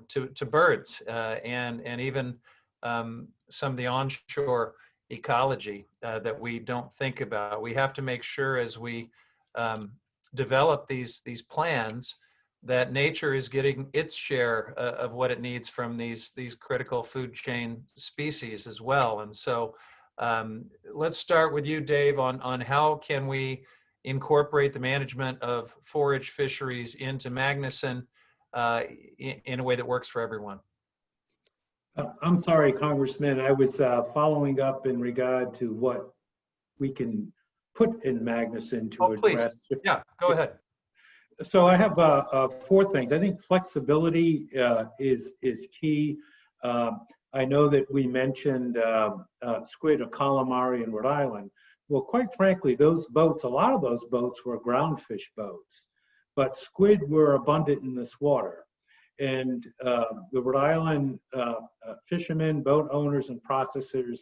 to birds and even some of the onshore ecology that we don't think about. We have to make sure as we develop these plans that nature is getting its share of what it needs from these critical food chain species as well. And so let's start with you, Dave, on how can we incorporate the management of forage fisheries into Magnuson in a way that works for everyone. I'm sorry, Congressman. I was following up in regard to what we can put in Magnuson to address. Please. Yeah, go ahead. So I have 4 things. I think flexibility is key. I know that we mentioned squid or calamari in Rhode Island. Well, quite frankly, those boats, a lot of those boats were groundfish boats, but squid were abundant in this water. And the Rhode Island fishermen, boat owners, and processors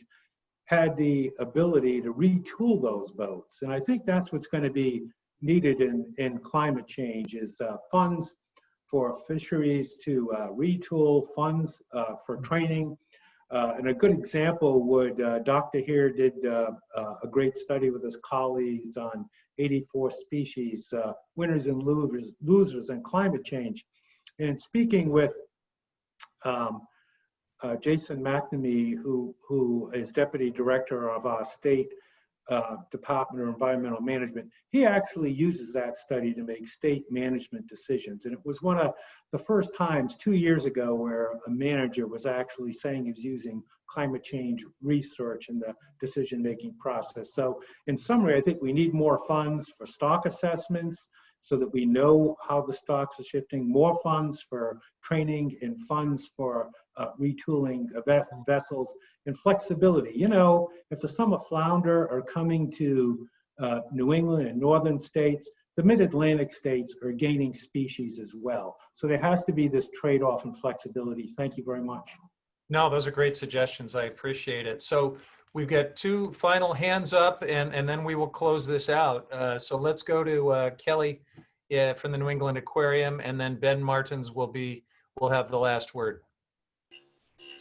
had the ability to retool those boats. And I think that's what's going to be needed in climate change is funds for fisheries to retool, funds for training. And a good example would, Dr. here did a great study with his colleagues on 84 species, winners and losers in climate change. And speaking with Jason McNamee, who is Deputy Director of our state Department of Environmental Management, he actually uses that study to make state management decisions. And it was one of the first times 2 years ago where a manager was actually saying he was using climate change research in the decision-making process. So in summary, I think we need more funds for stock assessments so that we know how the stocks are shifting, more funds for training and funds for retooling vessels, and flexibility. You know, if the summer flounder are coming to New England and northern states, the mid-Atlantic states are gaining species as well. So there has to be this trade-off and flexibility. Thank you very much. No, those are great suggestions. I appreciate it. So we've got 2 final hands up, and then we will close this out. So let's go to Kelly from the New England Aquarium, and then Ben Martens will have the last word.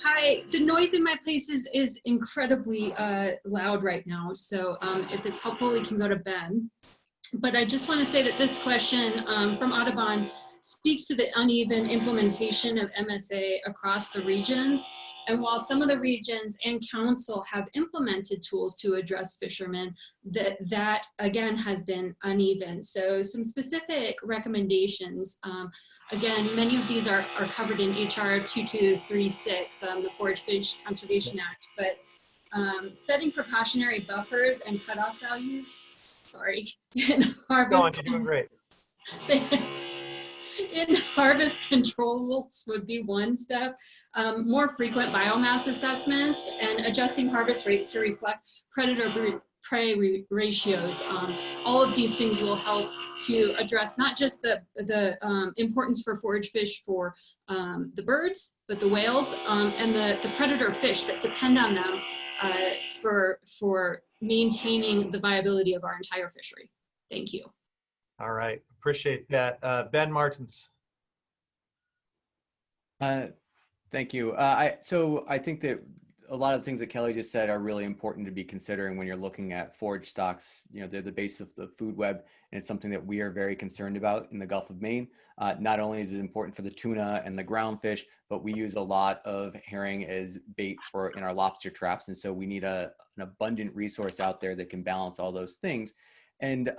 Hi, the noise in my place is incredibly loud right now. So if it's helpful, we can go to Ben. But I just want to say that this question from Audubon speaks to the uneven implementation of MSA across the regions. And while some of the regions and council have implemented tools to address fishermen, that again has been uneven. So some specific recommendations, again, many of these are covered in HR 2236, the Forage Fish Conservation Act, but setting precautionary buffers and cutoff values, in harvest. You're doing great. In harvest controls would be one step. More frequent biomass assessments and adjusting harvest rates to reflect predator-prey ratios. All of these things will help to address not just the importance for forage fish for the birds, but the whales and the predator fish that depend on them for maintaining the viability of our entire fishery. Thank you. All right, appreciate that. Ben Martens. Thank you. So I think that a lot of things that Kelly just said are really important to be considering when you're looking at forage stocks. You know, they're the base of the food web, and it's something that we are very concerned about in the Gulf of Maine. Not only is it important for the tuna and the groundfish, but we use a lot of herring as bait in our lobster traps. And so we need an abundant resource out there that can balance all those things. And,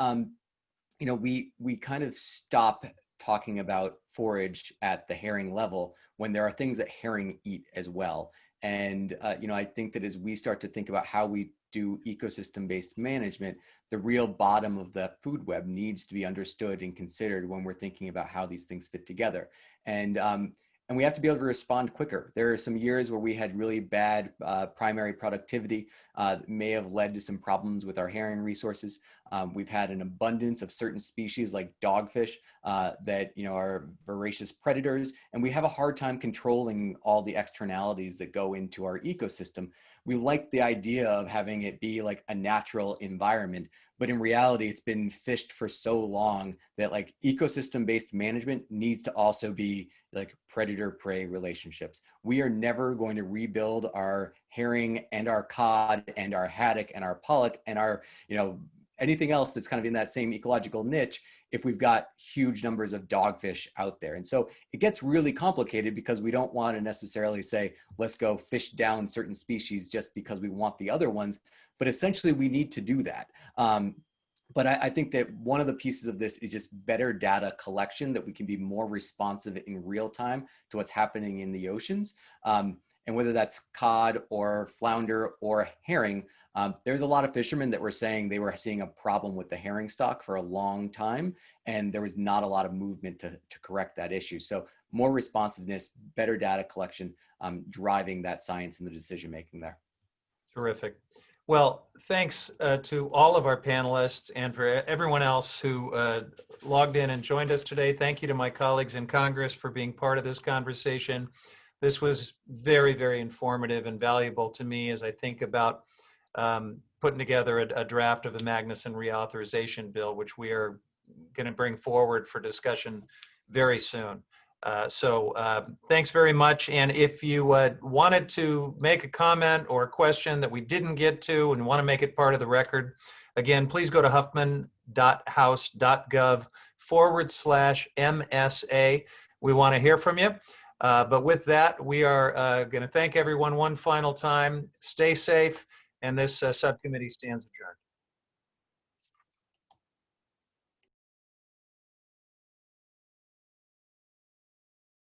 you know, we kind of stop talking about forage at the herring level when there are things that herring eat as well. And, you know, I think that as we start to think about how we do ecosystem-based management, the real bottom of the food web needs to be understood and considered when we're thinking about how these things fit together. And we have to be able to respond quicker. There are some years where we had really bad primary productivity that may have led to some problems with our herring resources. We've had an abundance of certain species like dogfish that, you know, are voracious predators, and we have a hard time controlling all the externalities that go into our ecosystem. We like the idea of having it be like a natural environment, But in reality, it's been fished for so long that like ecosystem-based management needs to also be like predator-prey relationships. We are never going to rebuild our herring and our cod and our haddock and our pollock and our, anything else that's kind of in that same ecological niche if we've got huge numbers of dogfish out there. And so it gets really complicated because we don't want to necessarily say, let's go fish down certain species just because we want the other ones. But essentially we need to do that. But I think that one of the pieces of this is just better data collection, that we can be more responsive in real time to what's happening in the oceans. And whether that's cod or flounder or herring, there's a lot of fishermen that were saying they were seeing a problem with the herring stock for a long time, and there was not a lot of movement to correct that issue. So more responsiveness, better data collection, driving that science and the decision making there. Terrific. Well, thanks to all of our panelists and for everyone else who logged in and joined us today. Thank you to my colleagues in Congress for being part of this conversation. This was very, very informative and valuable to me as I think about putting together a draft of the Magnuson reauthorization bill, which we are going to bring forward for discussion very soon. So thanks very much. And if you wanted to make a comment or a question that we didn't get to and want to make it part of the record, again, please go to huffman.house.gov/MSA. We want to hear from you. But with that, we are going to thank everyone one final time. Stay safe, and this subcommittee stands adjourned.